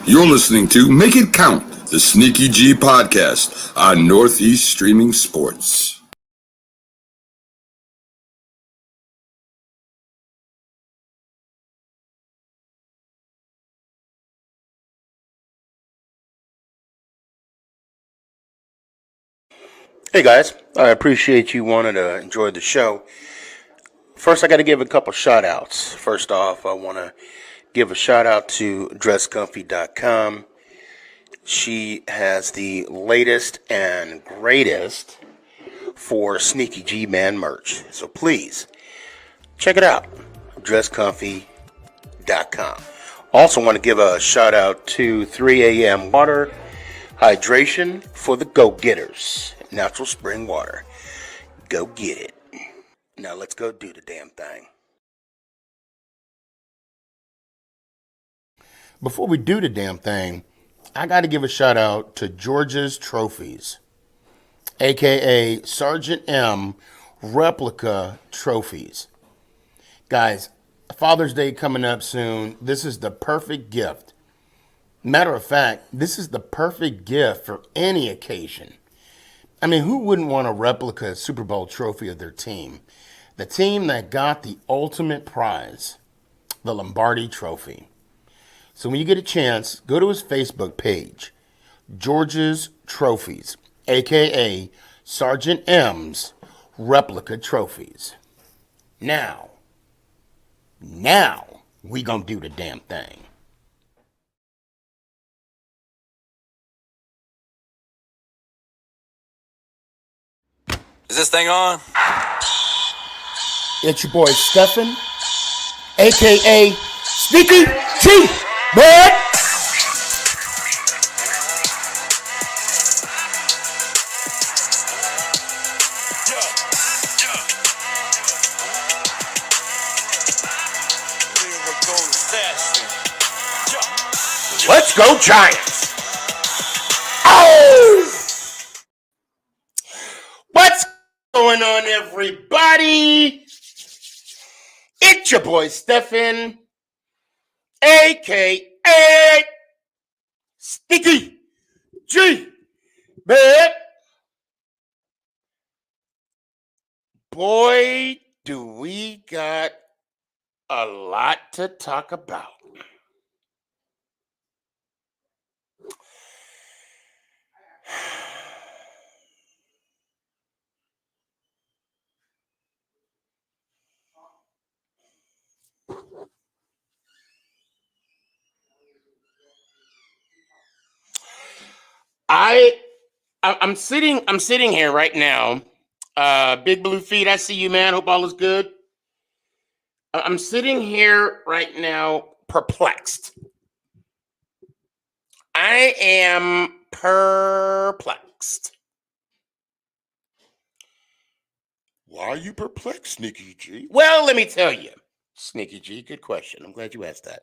You're listening to Make It Count, the SneakyG podcast on Northeast Streaming Sports. Hey guys, I appreciate you wanting to enjoy the show. First, I got to give a couple shout outs. First off, I want to give a shout out to dresscomfy.com. She has the latest and greatest for SneakyG Man merch. So please check it out. dresscomfy.com. Also want to give a shout out to 3 a.m. Water Hydration for the go-getters. Natural spring water. Go get it. Now let's go do the damn thing. Before we do the damn thing, I got to give a shout out to George's Trophies, aka Sergeant M Replica Trophies. Guys, Father's Day coming up soon. This is the perfect gift. Matter of fact, this is the perfect gift for any occasion. I mean, who wouldn't want a replica Super Bowl trophy of their team? The team that got the ultimate prize, the Lombardi Trophy. So when you get a chance, go to his Facebook page, George's Trophies, a.k.a. Sergeant M's Replica Trophies. Now, we gonna do the damn thing. Is this thing on? It's your boy Stefan, a.k.a. SneakyG, man! Let's go Giants! Oh! What's going on, everybody? It's your boy Stefan, a.k.a. SneakyG, man. Boy, do we got a lot to talk about. I'm sitting here right now. Big Blue Feet, I see you, man. Hope all is good. I'm sitting here right now perplexed. I am perplexed. Why are you perplexed, SneakyG? Well, let me tell you. SneakyG, good question. I'm glad you asked that.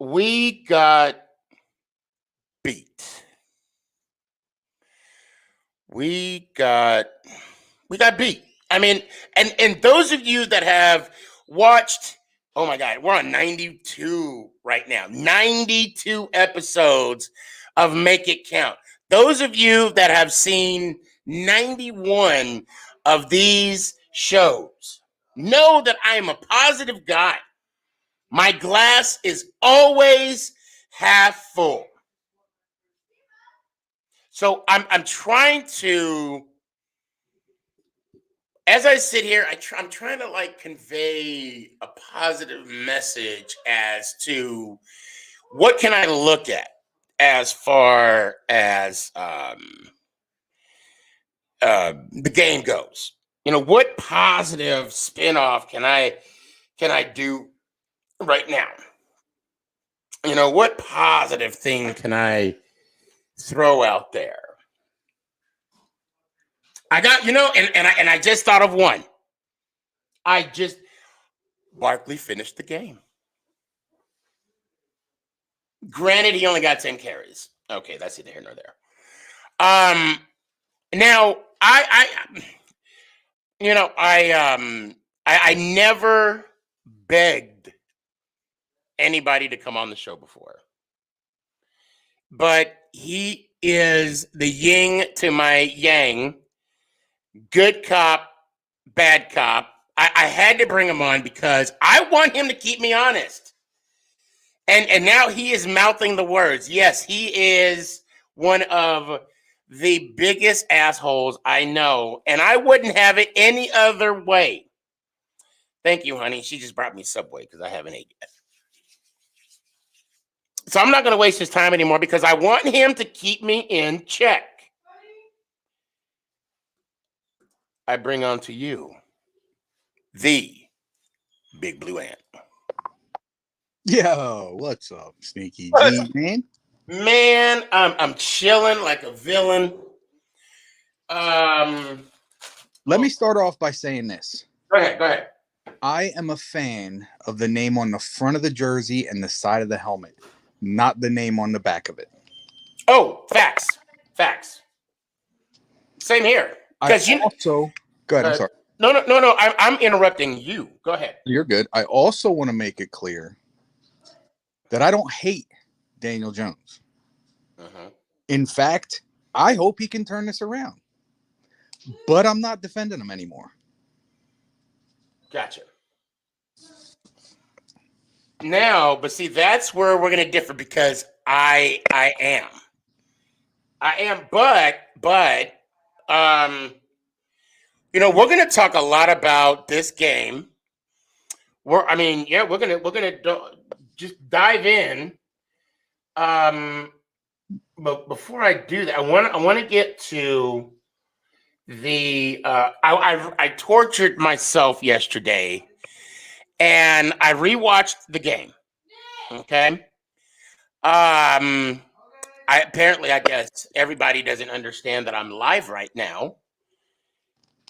We got beat. We got beat. I mean, and those of you that have watched, oh my God, we're on 92 right now. 92 episodes of Make It Count. Those of you that have seen 91 of these shows know that I am a positive guy. My glass is always half full. So I'm trying to, as I sit here, I'm trying to like convey a positive message as to what can I look at as far as the game goes. You know, what positive spinoff can I do right now? You know, what positive thing can I throw out there? I got, and I just thought of one. Barkley finished the game. Granted, he only got 10 carries. Okay, that's neither here nor there. Now I never begged anybody to come on the show before. But he is the yin to my yang, good cop, bad cop. I had to bring him on because I want him to keep me honest. And now he is mouthing the words. Yes, he is one of the biggest assholes I know, and I wouldn't have it any other way. Thank you, honey. She just brought me Subway because I haven't ate yet. So I'm not going to waste his time anymore because I want him to keep me in check. I bring on to you the Big Blue Ant. Yo, what's up, Sneaky G, man? Man, I'm chilling like a villain. Let me start off by saying this. Go ahead. I am a fan of the name on the front of the jersey and the side of the helmet, not the name on the back of it. Oh, facts. Same here. Because go ahead. I'm sorry. No. I'm interrupting you. Go ahead. You're good. I also want to make it clear that I don't hate Daniel Jones. Uh-huh. In fact, I hope he can turn this around. But I'm not defending him anymore. Gotcha. Now, but see, that's where we're gonna differ because I am, but we're gonna talk a lot about this game. We're gonna just dive in. But before I do that, I want to get to the I tortured myself yesterday and I rewatched the game. Okay. I guess everybody doesn't understand that I'm live right now.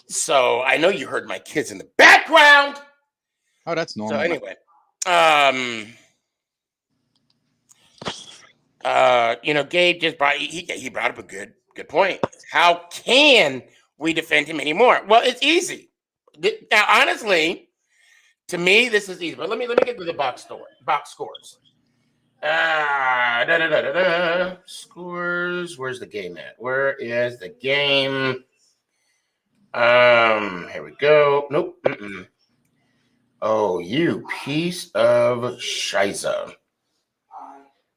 So I know you heard my kids in the background. Oh, that's normal. So anyway, Gabe just he brought up a good point. How can we defend him anymore? Well, it's easy. Now, honestly, to me, this is easy. But let me get to the box scores. Scores. Where's the game at? Where is the game? Here we go. Nope. Oh, you piece of shiza.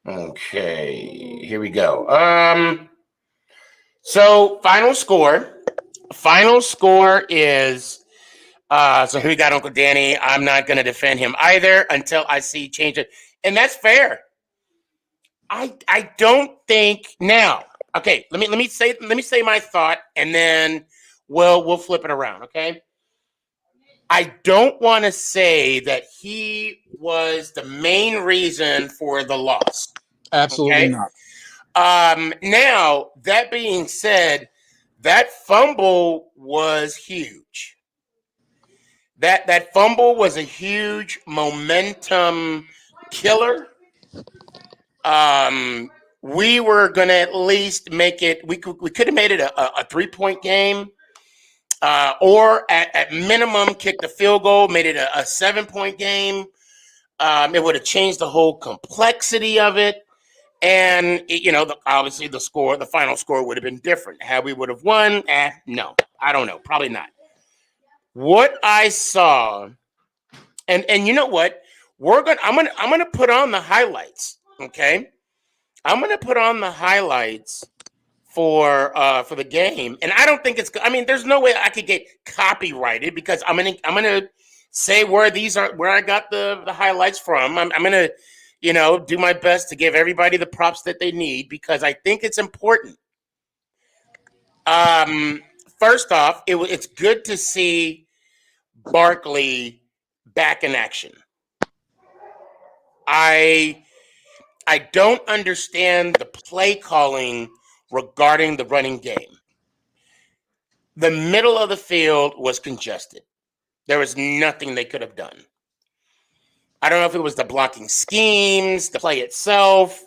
Okay, here we go. So final score is so here we got Uncle Danny. I'm not going to defend him either until I see change it, and that's fair. I don't think now. Okay, let me say my thought, and then we'll flip it around. Okay, I don't want to say that he was the main reason for the loss. Absolutely not. Now, that being said, that fumble was huge. That fumble was a huge momentum killer. We were gonna at least make it. We could have made it a 3-point game, or at minimum kicked a field goal, made it a 7-point game. It would have changed the whole complexity of it. And obviously the final score would have been different. How we would have won? No, I don't know. Probably not. What I saw, and you know what? I'm gonna put on the highlights. Okay, I'm gonna put on the highlights for the game, and I don't think it's. I mean, there's no way I could get copyrighted because I'm gonna say where I got the highlights from. I'm gonna do my best to give everybody the props that they need because I think it's important. First off, it's good to see Barkley back in action. I don't understand the play calling regarding the running game. The middle of the field was congested. There was nothing they could have done. I don't know if it was the blocking schemes, the play itself.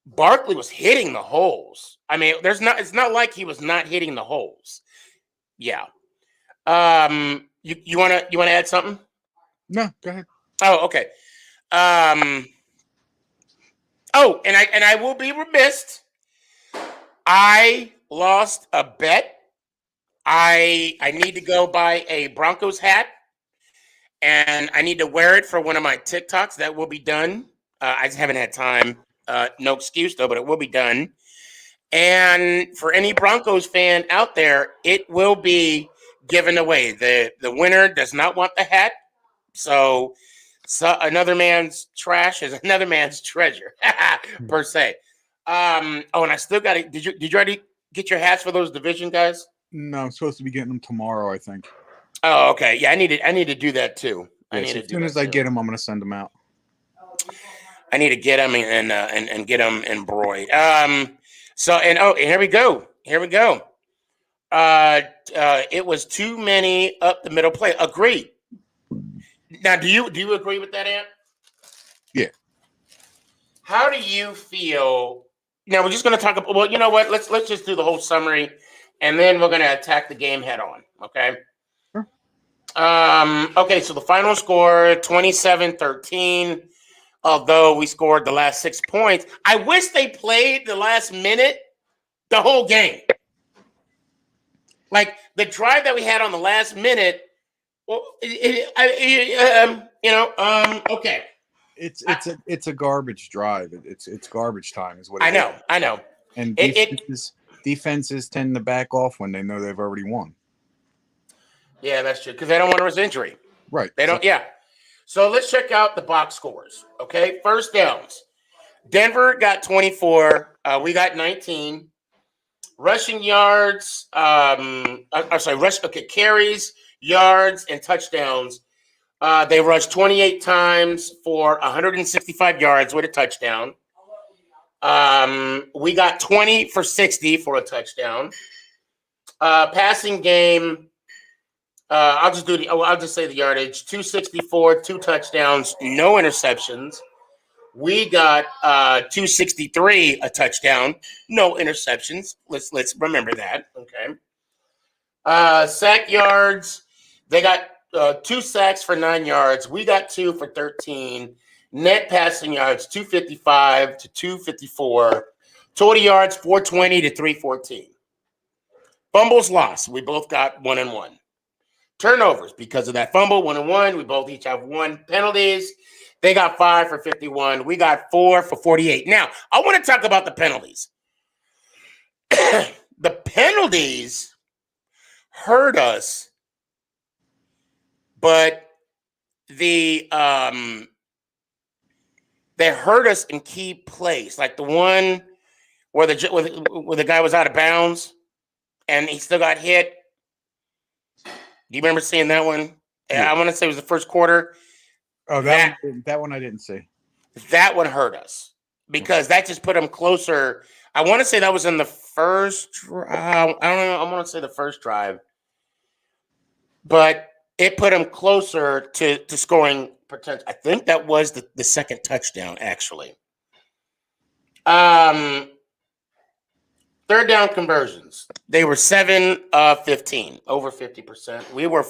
Barkley was hitting the holes. I mean, it's not like he was not hitting the holes. Yeah. You want to add something? No, go ahead. Oh, okay. Oh, and I will be remiss. I lost a bet. I need to go buy a Broncos hat, and I need to wear it for one of my TikToks. That will be done. I just haven't had time. No excuse though, but it will be done. And for any Broncos fan out there, it will be given away. The winner does not want the hat, so another man's trash is another man's treasure, per se. Oh, and I still got it. Did you already get your hats for those division guys? No, I'm supposed to be getting them tomorrow, I think. Oh, okay. Yeah, I need to do that too. Yes, as soon as I get them, I'm going to send them out. I need to get them and get them embroidered. And here we go. It was too many up the middle play. Agreed. Now, do you agree with that, Ant? Yeah. How do you feel? Now we're just going to talk about. Well, you know what? Let's just do the whole summary, and then we're going to attack the game head on. Okay. Sure. Okay. So the final score 27-13. Although we scored the last 6 points, I wish they played the last minute, the whole game. Like the drive that we had on the last minute. Well, okay. It's a garbage drive. It's garbage time, is what I know. And defenses tend to back off when they know they've already won. Yeah, that's true because they don't want to risk injury. Right. They don't. Yeah. So let's check out the box scores. Okay, first downs. Denver got 24. We got 19. Rushing yards. Carries, yards, and touchdowns. They rushed 28 times for 165 yards with a touchdown. We got 20 for 60 for a touchdown. Passing game. I'll just say the yardage. 264, 2 touchdowns, no interceptions. We got 263, a touchdown, no interceptions. Let's remember that. Okay. Sack yards. They got 2 sacks for 9 yards. We got 2 for 13. Net passing yards 255 to 254. Total yards 420 to 314. Fumbles lost. We both got 1 and 1. Turnovers because of that fumble, 1 and 1. We both each have 1. Penalties. They got 5 for 51. We got 4 for 48. Now, I want to talk about the penalties. The penalties hurt us, but they hurt us in key plays, like the one where the guy was out of bounds and he still got hit. Do you remember seeing that one? Yeah. I want to say it was the first quarter. Oh, that one I didn't see. That one hurt us because that just put them closer. I want to say that was in the first drive. I don't know. I want to say the first drive. But it put them closer to scoring potential. I think that was the second touchdown, actually. Third down conversions. They were 7 of 15, over 50%. We were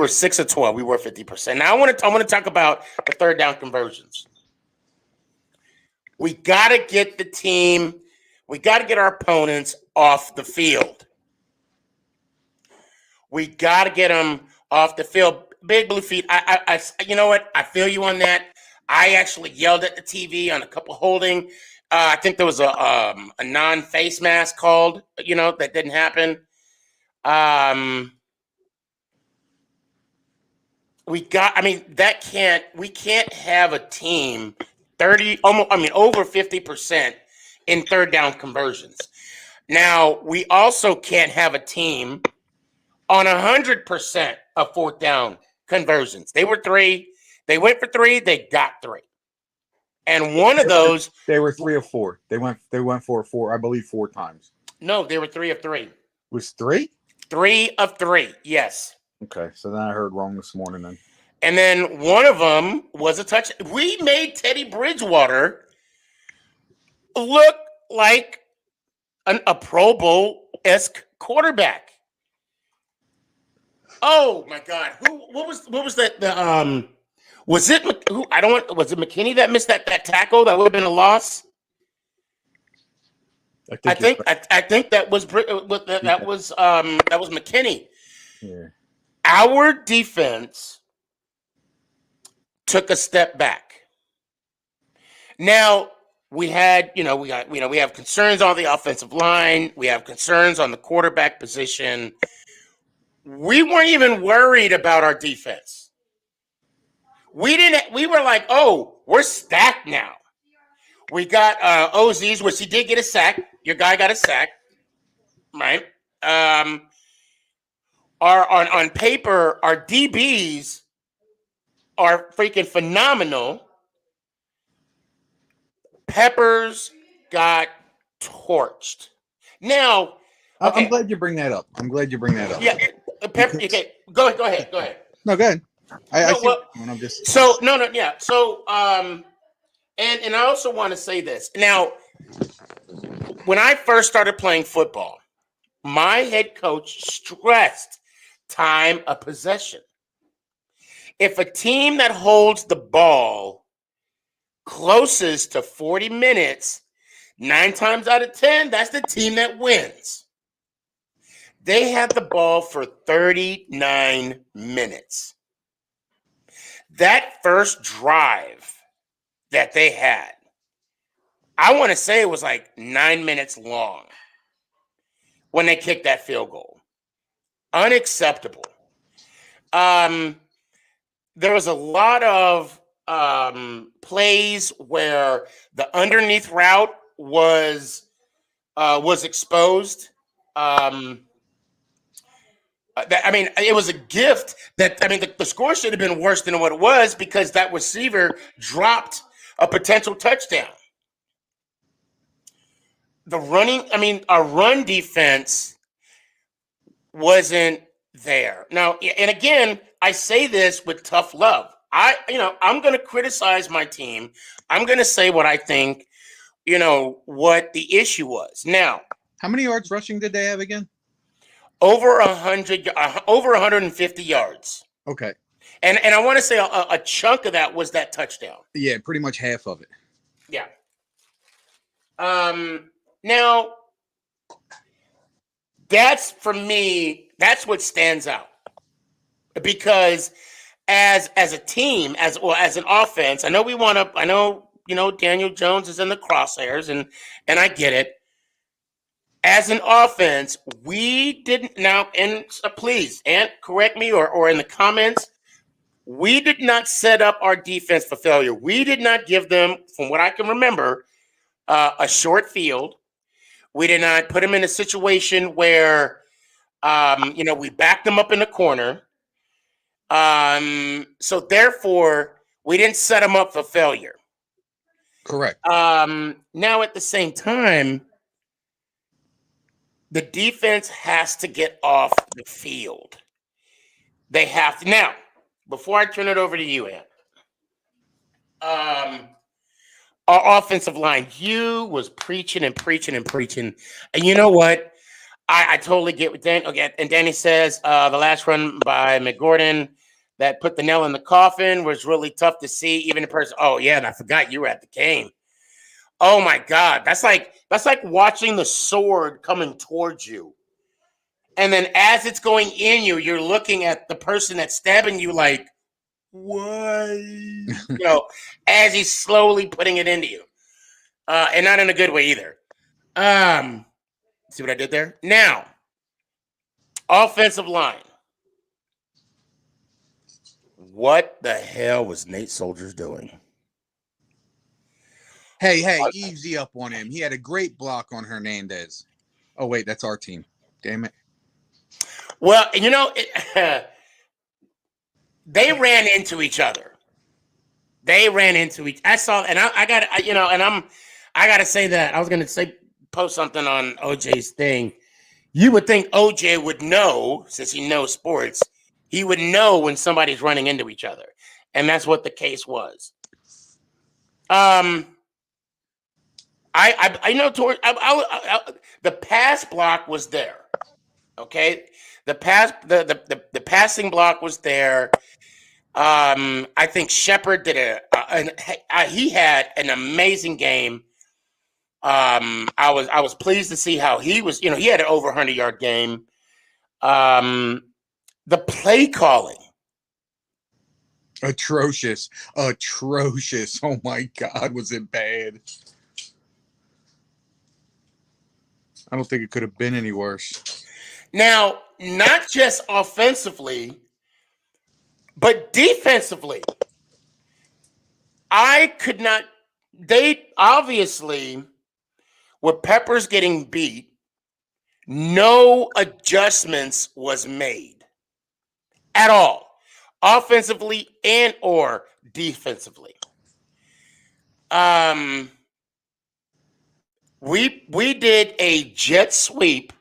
6 of 12. We were 50%. Now I want to talk about the third down conversions. We got to get the team, we got to get our opponents off the field. We got to get them off the field. Big Blue Feet, I you know what? I feel you on that. I actually yelled at the TV on a couple holding. I think there was a non-face mask called, that didn't happen. We can't have a team over 50% in third down conversions. Now, we also can't have a team on 100% of fourth down conversions. They went for 3, they got 3. And one of those, they were 3 of 4. They went for 4, I believe, 4 times. No, they were 3 of 3. Was 3? 3 of 3, yes. Okay, so then I heard wrong this morning then. And then one of them was a touch. We made Teddy Bridgewater look like a Pro Bowl-esque quarterback. Oh my God! What was that? Was it who? I don't want. Was it McKinney that missed that tackle? That would have been a loss. I think that was that was McKinney. Yeah. Our defense took a step back. Now we have concerns on the offensive line. We have concerns on the quarterback position. We weren't even worried about our defense. We were like, oh, we're stacked now. We got Ozies, which he did get a sack. Your guy got a sack, right? On paper, our DBs are freaking phenomenal. Peppers got torched. Now, okay. I'm glad you bring that up. Yeah, Pepper. Okay, go ahead. No, go ahead. I No, see. well, When I'm just So yeah. So and I also want to say this. Now, when I first started playing football, my head coach stressed time of possession. If a team that holds the ball closest to 40 minutes, 9 times out of 10, that's the team that wins. They had the ball for 39 minutes. That first drive that they had, I want to say it was like 9 minutes long when they kicked that field goal. Unacceptable. There was a lot of plays where the underneath route was exposed. It was a gift that the score should have been worse than what it was because that receiver dropped a potential touchdown. Our run defense wasn't there. Now, and again, I say this with tough love. I'm going to criticize my team. I'm going to say what I think, what the issue was. Now, how many yards rushing did they have again? Over 150 yards. Okay. And I want to say a chunk of that was that touchdown. Yeah, pretty much half of it. Yeah. Now, for me, that's what stands out. Because as a team, as an offense, I know Daniel Jones is in the crosshairs, and I get it. As an offense, we didn't please, and correct me or in the comments, we did not set up our defense for failure. We did not give them, from what I can remember, a short field. We did not put them in a situation where, we backed them up in the corner. So therefore, we didn't set them up for failure. Correct. Now, at the same time, the defense has to get off the field. They have to. Now, before I turn it over to you, Ant, our offensive line, you was preaching. And you know what? I totally get what Dan. Okay, and Danny says the last run by McGordon that put the nail in the coffin was really tough to see, even in person. Oh yeah, and I forgot you were at the game. Oh my God, that's like watching the sword coming towards you, and then as it's going in you, you're looking at the person that's stabbing you like, why? As he's slowly putting it into you, and not in a good way either. See what I did there? Now, offensive line. What the hell was Nate Soldiers doing? Hey, easy up on him. He had a great block on Hernandez. Oh, wait, that's our team. Damn it. Well, they ran into each other. I saw, and I got, I got to say that. I was going to post something on OJ's thing. You would think OJ would know, since he knows sports, he would know when somebody's running into each other. And that's what the case was. I know the pass block was there. Okay, the passing block was there. I think Shepard did he had an amazing game. I was pleased to see how he was. He had an over 100-yard game. The play calling, Atrocious. Oh my God, was it bad? I don't think it could have been any worse. now not just offensively, but defensively. I could not. They obviously, with Peppers getting beat, no adjustments was made at all, offensively and or defensively. We did a jet sweep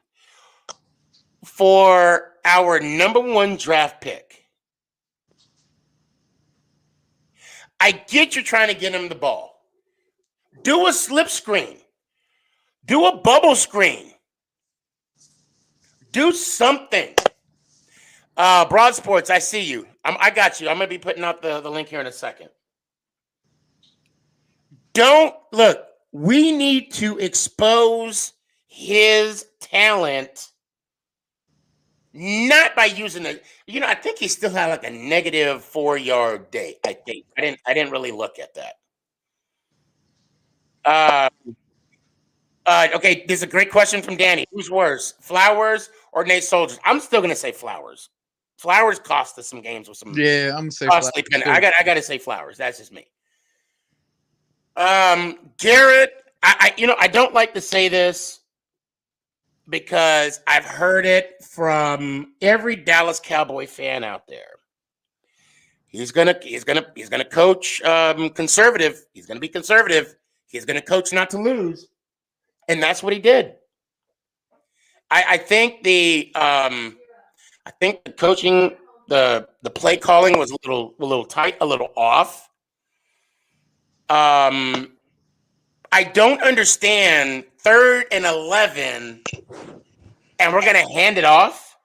for our number 1 draft pick. I get you're trying to get him the ball. Do a slip screen. Do a bubble screen. Do something. Broad Sports, I see you. I got you. I'm going to be putting out the link here in a second. Look, we need to expose his talent, not by using it. I think he still had like a negative 4-yard day. I think I didn't really look at that. Okay, this is a great question from Danny. Who's worse, Flowers or Nate Soldiers? I'm still gonna say Flowers. Flowers cost us some games with some Yeah, I'm gonna say costly Flowers, penalties. I gotta say Flowers. That's just me. Garrett, I don't like to say this because I've heard it from every Dallas Cowboy fan out there. He's gonna coach conservative. He's gonna be conservative. He's gonna coach not to lose. And that's what he did. I think the coaching, the play calling was a little tight, a little off. I don't understand 3rd and 11, and we're gonna hand it off.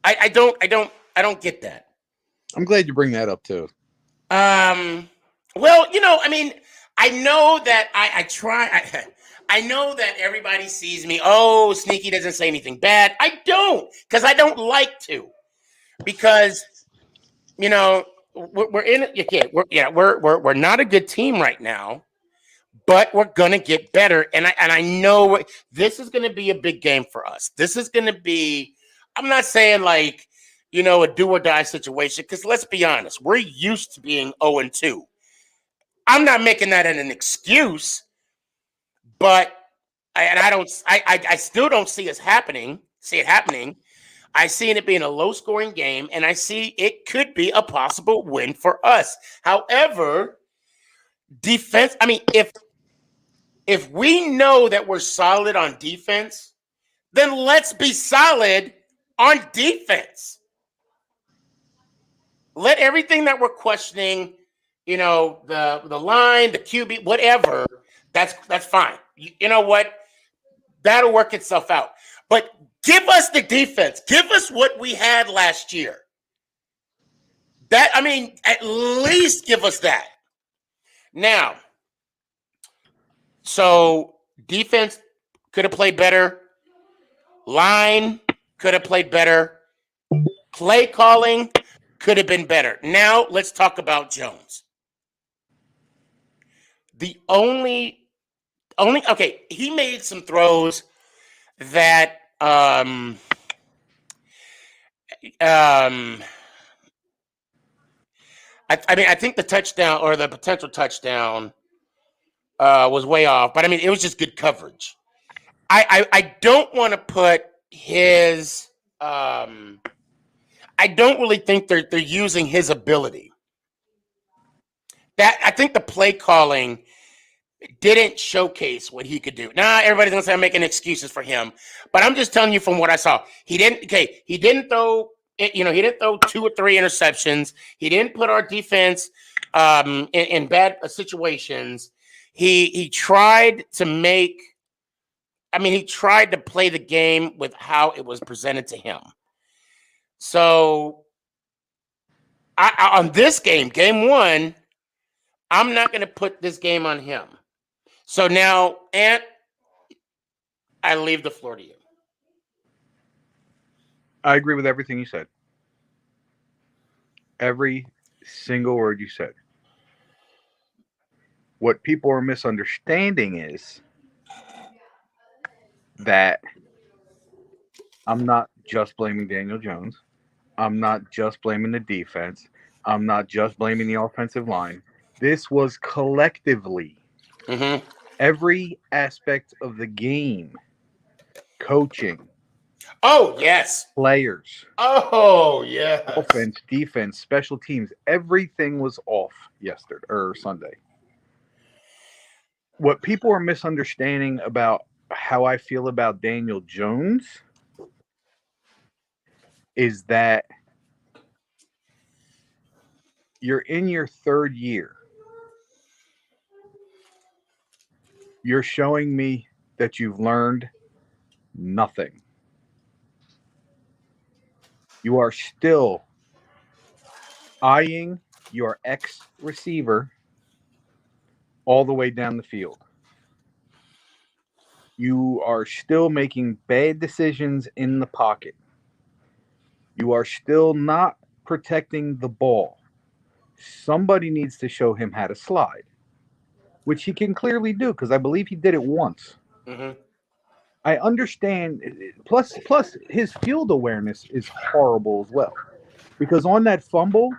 I don't get that. I'm glad you bring that up too. Well, I know that I try. I know that everybody sees me. Oh, Sneaky doesn't say anything bad. I don't, because I don't like to. Because we're in it. We're not a good team right now, but we're gonna get better. And I know this is gonna be a big game for us. This is gonna be. I'm not saying like a do or die situation, because let's be honest, we're used to being 0-2. I'm not making that an excuse, but I still don't see it happening. I see it being a low-scoring game, and I see it could be a possible win for us. However, defense. I mean, if we know that we're solid on defense, then let's be solid on defense. Let everything that we're questioning, the line, the QB, whatever, that's fine. You know what? That'll work itself out. But give us the defense. Give us what we had last year. At least give us that. Now, so defense could have played better. Line could have played better. Play calling could have been better. Now, let's talk about Jones. The only he made some throws that I think the touchdown or the potential touchdown was way off, but it was just good coverage. I don't want to put his I don't really think they're using his ability. That I think the play calling didn't showcase what he could do. Now everybody's gonna say I'm making excuses for him, but I'm just telling you from what I saw. He didn't throw. He didn't throw 2 or 3 interceptions. He didn't put our defense in bad situations. He tried to make. he tried to play the game with how it was presented to him. So on this game 1, I'm not going to put this game on him. So now, Ant, I leave the floor to you. I agree with everything you said. Every single word you said. What people are misunderstanding is that I'm not just blaming Daniel Jones. I'm not just blaming the defense. I'm not just blaming the offensive line. This was collectively every aspect of the game. Coaching. Oh, yes. Players. Oh, yes. Offense, defense, special teams. Everything was off yesterday or Sunday. What people are misunderstanding about how I feel about Daniel Jones is that you're in your third year. You're showing me that you've learned nothing. You are still eyeing your ex-receiver all the way down the field. You are still making bad decisions in the pocket. You are still not protecting the ball. Somebody needs to show him how to slide, which he can clearly do because I believe he did it once. I understand. Plus, his field awareness is horrible as well, because on that fumble,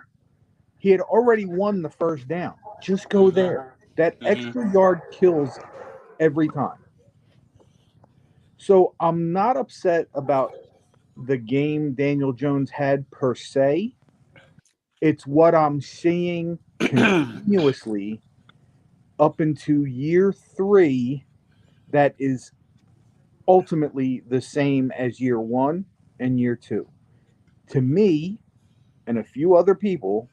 he had already won the first down. Just go there. That extra yard kills every time. So I'm not upset about the game Daniel Jones had per se. It's what I'm seeing continuously up into year 3 that is ultimately the same as year 1 and year 2. To me and a few other people,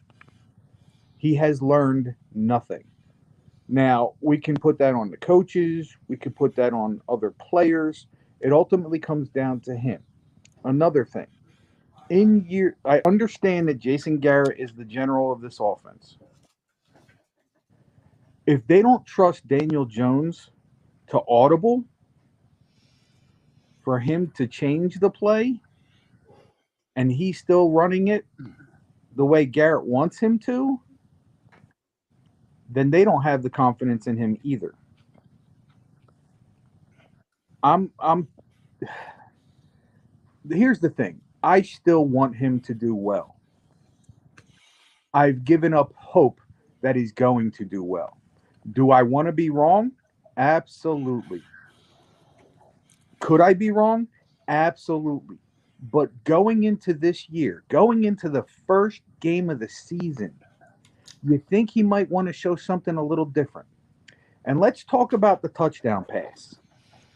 he has learned nothing. Now, we can put that on the coaches. We can put that on other players. It ultimately comes down to him. Another thing. I understand that Jason Garrett is the general of this offense. If they don't trust Daniel Jones to audible for him to change the play, and he's still running it the way Garrett wants him to, then they don't have the confidence in him either. Here's the thing. I still want him to do well. I've given up hope that he's going to do well. Do I want to be wrong? Absolutely. Could I be wrong? Absolutely. But going into this year, going into the first game of the season, you think he might want to show something a little different. And let's talk about the touchdown pass.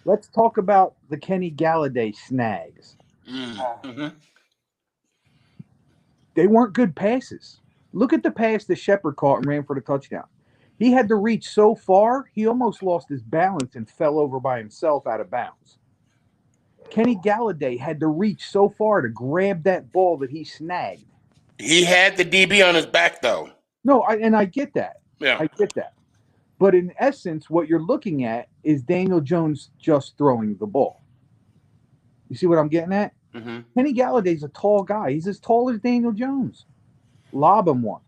Let's talk about the Kenny Galladay snags. They weren't good passes. Look at the pass that Shepard caught and ran for the touchdown. He had to reach so far, he almost lost his balance and fell over by himself out of bounds. Kenny Galladay had to reach so far to grab that ball that he snagged. He had the DB on his back, though. No, I get that. Yeah. I get that. But in essence, what you're looking at is Daniel Jones just throwing the ball. You see what I'm getting at? Kenny Galladay's a tall guy. He's as tall as Daniel Jones. Lob him one.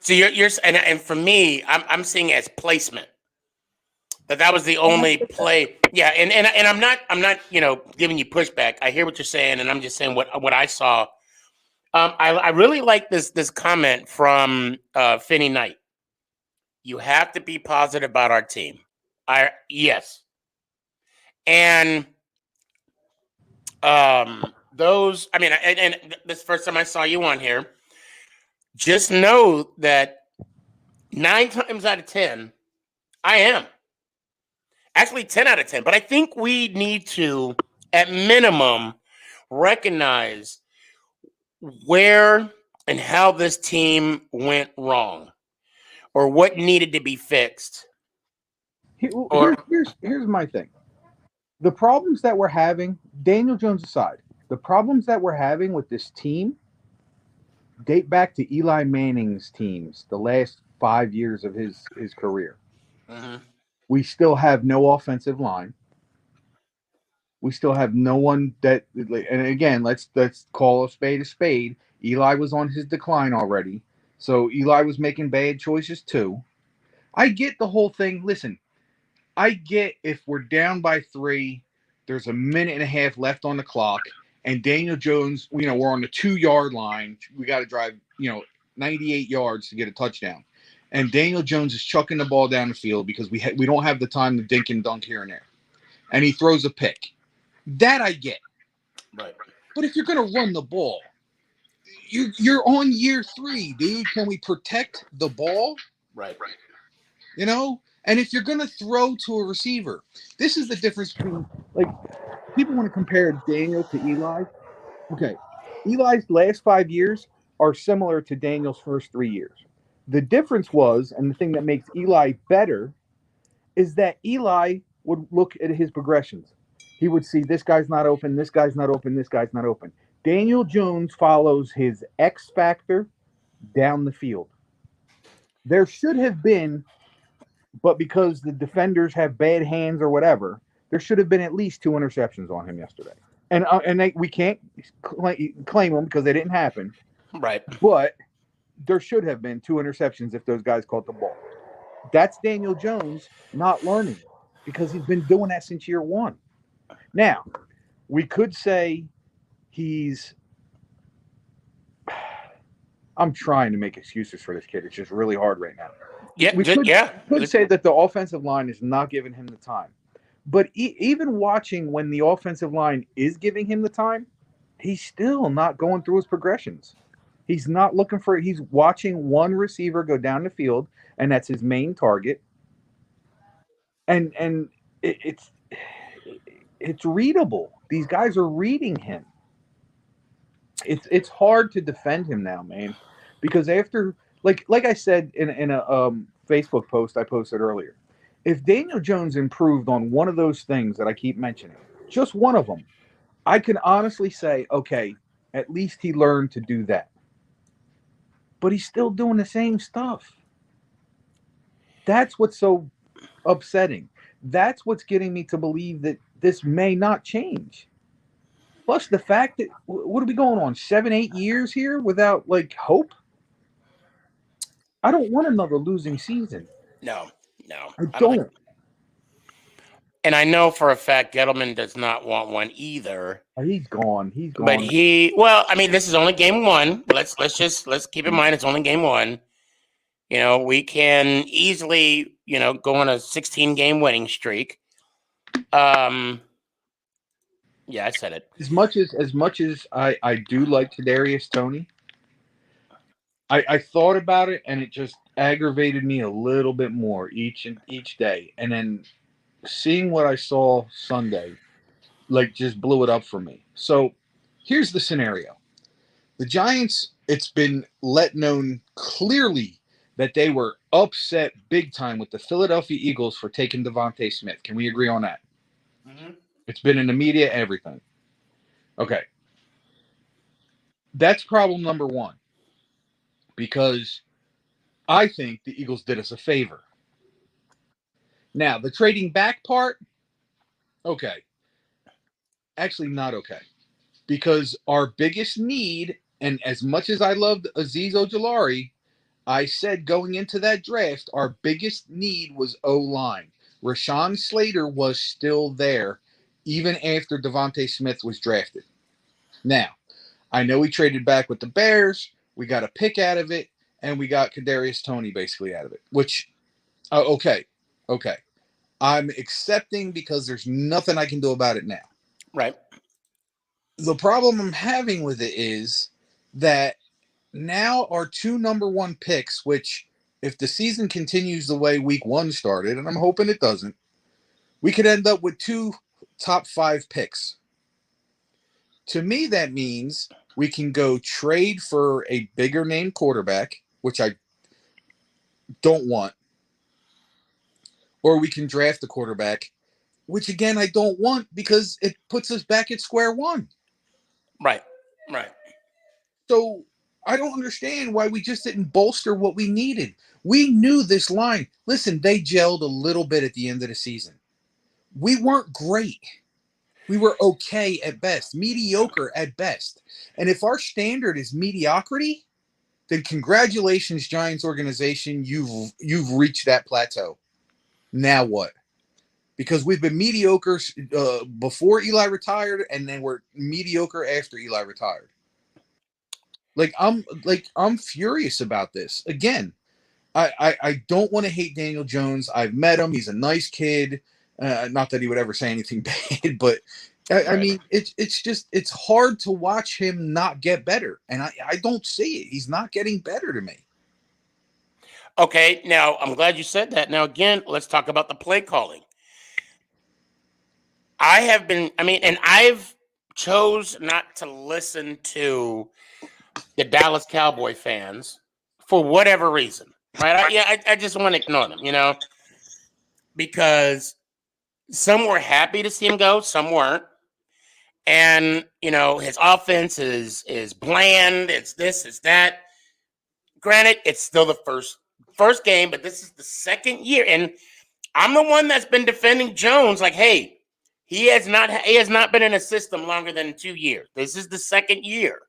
So you're and for me, I'm seeing it as placement. That was the only play. Yeah, and I'm not giving you pushback. I hear what you're saying, and I'm just saying what I saw. I really like this comment from Finney Knight. You have to be positive about our team. Yes. And those, and this first time I saw you on here, just know that 9 times out of 10, I am. Actually, 10 out of 10. But I think we need to, at minimum, recognize where and how this team went wrong or what needed to be fixed. Here's my thing. The problems that we're having, Daniel Jones aside, the problems that we're having with this team date back to Eli Manning's teams, the last 5 years of his career. Mhm. We still have no offensive line. We still have no one that, and again, let's call a spade a spade. Eli was on his decline already, so Eli was making bad choices too. I get the whole thing. Listen, I get if we're down by 3, there's a minute and a half left on the clock, and Daniel Jones, we're on the 2-yard line. We got to drive, 98 yards to get a touchdown, and Daniel Jones is chucking the ball down the field because we don't have the time to dink and dunk here and there, and he throws a pick. That I get. Right. But if you're going to run the ball, you're on year 3, dude. Can we protect the ball? Right. And if you're going to throw to a receiver, this is the difference between, like, people want to compare Daniel to Eli. Okay. Eli's last 5 years are similar to Daniel's first 3 years. The difference was, and the thing that makes Eli better, is that Eli would look at his progressions. He would see this guy's not open, this guy's not open, this guy's not open. Daniel Jones follows his X factor down the field. There should have been, but because the defenders have bad hands or whatever, there should have been at least 2 interceptions on him yesterday. And we can't claim them because they didn't happen. Right. But there should have been 2 interceptions if those guys caught the ball. That's Daniel Jones not learning because he's been doing that since year 1. Now, we could say I'm trying to make excuses for this kid. It's just really hard right now. Yeah. We could say that the offensive line is not giving him the time. But even watching when the offensive line is giving him the time, he's still not going through his progressions. He's not looking for it. He's watching one receiver go down the field, and that's his main target. And it's readable. These guys are reading him. It's hard to defend him now, man, because after like I said in a Facebook post I posted earlier, if Daniel Jones improved on one of those things that I keep mentioning, just one of them, I can honestly say, okay, at least he learned to do that. But he's still doing the same stuff. That's what's so upsetting. That's what's getting me to believe that this may not change. Plus the fact that, what are we going on, 7-8 years here without like hope? I don't want another losing season. No. I don't. And I know for a fact Gettleman does not want one either. He's gone. But this is only game 1. Let's keep in mind it's only game 1. We can easily, go on a 16-game winning streak. Yeah, I said it. As much as I do like Kadarius Toney, I thought about it and it just aggravated me a little bit more each day. And then seeing what I saw Sunday, like, just blew it up for me. So here's the scenario. The Giants, it's been let known clearly that they were upset big time with the Philadelphia Eagles for taking Devontae Smith. Can we agree on that? Mm-hmm. It's been in the media, everything. Okay. That's problem number 1. Because I think the Eagles did us a favor. Now, the trading back part, okay. Actually, not okay. Because our biggest need, and as much as I loved Azeez Ojulari, I said going into that draft, our biggest need was O-line. Rashawn Slater was still there even after Devontae Smith was drafted. Now, I know we traded back with the Bears. We got a pick out of it, and we got Kadarius Toney basically out of it, which, okay. I'm accepting because there's nothing I can do about it now. Right. The problem I'm having with it is that now our 2 number 1 picks, which if the season continues the way week 1 started, and I'm hoping it doesn't, we could end up with 2 top 5 picks. To me, that means we can go trade for a bigger name quarterback, which I don't want, or we can draft a quarterback, which again I don't want because it puts us back at square one. Right. So I don't understand why we just didn't bolster what we needed. We knew this line. Listen, they gelled a little bit at the end of the season. We weren't great. We were okay at best, mediocre at best. And if our standard is mediocrity, then congratulations, Giants organization. You've reached that plateau. Now what? Because we've been mediocre before Eli retired, and then we're mediocre after Eli retired. I'm furious about this. Again, I don't want to hate Daniel Jones. I've met him. He's a nice kid. Not that he would ever say anything bad, but I mean, it's hard to watch him not get better, and I don't see it. He's not getting better to me. Okay, now I'm glad you said that. Now again, let's talk about the play calling. I've chose not to listen to the Dallas Cowboy fans for whatever reason, right? I just want to ignore them, because some were happy to see him go, some weren't. And, his offense is bland. It's this, it's that. Granted, it's still the first game, but this is the second year. And I'm the one that's been defending Jones like, hey, he has not been in a system longer than 2 years. This is the second year.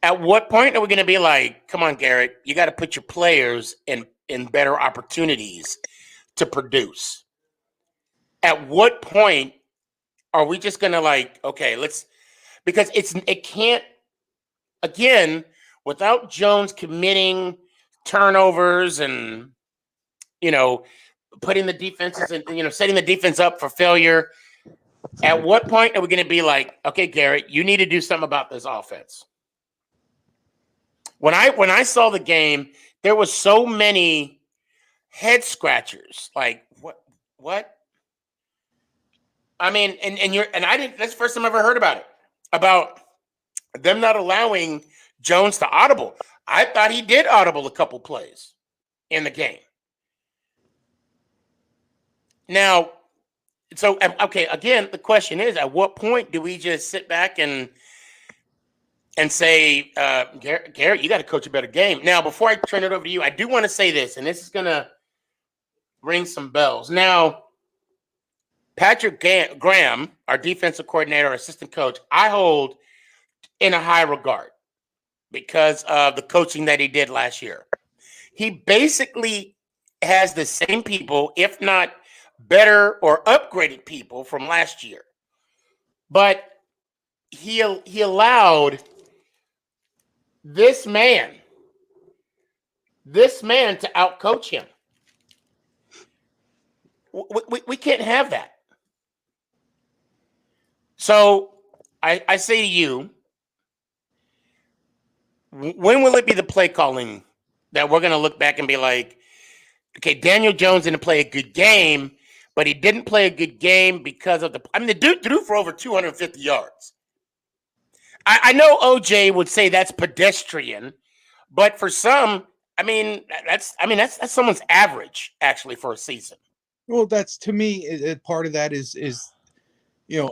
At what point are we going to be like, come on, Garrett, you got to put your players in better opportunities to produce? At what point are we just going to okay, because it can't, again, without Jones committing turnovers and, putting the defenses and, setting the defense up for failure. At what point are we going to be like, okay, Garrett, you need to do something about this offense? When I saw the game, there was so many head scratchers. Like, what? I mean, that's the first time I ever heard about it. About them not allowing Jones to audible. I thought he did audible a couple plays in the game. Now, so, okay, again, the question is, at what point do we just sit back and say, Garrett, you got to coach a better game? Now, before I turn it over to you, I do want to say this, and this is going to ring some bells. Now, Patrick Graham, our defensive coordinator, our assistant coach, I hold in a high regard because of the coaching that he did last year. He basically has the same people, if not better or upgraded people from last year. But he allowed this man to outcoach him. We can't have that. So I say to you, when will it be the play calling that we're going to look back and be like, okay, Daniel Jones didn't play a good game, but he didn't play a good game because of the dude threw for over 250 yards. I know OJ would say that's pedestrian, but for some, that's someone's average actually for a season. Well, that's, to me, part of that is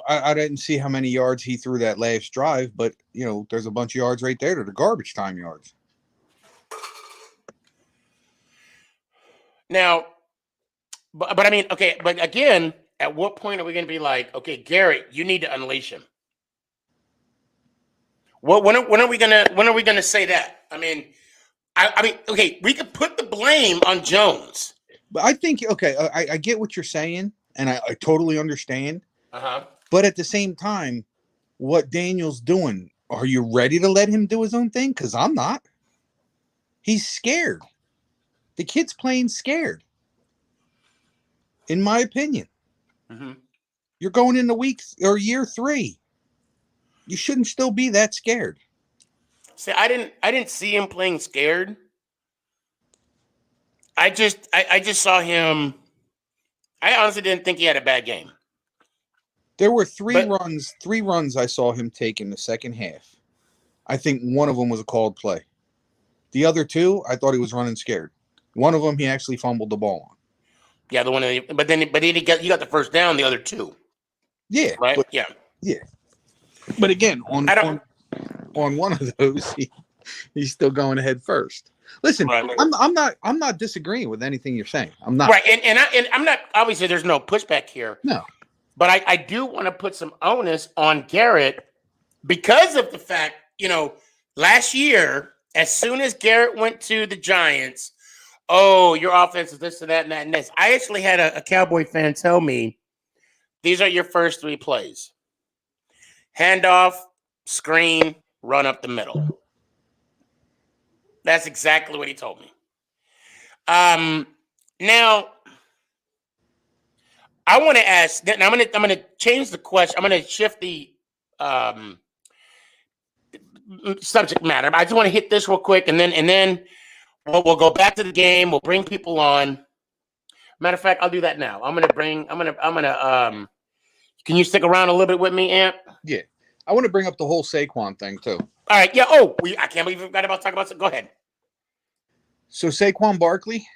I didn't see how many yards he threw that last drive, but there's a bunch of yards right there that are garbage time yards. Now, but okay, but again, at what point are we going to be like, okay, Garrett, you need to unleash him? When are we gonna say that? Okay, we could put the blame on Jones. But I think, okay, I get what you're saying, and I totally understand. Uh-huh. But at the same time, what Daniel's doing, are you ready to let him do his own thing? Because I'm not. He's scared. The kid's playing scared, in my opinion. Mm-hmm. You're going into year 3. You shouldn't still be that scared. See, I didn't see him playing scared. I just saw him. I honestly didn't think he had a bad game. There were three runs I saw him take in the second half. I think one of them was a called play. The other 2, I thought he was running scared. One of them, he actually fumbled the ball on. Yeah, the one. But then you got the first down. The other two. Yeah, Right. but, Yeah. yeah. But again, on I don't. one of those, he's still going ahead first. Listen, Right. I'm not disagreeing with anything you're saying. I'm not. Right. And I'm not. Obviously, there's no pushback here. No. But I do want to put some onus on Garrett because of the fact, last year, as soon as Garrett went to the Giants, oh, your offense is this and that and that and this. I actually had a Cowboy fan tell me, these are your first 3 plays. Handoff, screen, run up the middle. That's exactly what he told me. Now, I want to ask. Now I'm gonna change the question. I'm gonna shift the subject matter. I just want to hit this real quick, and then we'll go back to the game. We'll bring people on. Matter of fact, I'll do that now. I'm gonna. Can you stick around a little bit with me, Amp? Yeah. I want to bring up the whole Saquon thing too. All right. Yeah. Oh, I can't believe we forgot about talking about it. Go ahead. So Saquon Barkley,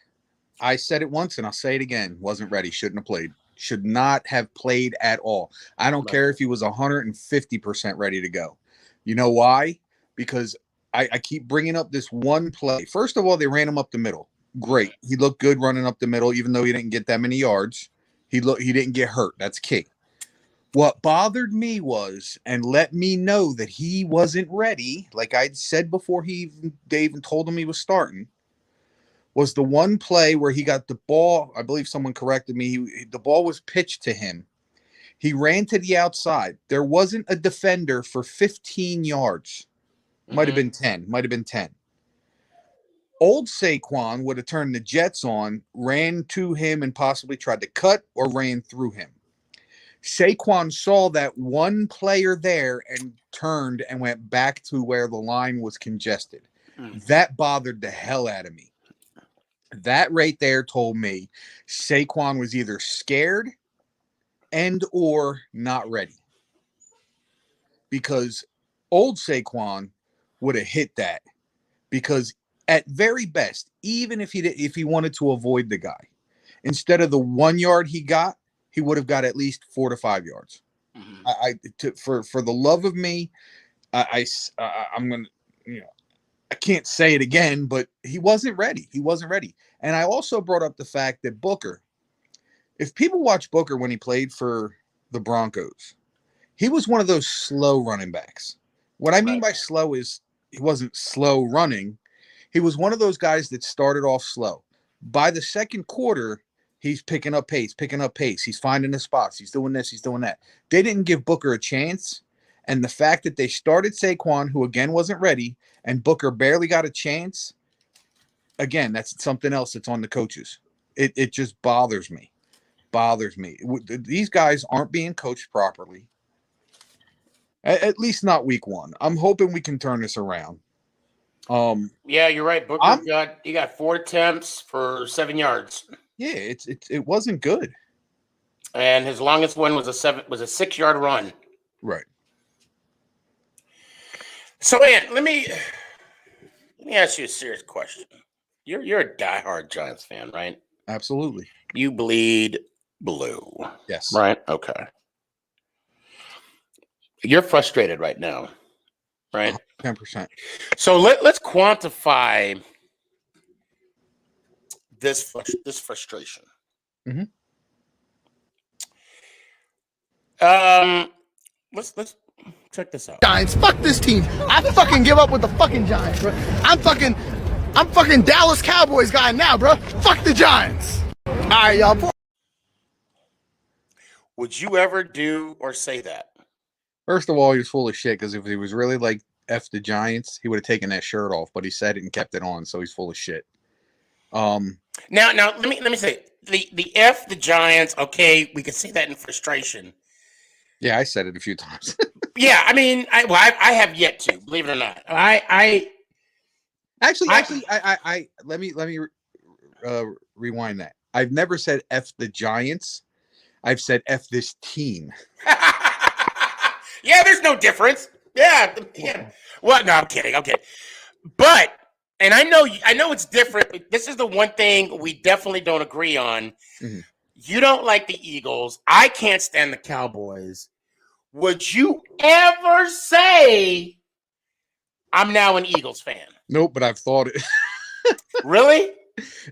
I said it once and I'll say it again. Wasn't ready. Shouldn't have played. Should not have played at all. I don't care if he was 150% ready to go. You know why? Because I keep bringing up this one play. First of all, they ran him up the middle. Great. He looked good running up the middle, even though he didn't get that many yards. He didn't get hurt. That's key. What bothered me was, and let me know that he wasn't ready, like I'd said before they even told him he was starting, was the one play where he got the ball. I believe someone corrected me. The ball was pitched to him. He ran to the outside. There wasn't a defender for 15 yards. Might have been 10. Might have been 10. Old Saquon would have turned the Jets on, ran to him, and possibly tried to cut or ran through him. Saquon saw that one player there and turned and went back to where the line was congested. That bothered the hell out of me. That right there told me Saquon was either scared and or not ready. Because old Saquon would have hit that. Because at very best, even if he wanted to avoid the guy, instead of the 1 yard he got, he would have got at least 4 to 5 yards. For the love of me, I'm gonna, I can't say it again, but he wasn't ready. He wasn't ready. And I also brought up the fact that Booker, if people watch Booker when he played for the Broncos, he was one of those slow running backs. What I mean by slow is he wasn't slow running. He was one of those guys that started off slow. By the second quarter, he's picking up pace. He's finding the spots. He's doing this. He's doing that. They didn't give Booker a chance. And the fact that they started Saquon, who again wasn't ready, and Booker barely got a chance, again, that's something else that's on the coaches. It just bothers me. These guys aren't being coached properly. At least not week 1. I'm hoping we can turn this around. Yeah, you're right. Booker got 4 attempts for 7 yards. Yeah, it wasn't good. And his longest one was a 6-yard run. Right. So, Ant, let me ask you a serious question. You're a diehard Giants fan, right? Absolutely. You bleed blue. Yes. Right? Okay. You're frustrated right now, right? 10%. So let's quantify this frustration. Let's check this out. Giants, fuck this team. I fucking give up with the fucking Giants, bro. I'm fucking Dallas Cowboys guy now, bro. Fuck the Giants. All right, y'all. Would you ever do or say that? First of all, he was full of shit because if he was really like F the Giants, he would have taken that shirt off, but he said it and kept it on, so he's full of shit. Now let me say the F the Giants. Okay, we can see that in frustration. Yeah, I said it a few times. Yeah, I mean, I have yet to, believe it or not. I let me rewind that. I've never said F the Giants. I've said F this team. Yeah, there's no difference. Yeah. Well, no, I'm kidding. But and I know it's different, but this is the one thing we definitely don't agree on. Mhm. You don't like the Eagles. I can't stand the Cowboys. Would you ever say I'm now an Eagles fan? Nope, but I've thought it. Really?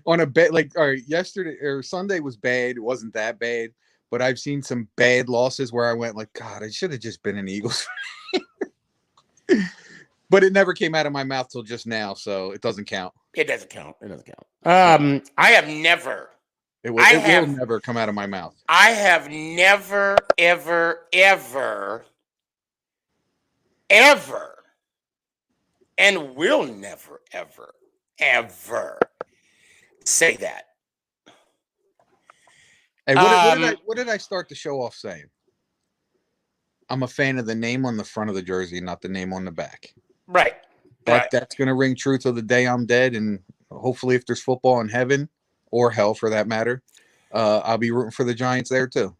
On a bet, like, all right, yesterday or Sunday was bad. It wasn't that bad, but I've seen some bad losses where I went like, God, I should have just been an Eagles fan. But it never came out of my mouth till just now, so it doesn't count. It doesn't count. I have never. It will never come out of my mouth. I have never, ever, and will never, ever say that. Hey, what did I start the show off saying? I'm a fan of the name on the front of the jersey, not the name on the back. Right. That's going to ring true till the day I'm dead, and hopefully, if there's football in heaven or hell, for that matter, I'll be rooting for the Giants there too.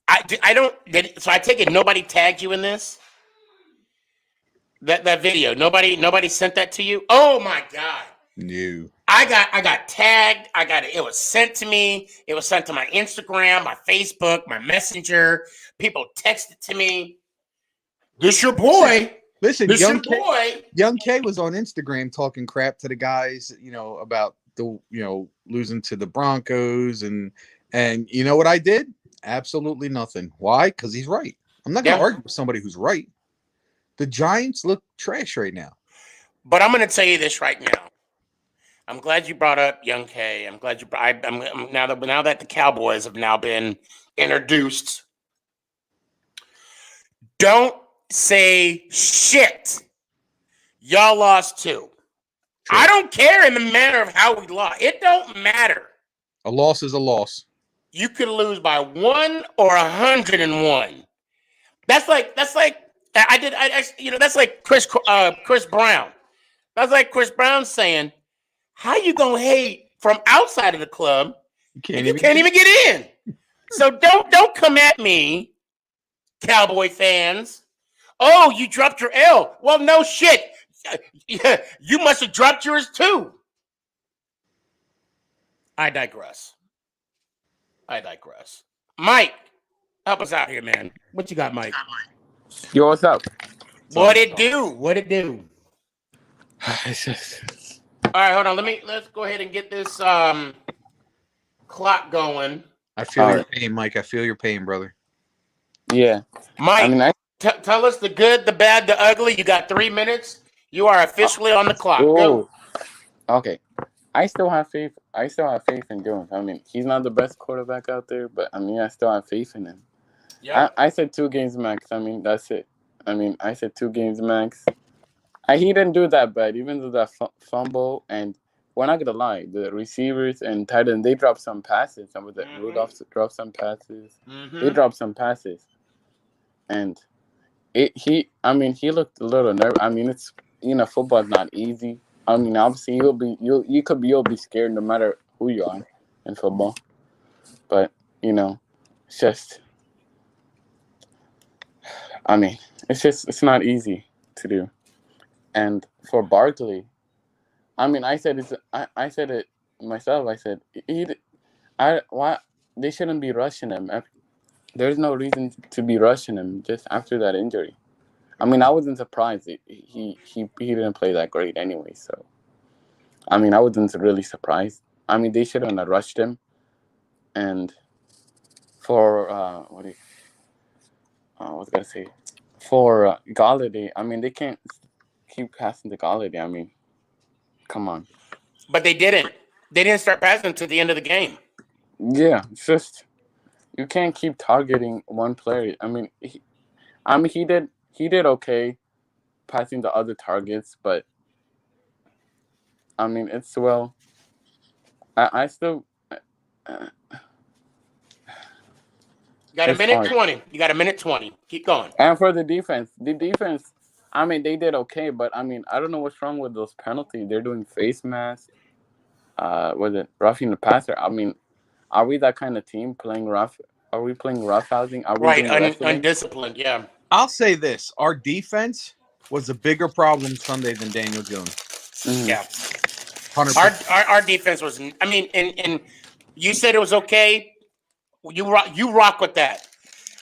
I don't. So I take it nobody tagged you in this. That video. Nobody sent that to you. Oh my God. No. I got tagged. It was sent to me. It was sent to my Instagram, my Facebook, my Messenger. People texted to me. This your boy. Listen, This your boy. Young K was on Instagram talking crap to the guys, about the, losing to the Broncos, and you know what I did? Absolutely nothing. Why? Because he's right. I'm not going to argue with somebody who's right. The Giants look trash right now. But I'm going to tell you this right now. I'm glad you brought up Young K. I'm glad you. I'm now that the Cowboys have now been introduced. Don't say shit. Y'all lost too. True. I don't care in the manner of how we lost. It don't matter. A loss is a loss. You could lose by 1 or 101. That's like that's like Chris Brown. That's like Chris Brown saying, "How you gonna hate from outside of the club? You can't even get in." So don't come at me, Cowboy fans. Oh, you dropped your L. Well, no shit. You must have dropped yours too. I digress. Mike, help us out here, man. What you got, Mike? Yo, what's up? What it do? All right, hold on. Let's go ahead and get this clock going. I feel your pain, Mike. I feel your pain, brother. Yeah. Mike, tell us the good, the bad, the ugly. You got 3 minutes. You are officially on the clock. Go. Okay. I still have faith in Jones. I mean, he's not the best quarterback out there, but I still have faith in him. Yeah. I said 2 games max. That's it. I said 2 games max. He didn't do that bad, even though that fumble. And we're not gonna lie, the receivers and tight end, they dropped some passes. Some of the Rudolph dropped some passes. Mm-hmm. They dropped some passes, and he looked a little nervous. It's football's not easy. Obviously you'll be scared no matter who you are in football, but it's just. It's not easy to do. And for Barkley, I said it myself. I said why they shouldn't be rushing him. There's no reason to be rushing him just after that injury. I wasn't surprised. He didn't play that great anyway. So, I wasn't really surprised. They shouldn't have rushed him. And for what was I gonna say? For Galladay, they can't keep passing to Galladay. Come on. But they didn't. They didn't start passing until the end of the game. Yeah, it's just you can't keep targeting one player. He did okay passing the other targets, but it's I still. You got a minute 20. You got a minute 20. Keep going. And for the defense, they did okay, but I don't know what's wrong with those penalties. They're doing face masks. Was it roughing the passer? Are we that kind of team playing rough? Are we playing rough housing? Are we undisciplined? Yeah. I'll say this: our defense was a bigger problem Sunday than Daniel Jones. Yeah. 100%. Our defense was. I mean, and you said it was okay. You rock with that.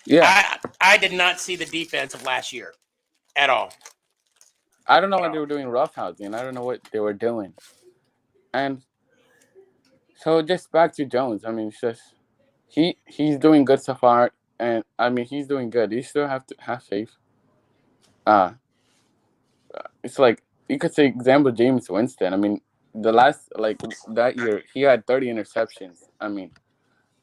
Yeah. I did not see the defense of last year at all. I don't know what they were doing roughhousing. I don't know what they were doing. And so just back to Jones. I mean, it's just he's doing good so far, and I mean he's doing good. You still have to have faith. It's like you could say example James Winston. I mean, the last that year he had 30 interceptions. I mean,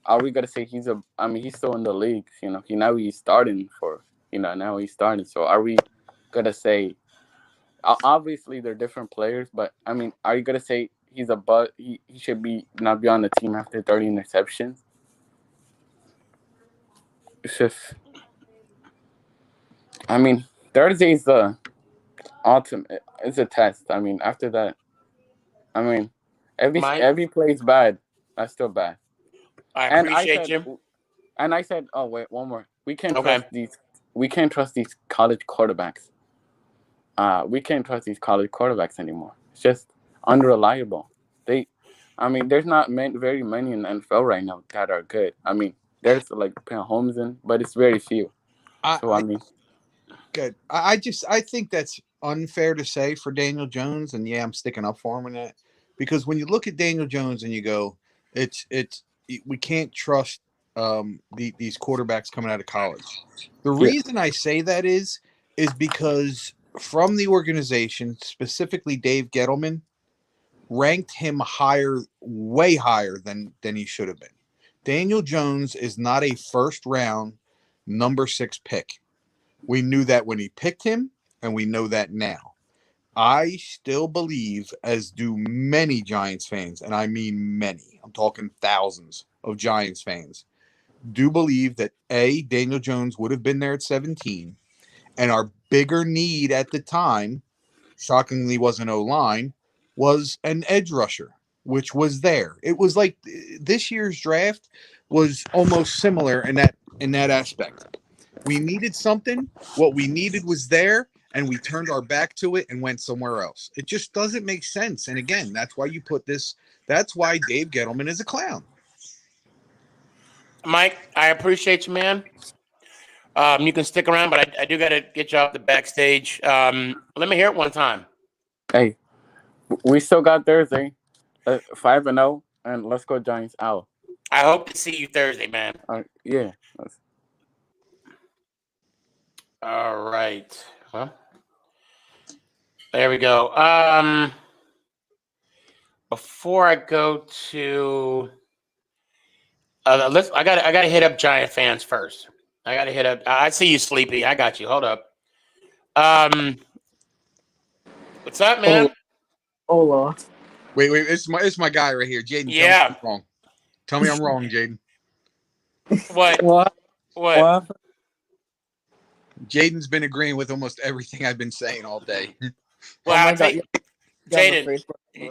are we gonna say he's still in the league? You know, he's starting for now he's starting. So are we gonna say? Obviously, they're different players, but I mean, are you gonna say he's a bust? He should not be on the team after 30 interceptions. It's just, I mean, Thursday is the ultimate. It's a test. I mean, after that, I mean, every play is bad. That's still bad. I appreciate you. And I said, oh wait, one more. We can't trust these. We can't trust these college quarterbacks. We can't trust these college quarterbacks anymore. It's just unreliable. There's not very many in the NFL right now that are good. I mean, there's like Mahomes but it's very few. Good. I think that's unfair to say for Daniel Jones, and yeah, I'm sticking up for him in that, because when you look at Daniel Jones and you go, we can't trust these quarterbacks coming out of college. The reason I say that is because from the organization, specifically Dave Gettleman, ranked him way higher than he should have been. Daniel Jones is not a first round number 6 pick. We knew that when he picked him, and we know that now. I still believe, as do many Giants fans, and I mean many, I'm talking thousands of Giants fans, do believe that Daniel Jones would have been there at 17, and our bigger need at the time, shockingly wasn't O-line, was an edge rusher, which was there. It was like this year's draft was almost similar in that aspect. We needed something. What we needed was there, and we turned our back to it and went somewhere else. It just doesn't make sense. And again, that's why you put this. That's why Dave Gettleman is a clown. Mike, I appreciate you, man. You can stick around, but I do got to get you off the backstage. Let me hear it one time. Hey, we still got Thursday, 5-0, and let's go Giants out. I hope to see you Thursday, man. Yeah. All right. Well, there we go. Before I go to, I gotta hit up Giant fans first. I gotta hit up. I see you, Sleepy. I got you. Hold up. What's up, man? Hola. Wait, it's my guy right here, Jaden. Yeah. Tell me I'm wrong, Jaden. What? Jaden's been agreeing with almost everything I've been saying all day. Well, Jaden,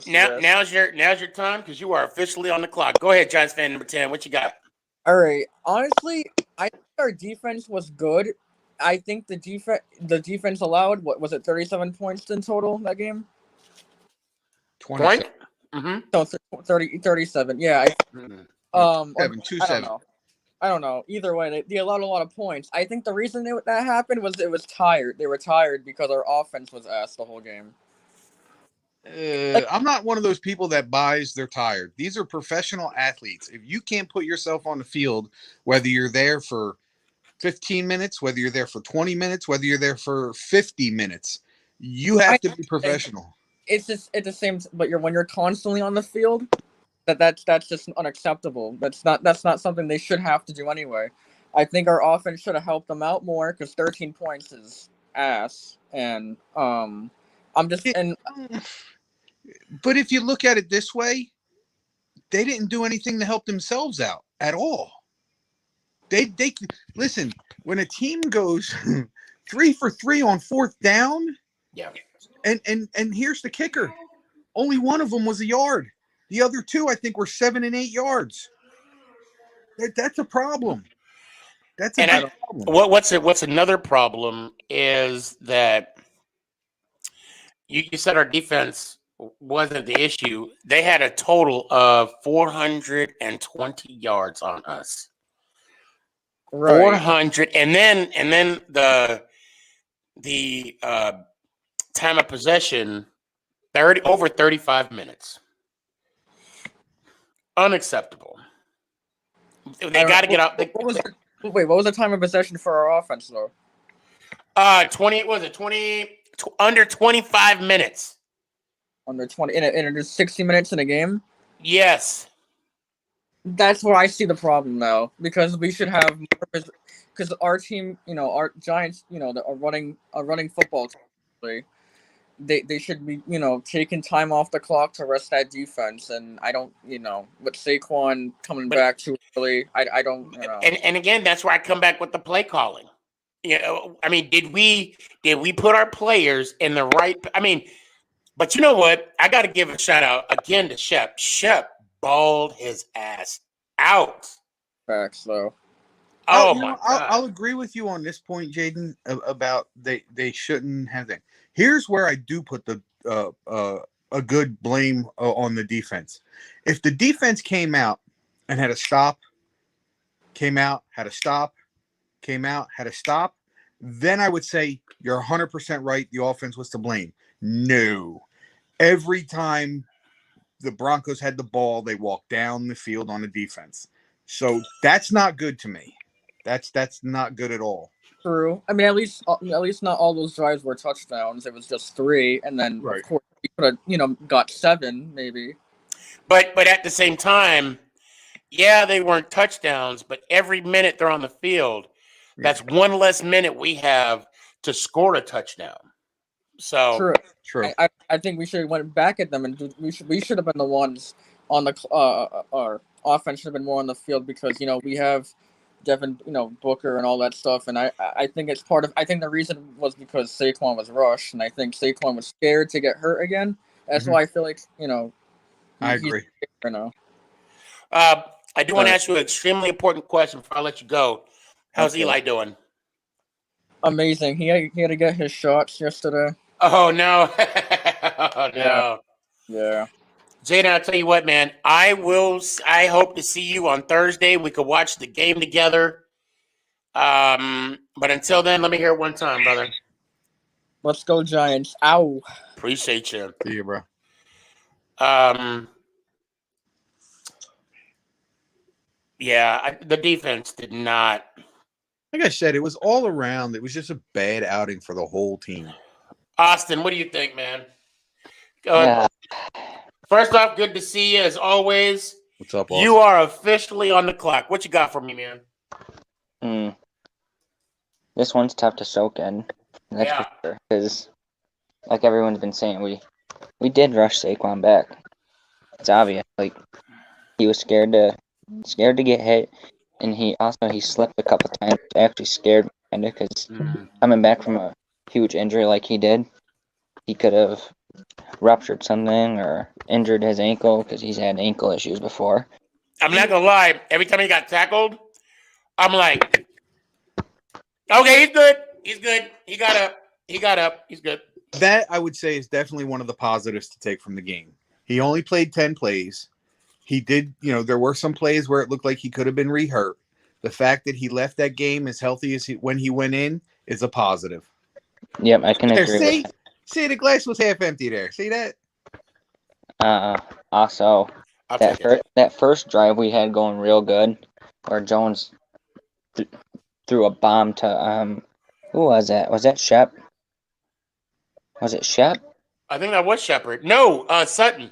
now's your time, because you are officially on the clock. Go ahead, Giants fan number 10. What you got? All right. Honestly, I think our defense was good. I think the defense allowed, what was it, 37 points in total that game? 27. Mm-hmm. No, 37. Yeah. 27. I don't know. Either way, they allowed a lot of points. I think the reason that happened was it was tired. They were tired because our offense was ass the whole game. I'm not one of those people that buys they're tired. These are professional athletes. If you can't put yourself on the field, whether you're there for 15 minutes, whether you're there for 20 minutes, whether you're there for 50 minutes, you have to be professional. It's the same, but when you're constantly on the field, that's just unacceptable. That's not something they should have to do anyway. I think our offense should have helped them out more, because 13 points is ass. And But if you look at it this way, they didn't do anything to help themselves out at all. They listen, when a team goes 3 for 3 on 4th down, yeah. And here's the kicker. Only one of them was a yard. The other 2, I think, were 7 and 8 yards. That's a problem. That's a big problem. What's another problem is that you said our defense wasn't the issue. They had a total of 420 yards on us. Right. 400, and then the time of possession, over 35 minutes. Unacceptable. They got to get out. What was the time of possession for our offense though? 20 under 25 minutes. Under 20 in just 60 minutes in a game? Yes. That's where I see the problem now, because we should have more, because our team, our Giants, that are running football, they should be, taking time off the clock to rest that defense. And I don't, with Saquon coming back too early, I don't. And again, that's where I come back with the play calling. I mean, did we put our players in the right? I mean, but you know what? I got to give a shout out again to Shep. Shep balled his ass out. Facts, though. Oh my God. I'll agree with you on this point, Jaden, about they shouldn't have that. Here's where I do put the a good blame on the defense. If the defense came out and had a stop, came out, had a stop, came out, had a stop, then I would say you're 100% right. The offense was to blame. No. Every time the Broncos had the ball, they walked down the field on the defense. So that's not good to me. That's not good at all. True. I mean, at least not all those drives were touchdowns. It was just 3, and then Right. Of course we could have, got 7 maybe. But at the same time, yeah, they weren't touchdowns, but every minute they're on the field, that's one less minute we have to score a touchdown. So True. I think we should have went back at them, and we should have been the ones on the our offense should have been more on the field, because we have Devin, Booker and all that stuff, and I think it's part of. I think the reason was because Saquon was rushed, and I think Saquon was scared to get hurt again. That's why I feel like I agree. Right now. I do want to ask you an extremely important question before I let you go. How's Eli doing? Amazing. He had to get his shots yesterday. Oh no! Oh no! Yeah. Jaden, I'll tell you what, man. I hope to see you on Thursday. We could watch the game together. But until then, let me hear it one time, brother. Let's go Giants. Ow. Appreciate you. See you, bro. Yeah, the defense did not. Like I said, it was all around. It was just a bad outing for the whole team. Austin, what do you think, man? First off, good to see you as always. What's up, Austin? You are officially on the clock. What you got for me, man? This one's tough to soak in. That's for sure. Because, like everyone's been saying, we did rush Saquon back. It's obvious. Like, he was scared to get hit, and he slipped a couple times. It actually scared me kind of, because coming back from a huge injury like he did, he could have ruptured something or injured his ankle, because he's had ankle issues before. I'm not gonna lie. Every time he got tackled, I'm like, okay, he's good. He's good. He got up. He's good. That, I would say, is definitely one of the positives to take from the game. He only played 10 plays. He did, there were some plays where it looked like he could have been re-hurt. The fact that he left that game as healthy as when he went in is a positive. Yep, I can agree with that. See, the glass was half empty there. See that? Also, that first drive we had going real good, where Jones threw a bomb to who was that? Was that Shep? Was it Shep? I think that was Shepard. No, Sutton.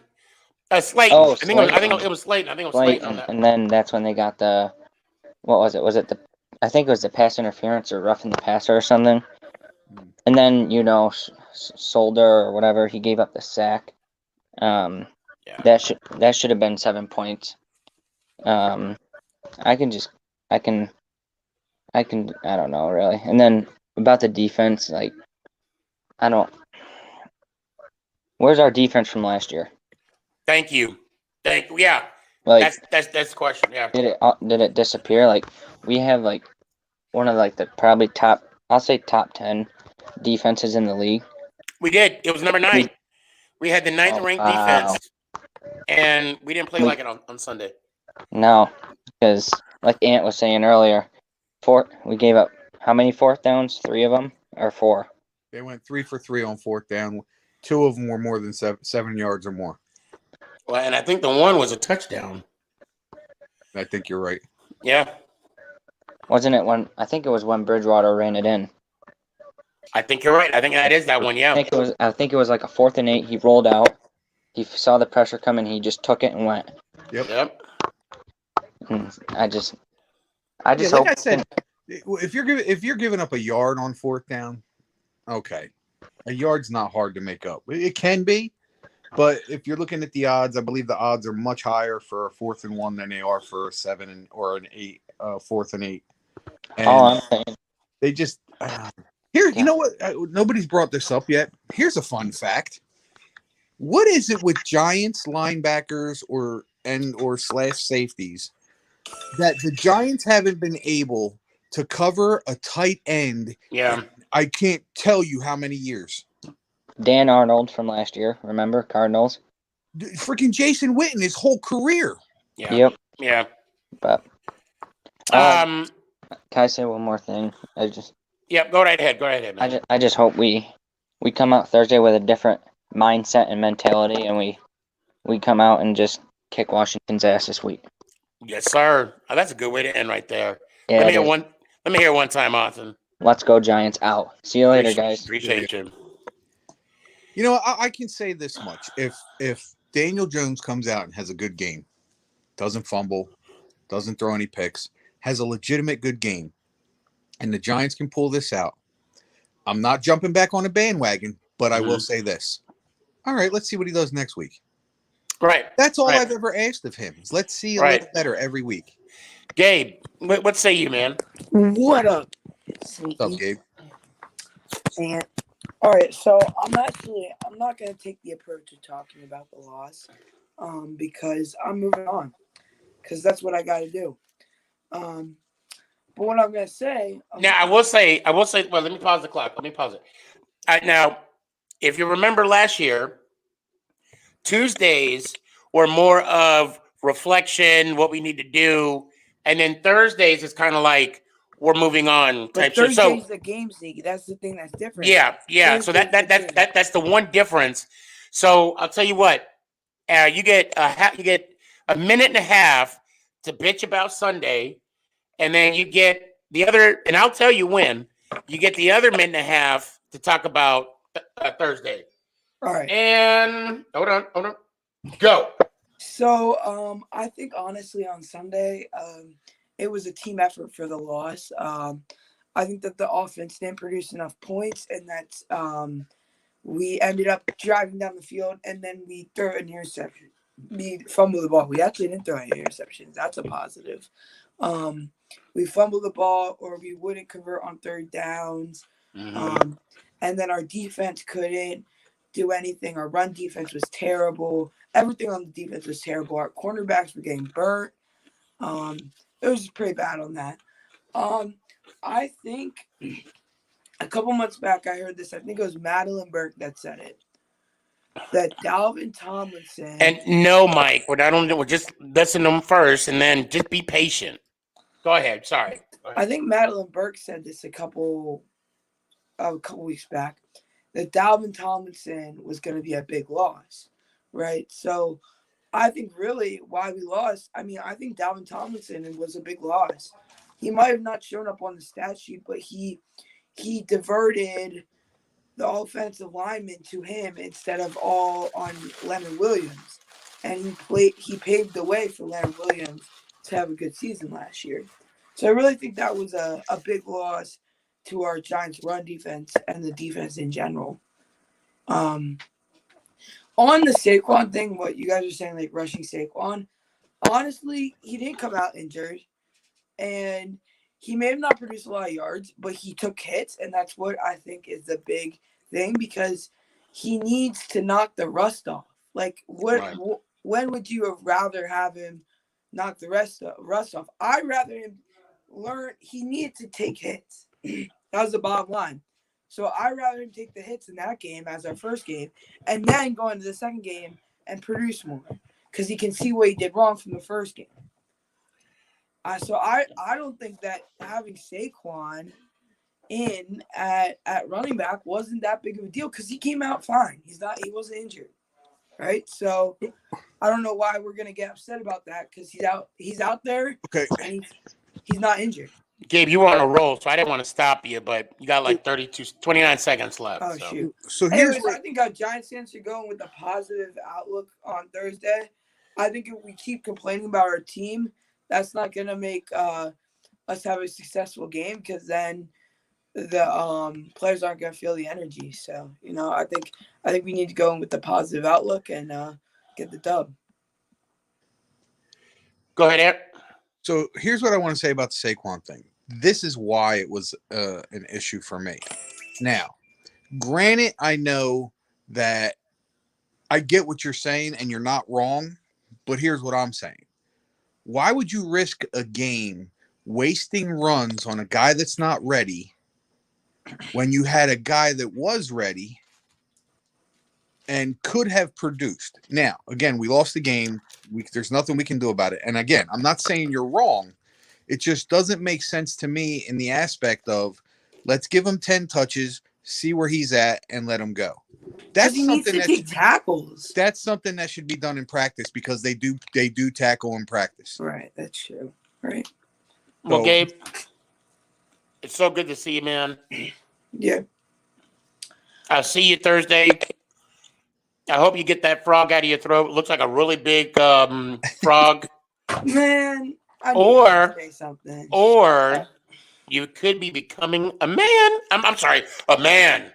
Slayton. Oh, I think it was Slayton. I think it was Slayton on that. And then that's when they got the, what was it? Was it I think it was the pass interference or roughing the passer or something. And then, Solder or whatever, he gave up the sack. That should have been 7 points. I don't know, really. And then about the defense, where's our defense from last year? Thank you. Yeah. That's the question. Yeah. Did it disappear? Like, we have one of the probably top 10 defenses in the league. We did. It was number 9. We had the 9th ranked defense, and we didn't play like it on Sunday. No, because like Ant was saying earlier, we gave up how many fourth downs? 3 of them or 4? They went 3 for 3 on fourth down. 2 of them were more than 7 yards or more. Well, and I think the one was a touchdown. I think you're right. Yeah. Wasn't it when? I think it was when Bridgewater ran it in. I think you're right. I think that is that one. Yeah. I think it was like a 4th and 8. He rolled out. He saw the pressure coming. He just took it and went. Yep. And I just Like hope. I said, if you're giving up a yard on fourth down, okay, a yard's not hard to make up. It can be, but if you're looking at the odds, I believe the odds are much higher for a 4th and 1 than they are for a 7 or an 8, 4th and 8. And I'm saying. they just here. You know what? Nobody's brought this up yet. Here's a fun fact. What is it with Giants linebackers or slash safeties that the Giants haven't been able to cover a tight end? Yeah. I can't tell you how many years. Dan Arnold from last year, remember Cardinals? Freaking Jason Witten, his whole career. Yeah. Yep. Yeah. But can I say one more thing? Yep. Go right ahead. Man. I just hope we come out Thursday with a different mindset and mentality, and we come out and just kick Washington's ass this week. Yes, sir. Oh, that's a good way to end right there. Yeah, Let me hear one time, Austin. Let's go Giants out. See you later, guys. Appreciate you. You know, I can say this much: if Daniel Jones comes out and has a good game, doesn't fumble, doesn't throw any picks, has a legitimate good game, and the Giants can pull this out, I'm not jumping back on a bandwagon, but I will say this: all right, let's see what he does next week. Right. That's all I've ever asked of him. Let's see a little better every week. Gabe, what say you, man? What up, Sneaky? What's up, Gabe? And all right, so I'm not gonna take the approach of talking about the loss, because I'm moving on, because that's what I got to do. But what I'm gonna say now, I will say. Well, let me pause the clock. Let me pause it. Now, if you remember last year, Tuesdays were more of reflection, what we need to do, and then Thursdays is kind of like we're moving on type shit. So Thursday's the game, Sneaky. That's the thing that's different. Yeah. So that's the one difference. So I'll tell you what, you get a minute and a half to bitch about Sunday, and then you get the other, and I'll tell you when you get the other minute and a half to talk about Thursday. All right. And hold on. Go. So I think honestly on Sunday, it was a team effort for the loss. I think that the offense didn't produce enough points, and that we ended up driving down the field, and then we threw an interception. We fumbled the ball. We actually didn't throw any interceptions. That's a positive. We fumbled the ball, or we wouldn't convert on third downs. And then our defense couldn't do anything. Our run defense was terrible. Everything on the defense was terrible. Our cornerbacks were getting burnt. It was pretty bad on that. I think a couple months back I heard this. I think it was Madeline Burke that said it. That Dalvin Tomlinson. And no, Mike, we're just listen to them first, and then just be patient. Go ahead. Sorry. Go ahead. I think Madeline Burke said this a couple weeks back, that Dalvin Tomlinson was going to be a big loss, right? So I think really why we lost, I think Dalvin Tomlinson was a big loss. He might have not shown up on the stat sheet, but he diverted the offensive lineman to him instead of all on Leonard Williams. And he paved the way for Leonard Williams to have a good season last year. So I really think that was a big loss to our Giants run defense and the defense in general. On the Saquon thing, what you guys are saying, like rushing Saquon, honestly, he didn't come out injured, and he may have not produced a lot of yards, but he took hits, and that's what I think is the big thing, because he needs to knock the rust off. Like, when would you have rather have him knock the rust off? I'd rather him learn. He needed to take hits. That was the bottom line. So I'd rather him take the hits in that game as our first game and then go into the second game and produce more because he can see what he did wrong from the first game. So I don't think that having Saquon in at running back wasn't that big of a deal because he came out fine. He wasn't injured, right? So I don't know why we're gonna get upset about that because he's out there. Okay. And he's not injured. Gabe, you were on a roll, so I didn't want to stop you, but you got like 29 seconds left. Oh, so. shoot. So here's Anyways, I think our Giants fans should go in with a positive outlook on Thursday. I think if we keep complaining about our team, that's not going to make us have a successful game because then the players aren't going to feel the energy. So, I think we need to go in with the positive outlook and get the dub. Go ahead, Eric. So here's what I want to say about the Saquon thing. This is why it was an issue for me. Now, granted, I know that I get what you're saying and you're not wrong, but here's what I'm saying. Why would you risk a game wasting runs on a guy that's not ready when you had a guy that was ready and could have produced? Now, again, we lost the game. There's nothing we can do about it. And again, I'm not saying you're wrong. It just doesn't make sense to me in the aspect of let's give him 10 touches, see where he's at, and let him go. That's he needs to take tackles. That's something that should be done in practice because they do tackle in practice. Right, that's true. Right. Well, Gabe, it's so good to see you, man. Yeah. I'll see you Thursday. I hope you get that frog out of your throat. It looks like a really big frog. Man, or say something. Or you could be becoming a man. I'm sorry, a man.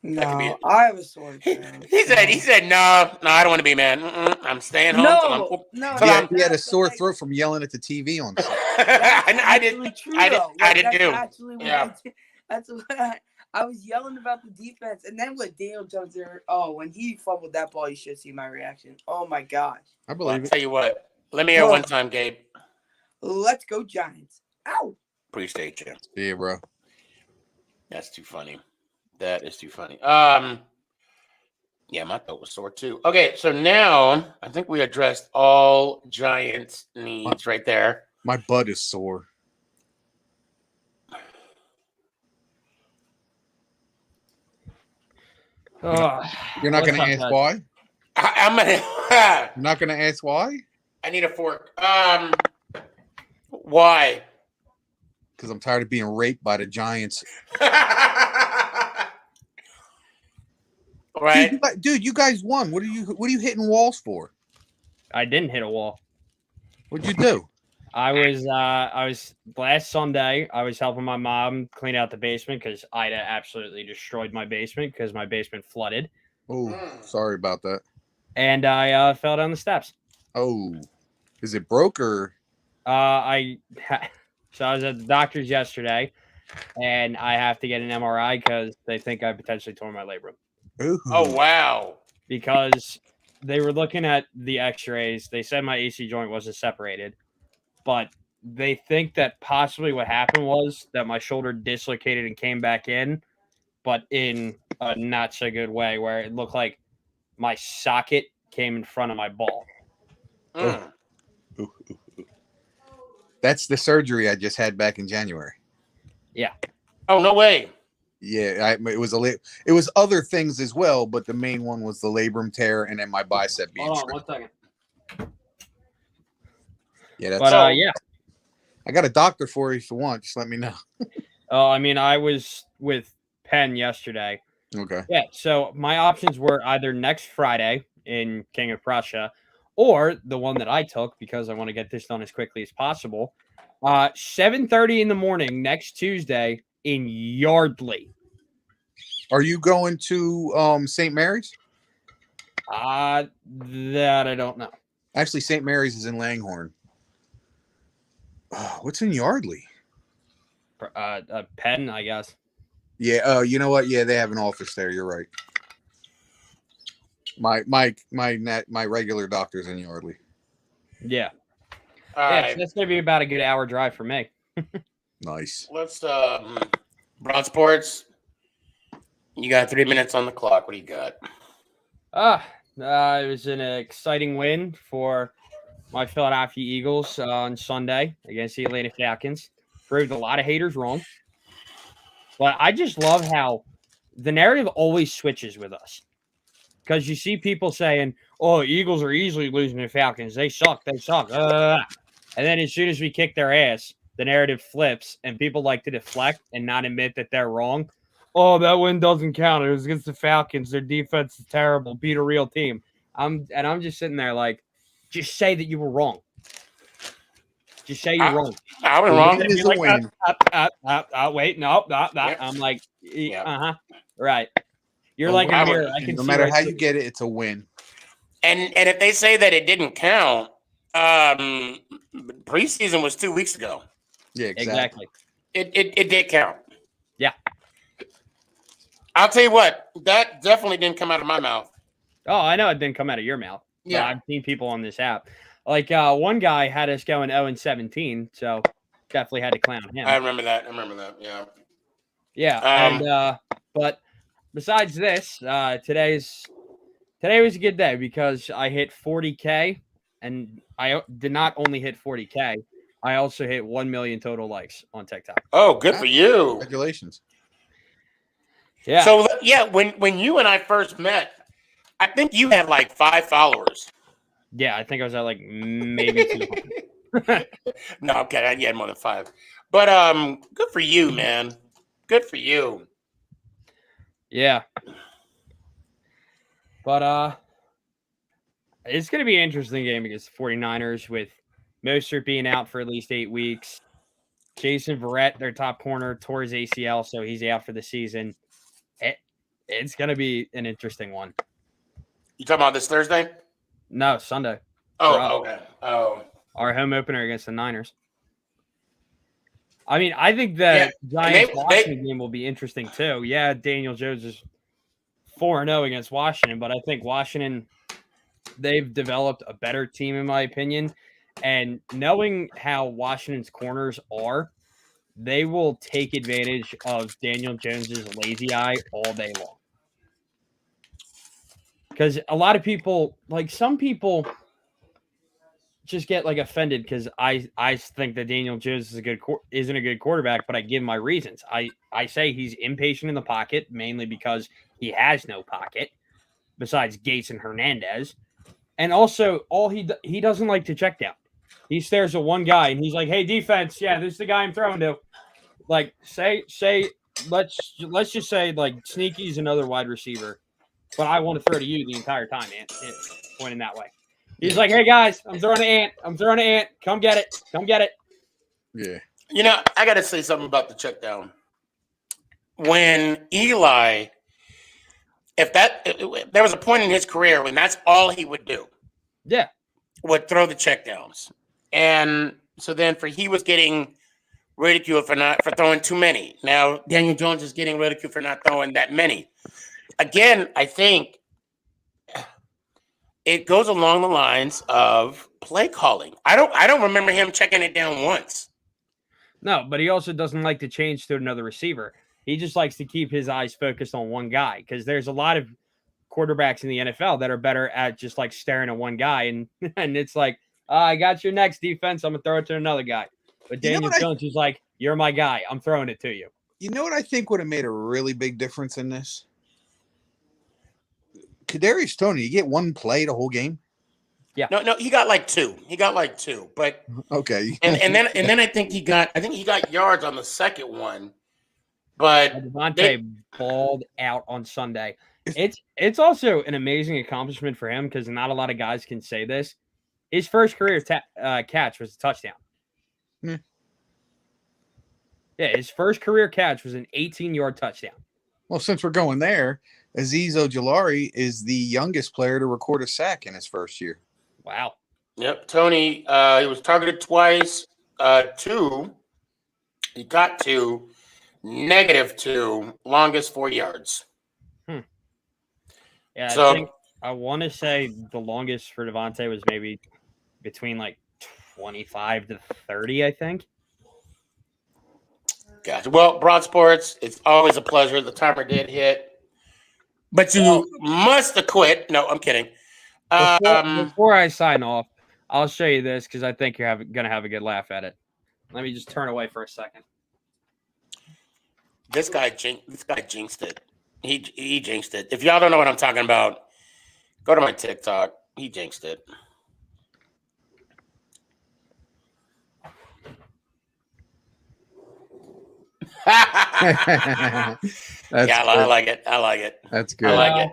No, I have a sword. He said, no, I don't want to be a man. I'm staying home. He had a sore throat from yelling at the TV on. I did too. That's what I was yelling about the defense, and then when Daniel Jones there, when he fumbled that ball, you should see my reaction. Oh my gosh! I believe it. Tell you what, let me hear one time, Gabe. Let's go Giants! Ow! Appreciate you. Yeah, bro. That's too funny. That is too funny. Yeah, my throat was sore too. Okay, so now I think we addressed all Giants needs right there. My butt is sore. You're not going to ask why? I'm gonna. You're not going to ask why? I need a fork. Why? Because I'm tired of being raped by the Giants. Right, dude, you guys won. What are you hitting walls for? I didn't hit a wall. What'd you do? I was last Sunday. I was helping my mom clean out the basement because Ida absolutely destroyed my basement because my basement flooded. Oh, sorry about that. And I fell down the steps. Oh, is it broke or? So I was at the doctor's yesterday, and I have to get an MRI because they think I potentially tore my labrum. Ooh. Oh wow! Because they were looking at the X-rays. They said my AC joint wasn't separated, but they think that possibly what happened was that my shoulder dislocated and came back in, but in a not so good way, where it looked like my socket came in front of my ball. That's the surgery I just had back in January. Yeah. Oh, no way. Yeah, it was other things as well, but the main one was the labrum tear and then my bicep being Hold on 1 second. Yeah, that's but yeah. I got a doctor for you if you want. Just let me know. I mean, I was with Penn yesterday. Okay. Yeah, so my options were either next Friday in King of Prussia or the one that I took because I want to get this done as quickly as possible. 7:30 in the morning next Tuesday in Yardley. Are you going to St. Mary's? That I don't know. Actually, St. Mary's is in Langhorne. What's in Yardley? Penn, I guess. Yeah. You know what? Yeah, they have an office there. You're right. My regular doctor's in Yardley. Yeah. Right. So that's gonna be about a good hour drive for me. Nice. Let's Brown Sports. You got 3 minutes on the clock. What do you got? It was an exciting win for my Philadelphia Eagles on Sunday against the Atlanta Falcons. Proved a lot of haters wrong. But I just love how the narrative always switches with us. Because you see people saying, oh, Eagles are easily losing to Falcons. They suck. They suck. And then as soon as we kick their ass, the narrative flips and people like to deflect and not admit that they're wrong. Oh, that win doesn't count. It was against the Falcons. Their defense is terrible. Beat a real team. I'm just sitting there like, just say that you were wrong. Just say you're wrong. I was wrong. Win is a win. Wait, no. Yep. I'm like, Yep. right. You're Oh, like I a mirror. would- I can No see matter right how through you get it, it's a win. And if they say that it didn't count, preseason was 2 weeks ago. Yeah, exactly. It did count. Yeah. I'll tell you what, that definitely didn't come out of my mouth. Oh, I know it didn't come out of your mouth. Yeah. I've seen people on this app. Like one guy had us going 0-17, so definitely had to clown him. I remember that. Yeah. Yeah. But besides this, today was a good day because I hit 40K, and I did not only hit 40K, I also hit 1 million total likes on TikTok. Oh, good for you. Congratulations. Yeah. So yeah, when you and I first met, I think you had like 5 followers. Yeah, I think I was at like maybe 200. No, okay, you had more than 5. But good for you, man. Good for you. Yeah. But it's going to be an interesting game against the 49ers with Mostert being out for at least 8 weeks. Jason Verrett, their top corner, tore his ACL, so he's out for the season. It's going to be an interesting one. You talking about this Thursday? No, Sunday. Oh, okay. Oh. Our home opener against the Niners. I mean, I think the Giants-Washington game will be interesting too. Yeah, Daniel Jones is 4-0 against Washington, but I think Washington, they've developed a better team in my opinion. And knowing how Washington's corners are, they will take advantage of Daniel Jones's lazy eye all day long. Because a lot of people, like some people, just get like offended because I think that Daniel Jones isn't a good quarterback, but I give my reasons. I say he's impatient in the pocket mainly because he has no pocket besides Gates and Hernandez, and also he doesn't like to check down. He stares at one guy and he's like, "Hey, defense, yeah, this is the guy I'm throwing to." Like let's just say like Sneaky's another wide receiver, but I want to throw to you the entire time, man. Pointing that way. He's like, "Hey guys, I'm throwing an ant. Come get it." Yeah. You know, I got to say something about the check down. When Eli, there was a point in his career when that's all he would do. Yeah. Would throw the check downs. And so then he was getting ridiculed for throwing too many. Now Daniel Jones is getting ridiculed for not throwing that many. Again, I think it goes along the lines of play calling. I don't remember him checking it down once. No, but he also doesn't like to change to another receiver. He just likes to keep his eyes focused on one guy because there's a lot of quarterbacks in the NFL that are better at just like staring at one guy and it's like, I got your next defense. I'm gonna throw it to another guy. But Daniel Jones is like, you're my guy. I'm throwing it to you. You know what I think would have made a really big difference in this? Kadarius Toney, you get one play the whole game. Yeah. No, he got like 2. But okay. and then I think he got yards on the second one. But Devontae balled out on Sunday. It's also an amazing accomplishment for him because not a lot of guys can say this. His first career catch was a touchdown. Hmm. Yeah, his first career catch was an 18-yard touchdown. Well, since we're going there, Azeez Ojulari is the youngest player to record a sack in his first year. Wow. Yep, Tony. He was targeted twice. 2. He got 2. -2. Longest 4 yards. Yeah, So I want to say the longest for Devontae was maybe between like 25 to 30, I think. Gotcha. Well, Broad Sports, it's always a pleasure. The timer did hit. But you must acquit. No, I'm kidding. Before I sign off, I'll show you this because I think you're going to have a good laugh at it. Let me just turn away for a second. This guy jinxed it. He jinxed it. If y'all don't know what I'm talking about, go to my TikTok. He jinxed it. That's I like it. I like it. That's good. I like it.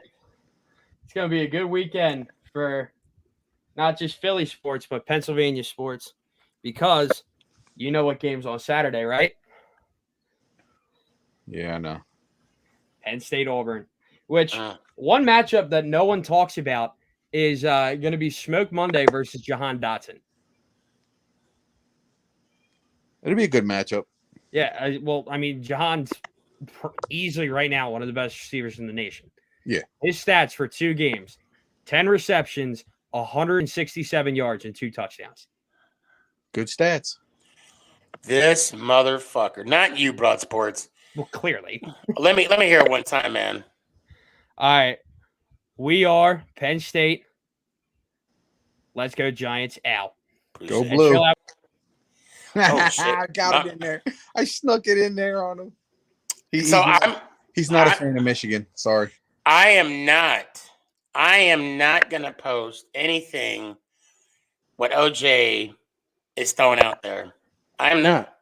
It's going to be a good weekend for not just Philly sports, but Pennsylvania sports, because you know what game's on Saturday, right? Yeah, I know. Penn State Auburn, which one matchup that no one talks about is going to be Smoke Monday versus Jahan Dotson. It'll be a good matchup. Yeah, Jahan's easily right now one of the best receivers in the nation. Yeah. His stats for 2 games, 10 receptions, 167 yards, and 2 touchdowns. Good stats. This motherfucker. Not you, Broad Sports. Well, clearly. Let me hear it one time, man. All right. We are Penn State. Let's go Giants. Ow. Go blue. Oh, shit. I got it in there. I snuck it in there on him. He's not a fan of Michigan. Sorry. I am not gonna post anything what OJ is throwing out there. I'm not.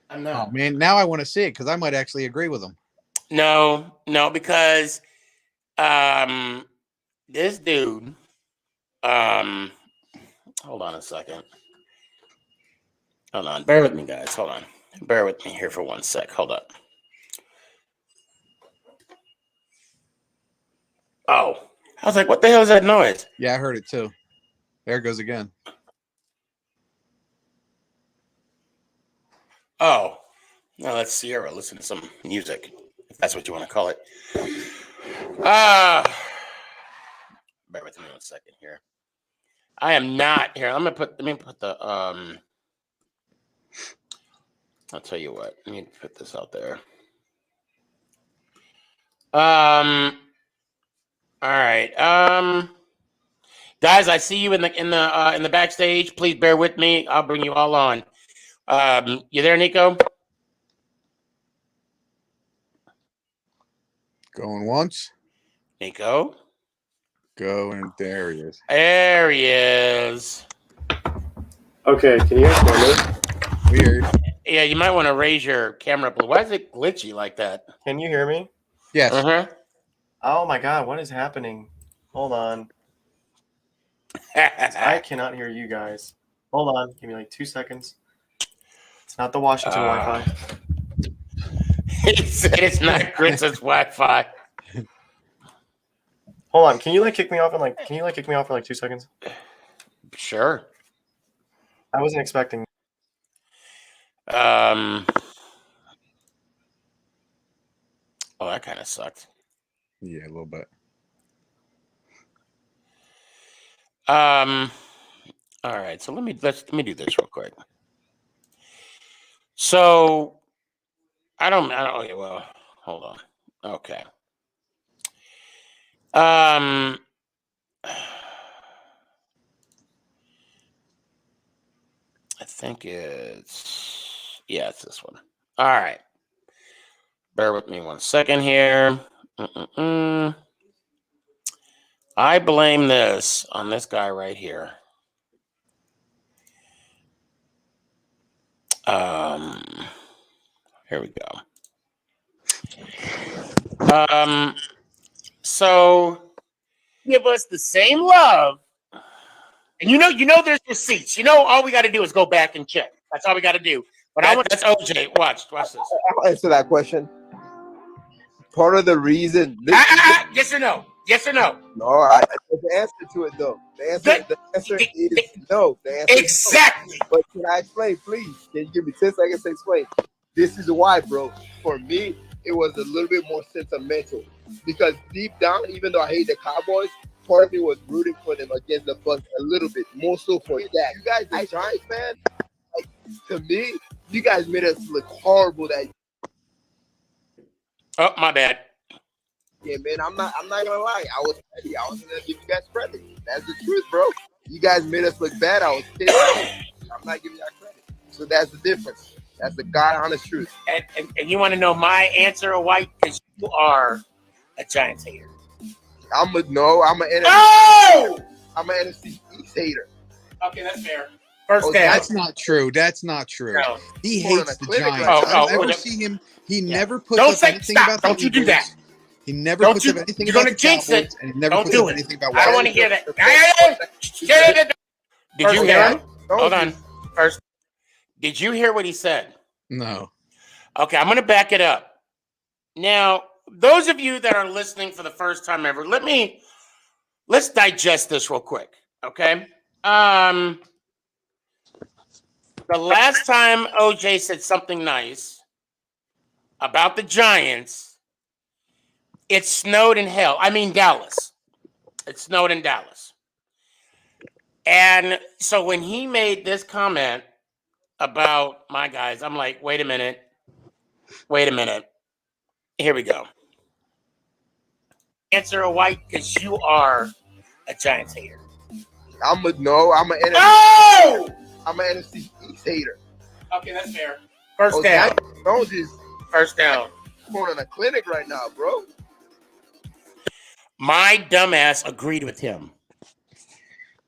Oh man, now I want to see it because I might actually agree with him. No, because this dude, hold on a second. Hold on. Bear with me, guys. Hold on. Bear with me here for 1 sec. Hold up. Oh. I was like, what the hell is that noise? Yeah, I heard it too. There it goes again. Oh. No, that's Sierra. Listen to some music, if that's what you want to call it. Bear with me 1 second here. I am not here. Let me put the I'll tell you what. Let me put this out there. All right. Guys, I see you in the backstage. Please bear with me. I'll bring you all on. You there, Nico? Going once. Nico. Going. There he is. There he is. Okay, can you hear me? Weird. Yeah, you might want to raise your camera up. Why is it glitchy like that? Can you hear me? Yes. Uh-huh. Oh my god, what is happening? Hold on. I cannot hear you guys. Hold on, give me like 2 seconds. It's not the Washington Wi-Fi. He said it's not Chris's Wi-Fi. Hold on, can you kick me off for 2 seconds? Sure. I wasn't expecting. Oh, that kind of sucked. Yeah, a little bit. All right, so let me do this real quick. So I don't okay, well, hold on. Okay. I think it's this one. All right. Bear with me 1 second here. I blame this on this guy right here. Here we go. So give us the same love. And you know there's receipts. All we got to do is go back and check. That's all we got to do. But that's OJ. Watch this. I'll answer that question. Part of the reason. Yes or no? Yes or no? No, there's an answer to it though. The answer is no. The answer exactly. Is no. But can I explain, please? Can you give me 10 seconds to explain? This is why, bro. For me, it was a little bit more sentimental because deep down, even though I hate the Cowboys, part of me was rooting for them against the Bucs a little bit more so for that. You guys, the Giants fan, to me, you guys made us look horrible that. Oh, my bad. game, man. I'm not gonna lie. I was petty. I wasn't gonna give you guys credit. That's the truth, bro. You guys made us look bad. I was pissed. I'm not giving y'all credit. So that's the difference. That's the God honest truth. And you want to know my answer, White? Because you are a Giants hater. I'm an NFC. Oh! I'm an NFC East hater. Okay, that's fair. First down. That's not true. That's not true. No. He More than hates a the clinic Giants. right I now. never see him. He never puts Don't up say anything stop. about Don't the you do Eagles. that. He never Don't puts you? up anything You're about gonna the jinx Cowboys, it. and he never Don't puts do up it. anything about. I don't want to hear that. Did you hear him? Hold on. First, did you hear what he said? No. Okay, I'm going to back it up. Now, those of you that are listening for the first time ever, let's digest this real quick. Okay. The last time OJ said something nice about the Giants, it snowed in Dallas. It snowed in Dallas. And so when he made this comment about my guys, I'm like, wait a minute. Here we go. Answer a White because you are a Giants hater. I'm an NFC. Oh! I'm an NFC East hater. Okay, that's fair. First down. First down. Going on a clinic right now, bro. My dumbass agreed with him.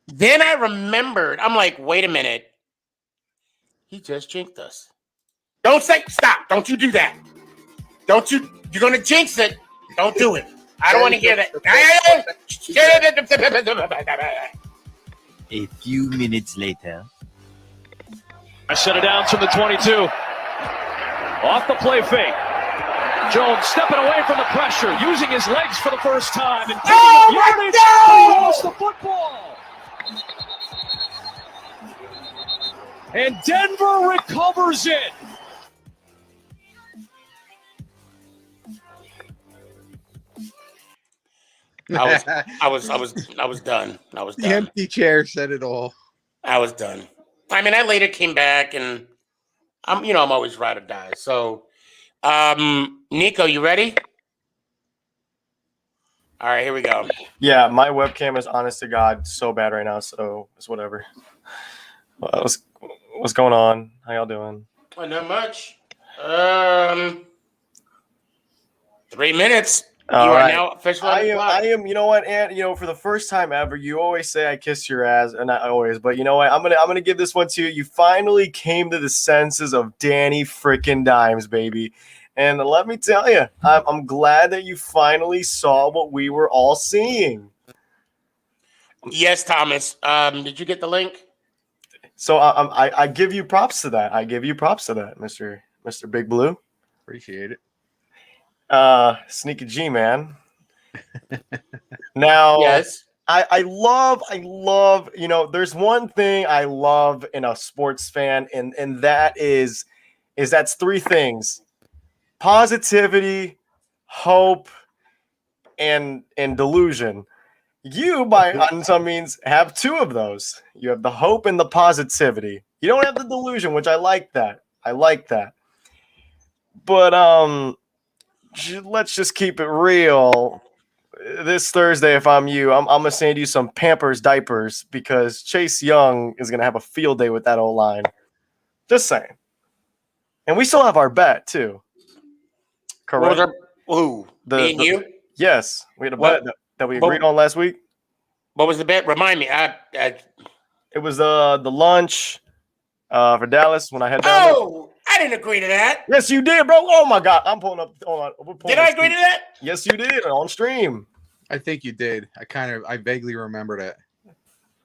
Then I remembered. I'm like, wait a minute. He just jinxed us. Don't say stop. Don't you do that. Don't you? You're gonna jinx it. Don't do it. I don't want to hear that. A few minutes later. I shut it down from the 22. Off the play fake. Jones stepping away from the pressure, using his legs for the first time. And my God! He lost the football. And Denver recovers it. I was done. The empty chair said it all. I was done. I mean, I later came back, and I'm always ride or die. So, Nico, you ready? All right, here we go. Yeah, my webcam is honest to God so bad right now, so it's whatever. What's going on? How y'all doing? Well, not much. 3 minutes. All you right. are now officially on the clock. I am. You know what, and for the first time ever, you always say I kiss your ass, and not always, but you know what? I'm gonna give this one to you. You finally came to the senses of Danny freaking Dimes, baby. And let me tell you, I'm glad that you finally saw what we were all seeing. Yes, Thomas. Did you get the link? So I give you props to that. Mr. Big Blue. Appreciate it. SneakyG, man. Now, yes, I love, there's one thing I love in a sports fan, and that's three things: positivity, hope, and delusion. You, on some means, have two of those. You have the hope and the positivity. You don't have the delusion, which I like that. But let's just keep it real. This Thursday, if I'm you, I'm gonna send you some Pampers diapers because Chase Young is gonna have a field day with that old line. Just saying. And we still have our bet too. Correct. Me and you? Yes, we had a bet that we agreed on last week. What was the bet? Remind me. It was the lunch for Dallas when I had down. Oh, I didn't agree to that. Yes, you did, bro. Oh my God, I'm pulling up. Did I agree to that? Yes, you did on stream. I think you did. I vaguely remember that.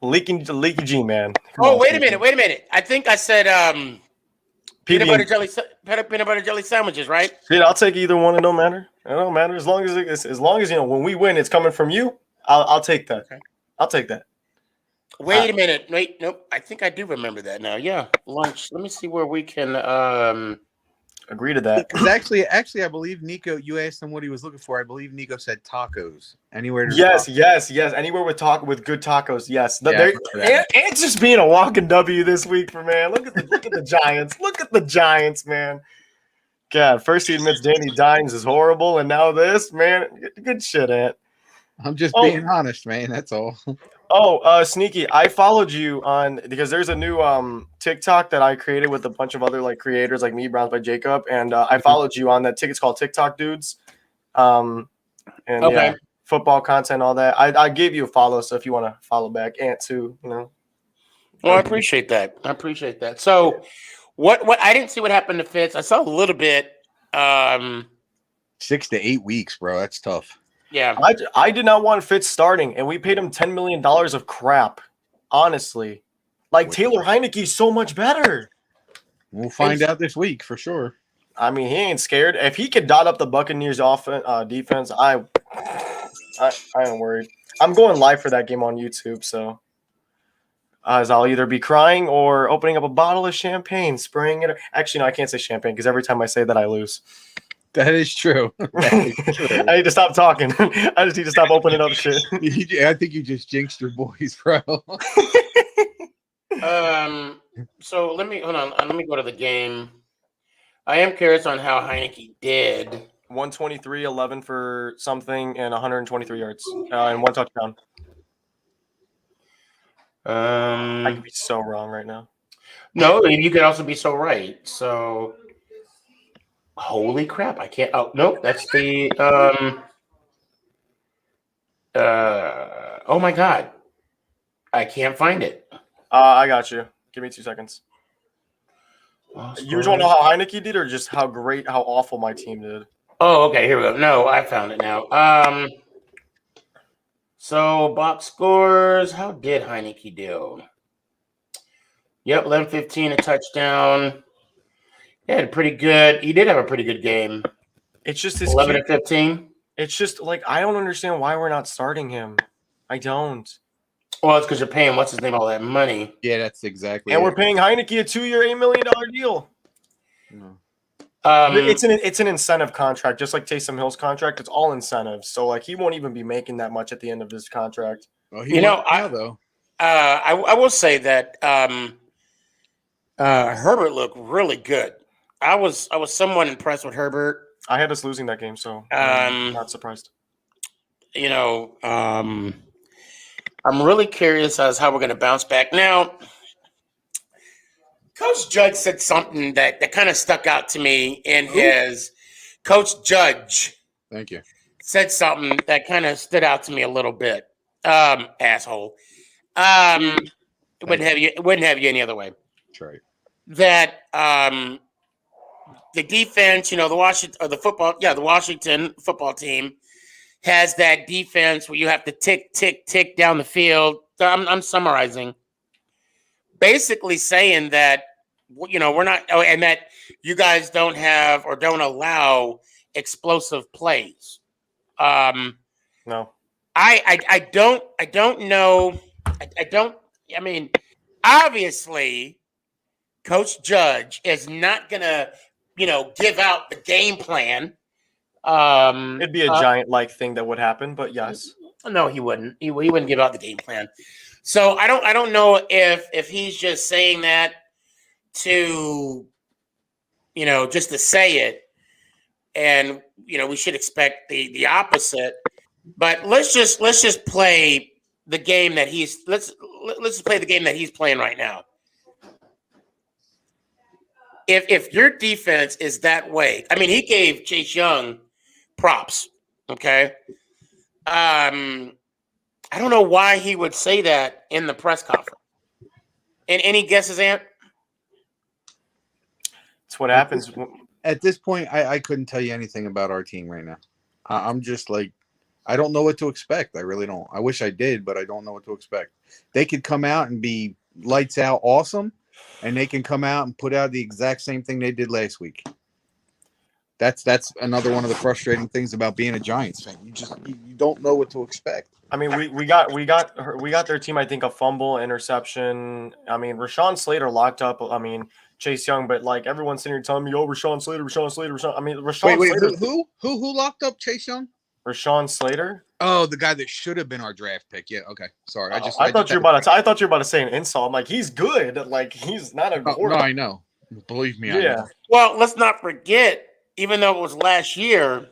Leaky G, man. Wait a minute. I think I said peanut butter jelly sandwiches, right? Yeah, I'll take either one. It don't matter. It don't matter as long as when we win, it's coming from you. I'll take that. Okay. I'll take that. Wait a minute. Wait, nope. I think I do remember that now. Yeah, lunch. Let me see where we can agree to that. Because actually, I believe Nico. You asked him what he was looking for. I believe Nico said tacos. Anywhere? Yes. Anywhere with good tacos. Yes. Yeah, and just being a walking W this week for man. Look at the Giants. Look at the Giants, man. God, first he admits Danny Dimes is horrible, and now this, man. Good shit, Ant. I'm just being honest, man. That's all. Sneaky, I followed you on because there's a new TikTok that I created with a bunch of other like creators like me, Browns by Jacob, and I followed you on that ticket. It's called TikTok Dudes. And yeah, football content, all that. I gave you a follow, so if you want to follow back, Ant too, you know. Well, I appreciate that. So, what I didn't see what happened to Fitz. I saw a little bit. 6 to 8 weeks, bro. That's tough. Yeah, I did not want Fitz starting, and we paid him $10 million of crap. Honestly, like Taylor Heineke's so much better. We'll find out this week for sure. I mean, he ain't scared. If he could dot up the Buccaneers' defense, I ain't worried. I'm going live for that game on YouTube, so as I'll either be crying or opening up a bottle of champagne, spraying it. Actually, no, I can't say champagne because every time I say that, I lose. That is true. I need to stop talking. I just need to stop opening up shit. I think you just jinxed your boys, bro. So let me hold on. Let me go to the game. I am curious on how Heineke did. 123, 11 for something, and 123 yards, and 1 touchdown. I could be so wrong right now. No, you could also be so right. So, holy crap! I can't. Oh no, that's the. Oh my god, I can't find it. I got you. Give me 2 seconds. You just want to know how Heineke did, or just how awful my team did? Oh, okay. Here we go. No, I found it now. So box scores. How did Heineke do? Yep, 11-15, a touchdown. He had pretty good. He did have a pretty good game. It's just his 11-15. It's just like I don't understand why we're not starting him. I don't. Well, it's because you're paying what's his name all that money. Yeah, that's exactly. And we're paying Heineke a 2-year, $8 million deal. It's an incentive contract, just like Taysom Hill's contract. It's all incentives, so like he won't even be making that much at the end of his contract. Well, I will say that Herbert looked really good. I was somewhat impressed with Herbert. I had us losing that game, so I'm not surprised. I'm really curious as how we're going to bounce back now. Coach Judge said something that kind of stuck out to me in his Coach Judge. Thank you. Said something that kind of stood out to me a little bit. Asshole. Wouldn't have you any other way. That's right. That the defense, the Washington football team has that defense where you have to tick down the field. I'm summarizing. Basically saying that, we're not, and that you guys don't have or don't allow explosive plays. No. I don't know. I mean, obviously, Coach Judge is not gonna, give out the game plan. It'd be a giant-like thing that would happen, but yes. No, he wouldn't. He wouldn't give out the game plan. So I don't know if he's just saying that to, just to say it, and we should expect the opposite. But let's just play the game that let's play the game that he's playing right now. If your defense is that way, I mean, he gave Chase Young props. Okay. I don't know why he would say that in the press conference. And any guesses, Ant? It's what happens. At this point, I couldn't tell you anything about our team right now. I'm just like, I don't know what to expect. I really don't. I wish I did, but I don't know what to expect. They could come out and be lights out awesome, and they can come out and put out the exact same thing they did last week. That's another one of the frustrating things about being a Giants fan. You don't know what to expect. I mean, we got their team. I think a fumble, interception. I mean, Rashawn Slater locked up. I mean, Chase Young, but like everyone's sitting here telling me, "Oh, Rashawn Slater." I mean, Rashawn. Wait, Slater, who locked up Chase Young? Rashawn Slater. Oh, the guy that should have been our draft pick. Yeah. Okay. Sorry. I thought you were about to say an insult. I'm like, he's good. Like he's not a. No, I know. Believe me. Yeah. Well, let's not forget even though it was last year,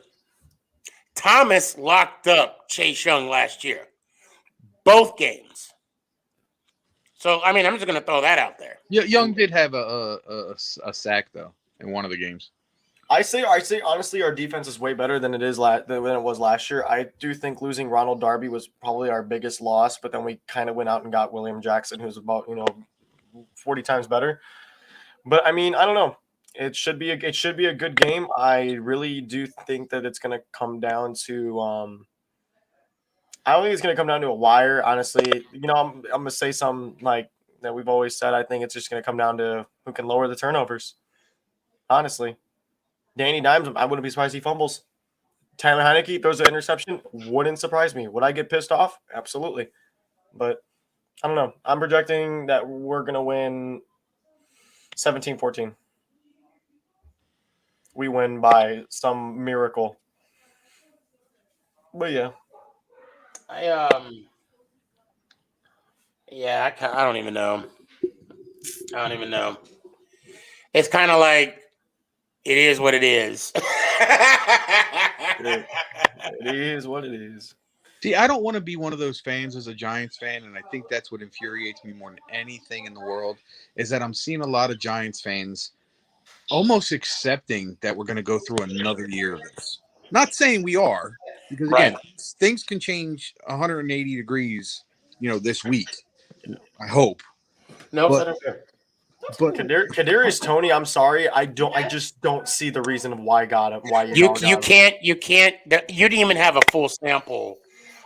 Thomas locked up Chase Young last year, both games. So I mean, I'm just going to throw that out there. Yeah, Young did have a sack though in one of the games. I say honestly, our defense is way better than it was last year. I do think losing Ronald Darby was probably our biggest loss, but then we kind of went out and got William Jackson, who's about 40 times better. But I mean, I don't know. It should be a good game. I really do think that it's going to come down to. I don't think it's going to come down to a wire. Honestly, I'm going to say something like that we've always said. I think it's just going to come down to who can lower the turnovers. Honestly. Danny Dimes, I wouldn't be surprised he fumbles. Tyler Heineke throws an interception. Wouldn't surprise me. Would I get pissed off? Absolutely. But I don't know. I'm projecting that we're going to win 17-14. We win by some miracle. But yeah. I don't even know. It's kind of like it is what it is. It is what it is. See, I don't want to be one of those fans as a Giants fan, and I think that's what infuriates me more than anything in the world, is that I'm seeing a lot of Giants fans almost accepting that we're going to go through another year of this. Not saying we are, because again, things can change 180 degrees, this week. I hope. No, but Kadarius Toney, I'm sorry, I just don't see the reason of why got him. Why you can't. You didn't even have a full sample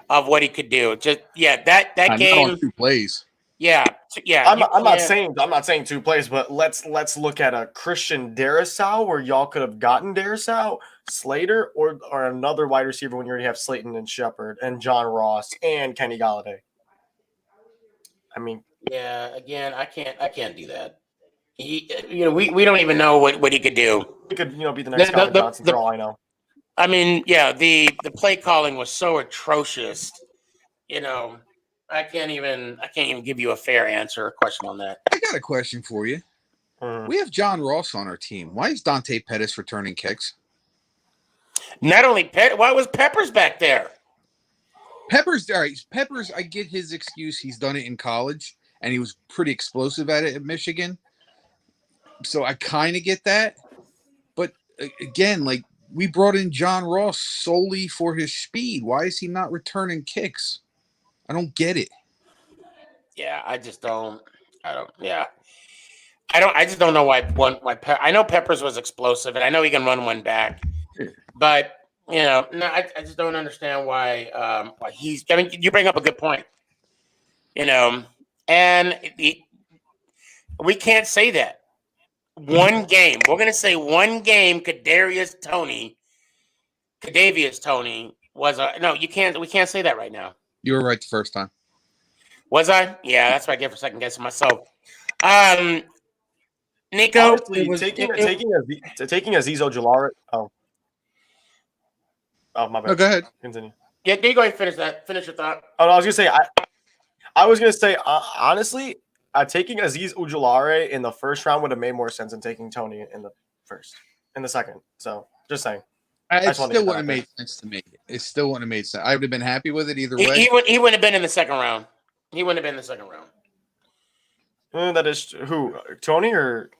of what he could do. Just that game. On 2 plays. Yeah. I'm not saying 2 plays, but let's look at a Christian Darrisaw where y'all could have gotten Darrisaw, Slater, or another wide receiver when you already have Slayton and Shepard and John Ross and Kenny Galladay. I mean, yeah. Again, I can't do that. We don't even know what he could do. He could be the next Scott Johnson for all I know. I mean, yeah, the play calling was so atrocious. I can't even give you a fair answer or question on that. I got a question for you. We have John Ross on our team. Why is Dante Pettis returning kicks? Not only why was Peppers back there? Peppers, all right. Peppers, I get his excuse. He's done it in college, and he was pretty explosive at it at Michigan. So I kind of get that. But again, we brought in John Ross solely for his speed. Why is he not returning kicks? I don't get it. Yeah, I just don't. Yeah, I just don't know why. I know Peppers was explosive, and I know he can run one back, but no, I just don't understand why he's. I mean, you bring up a good point. And we can't say that. One game. We're gonna say one game. Kadarius Toney was a no. You can't. We can't say that right now. You were right the first time. Was I? Yeah, that's what I get for second guessing myself. Nico, honestly, taking Azeez Ojulari. Oh, my bad. Oh, go ahead. Continue. Yeah, you go ahead and finish that. Finish your thought. Oh, no, I was gonna say honestly, taking Azeez Ojulari in the first round would have made more sense than taking Toney in the second. So just saying. It still wouldn't have made sense to me. It still wouldn't have made sense. I would have been happy with it either way. He wouldn't have been in the second round. He wouldn't have been in the second round. That is who? Toney or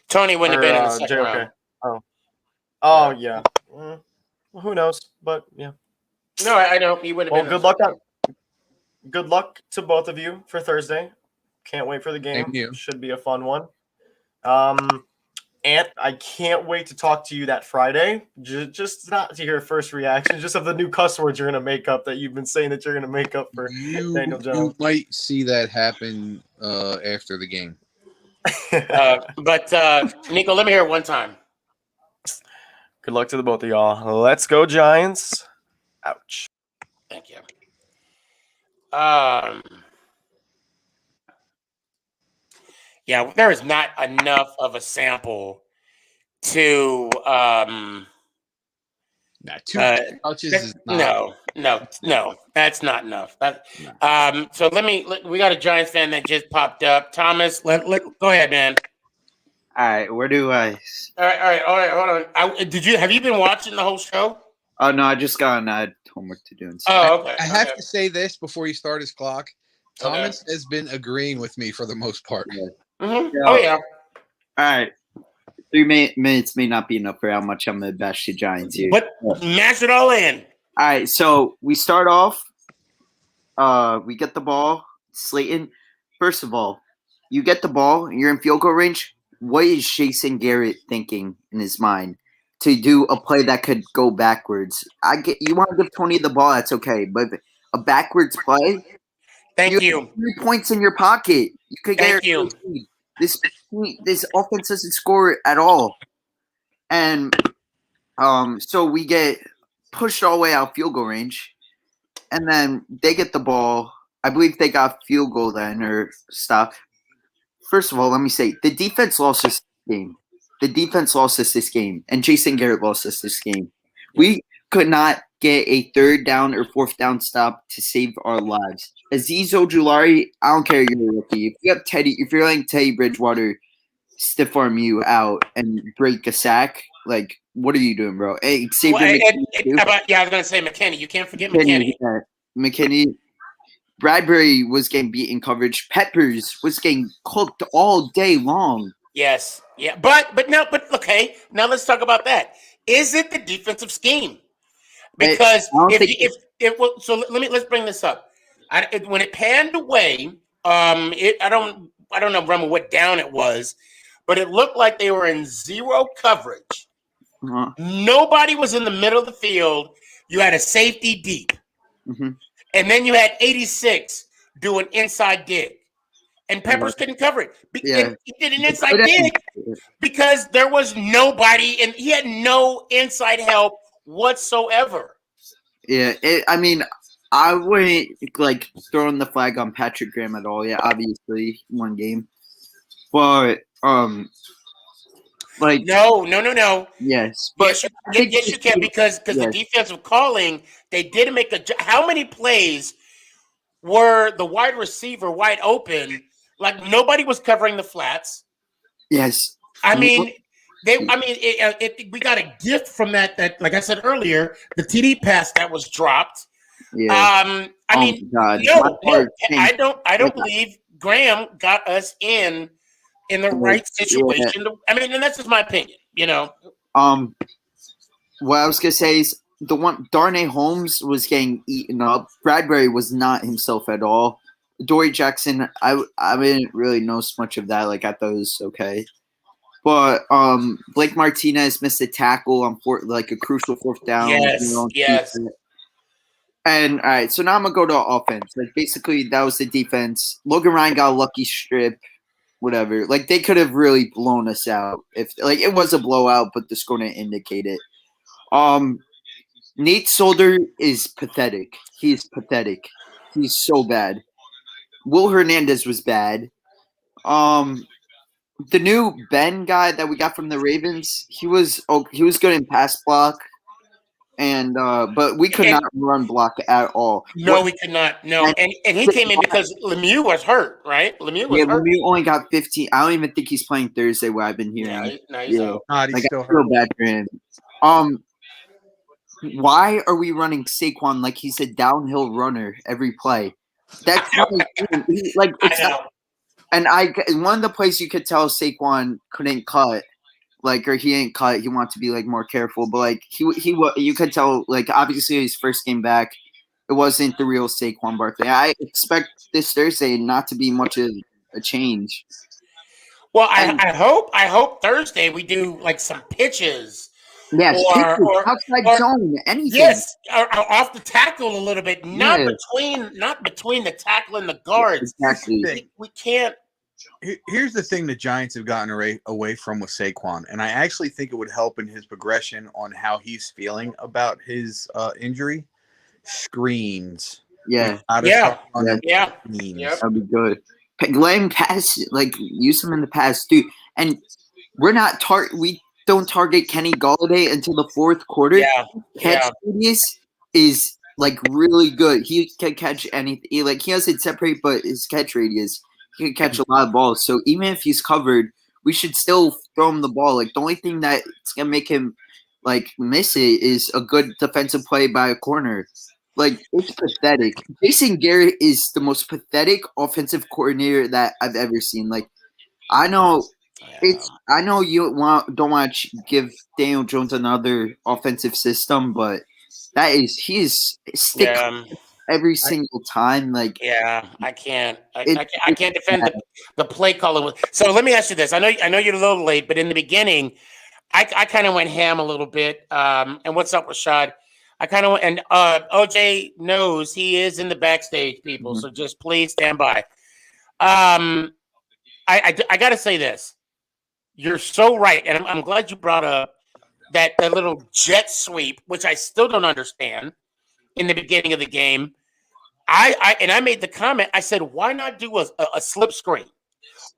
Toney wouldn't have been in the second round. Oh yeah. Well, who knows? But yeah. No, I know he wouldn't have been. Good luck to both of you for Thursday. Can't wait for the game. Thank you. Should be a fun one. Ant, I can't wait to talk to you that Friday. Just not to hear first reaction, just of the new cuss words you're going to make up that you've been saying that you're going to make up for Daniel Jones. You might see that happen after the game. But Nico, let me hear it one time. Good luck to the both of y'all. Let's go, Giants. Ouch. Thank you. Yeah, there is not enough of a sample to two touches is not. No, that's not enough. So we got a Giants fan that just popped up. Thomas, go ahead, man. All right, where do I? All right. Hold on. Have you been watching the whole show? Oh no, I just got on. I had homework to do and stuff. Oh, okay. I have to say this before you start his clock. Thomas has been agreeing with me for the most part. Mm-hmm. Yeah. Oh yeah. All right. 3 minutes may not be enough for how much I'm gonna bash the Giants here. But mash it all in. All right, so we start off. We get the ball. Slayton. First of all, you get the ball. You're in field goal range. What is Jason Garrett thinking in his mind to do a play that could go backwards? I get you want to give Tony the ball. That's okay, but a backwards play. Thank you. Have 3 points in your pocket. You could get. Thank you. This offense doesn't score at all, and so we get pushed all the way out field goal range, and then they get the ball. I believe they got field goal then or stop. First of all, let me say the defense lost us this game. The defense lost us this game, and Jason Garrett lost us this game. We could not get a 3rd down or 4th down stop to save our lives. Azeez Ojulari, I don't care you're a rookie. If you're letting Teddy Bridgewater stiff arm you out and break a sack, like what are you doing, bro? Hey, save I was gonna say McKinney. You can't forget McKinney. McKinney. Bradbury was getting beat in coverage. Peppers was getting cooked all day long. Yes. Yeah. But okay. Now let's talk about that. Is it the defensive scheme? Because let's bring this up. When it panned away, I don't remember what down it was, but it looked like they were in zero coverage. Nobody was in the middle of the field. You had a safety deep, and then you had 86 do an inside dig, and Peppers couldn't cover it. He did an inside dig because there was nobody, and he had no inside help whatsoever. Yeah, I wouldn't like throwing the flag on Patrick Graham at all. Yeah, obviously one game, but like no. Yes, but yes, you can because the defensive calling they didn't make how many plays were the wide receiver wide open? Like nobody was covering the flats. Yes, I mean. We got a gift from that. Like I said earlier, the TD pass that was dropped. Yeah. I don't believe Graham got us in the right situation. Yeah. I mean, and that's just my opinion. What I was gonna say is the one Darnay Holmes was getting eaten up. Bradbury was not himself at all. Dory Jackson, I didn't really know much of that. Like I thought it was okay. But Blake Martinez missed a tackle on a crucial 4th down. Yes. And all right, so now I'm gonna go to offense. Like basically, that was the defense. Logan Ryan got a lucky strip, whatever. Like they could have really blown us out if it was a blowout, but the score didn't indicate it. Nate Solder is pathetic. He is pathetic. He's so bad. Will Hernandez was bad. The new Ben guy that we got from the Ravens, he was good in pass block, and but we could not run block at all. No, we could not. No, and he came in because Lemieux was hurt, right? Lemieux only got 15. I don't even think he's playing Thursday. What I've been hearing. He's out. He's still I feel bad for him. Why are we running Saquon like he's a downhill runner every play? That's not And one of the plays you could tell Saquon couldn't cut, or he ain't cut. He wanted to be more careful, but you could tell obviously his first game back, it wasn't the real Saquon Barkley. I expect this Thursday not to be much of a change. Well, I hope Thursday we do some pitches. Yes, or outside zone, anything. Yes, or off the tackle a little bit, not between the tackle and the guards. Exactly. We can't. Here's the thing the Giants have gotten away from with Saquon, and I actually think it would help in his progression on how he's feeling about his injury. Screens. Yeah. That'd be good. Let him pass, use him in the pass too. And we don't target Kenny Golladay until the 4th quarter. Catch radius is really good. He can catch anything. He doesn't separate, but his catch radius, he can catch a lot of balls. So even if he's covered, we should still throw him the ball. Like the only thing that's gonna make him like miss it is a good defensive play by a corner. Like it's pathetic. Jason Garrett is the most pathetic offensive coordinator that I've ever seen. Like I know I know you don't want to give Daniel Jones another offensive system, but he is stick every single time. Like I can't. I can't defend the play calling. So let me ask you this. I know you're a little late, but in the beginning, I kind of went ham a little bit. And what's up, Rashad? I kind of went, and OJ knows he is in the backstage, people. So just please stand by. I got to say this. You're so right, and I'm glad you brought up that little jet sweep, which I still don't understand. In the beginning of the game, I made the comment. I said, why not do a slip screen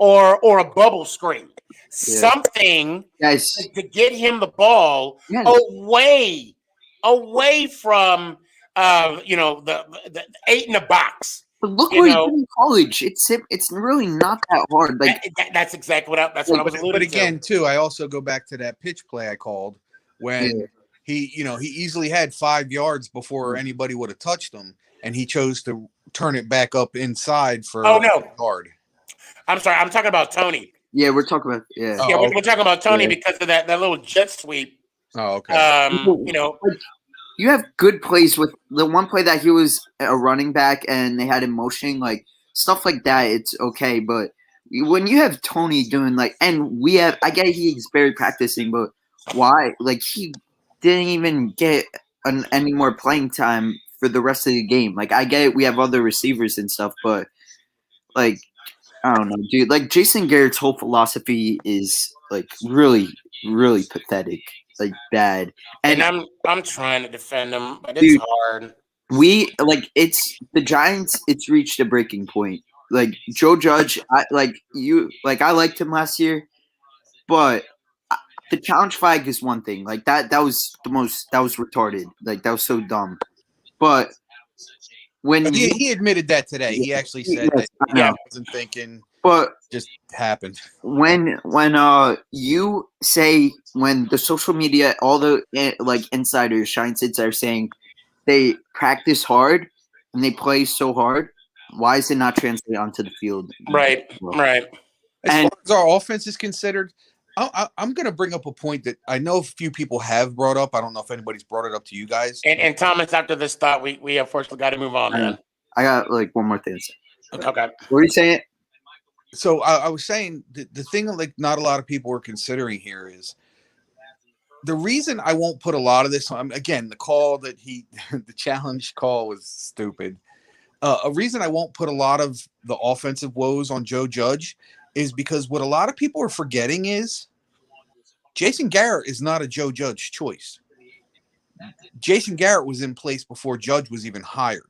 or a bubble screen, something to get him the ball away from the 8 in the box. But look where he's in college. It's really not that hard. Like that's exactly what I was alluding to. But again, too, I also go back to that pitch play I called when he easily had 5 yards before anybody would have touched him, and he chose to turn it back up inside for guard. I'm sorry, I'm talking about Tony. Yeah, we're talking about we're talking about Tony because of that little jet sweep. Oh, okay. You have good plays with the one play that he was a running back and they had him motioning, like stuff like that. It's okay, but when you have Tony doing I get he's barely practicing, but why? Like he didn't even get any more playing time for the rest of the game. Like I get it, we have other receivers and stuff, but like I don't know, dude. Like Jason Garrett's whole philosophy is like really, really pathetic. Like bad, and I'm trying to defend him, but it's hard. It's the Giants. It's reached a breaking point. Like Joe Judge, I liked him last year, but the challenge flag is one thing. Like that was retarded. Like that was so dumb. But when he admitted that today, he actually said that he wasn't thinking. But just happened when you say when the social media, all the insiders, Giants are saying they practice hard and they play so hard, why is it not translated onto the field? Right. As far as our offense is considered, I'm going to bring up a point that I know a few people have brought up. I don't know if anybody's brought it up to you guys. And Thomas, after this thought, we unfortunately got to move on, man. I got one more thing to say. Okay. What are you saying? So I was saying the thing not a lot of people are considering here is the reason I won't put a lot of this on. Again, the call that the challenge call was stupid. A reason I won't put a lot of the offensive woes on Joe Judge is because what a lot of people are forgetting is Jason Garrett is not a Joe Judge choice. Jason Garrett was in place before Judge was even hired.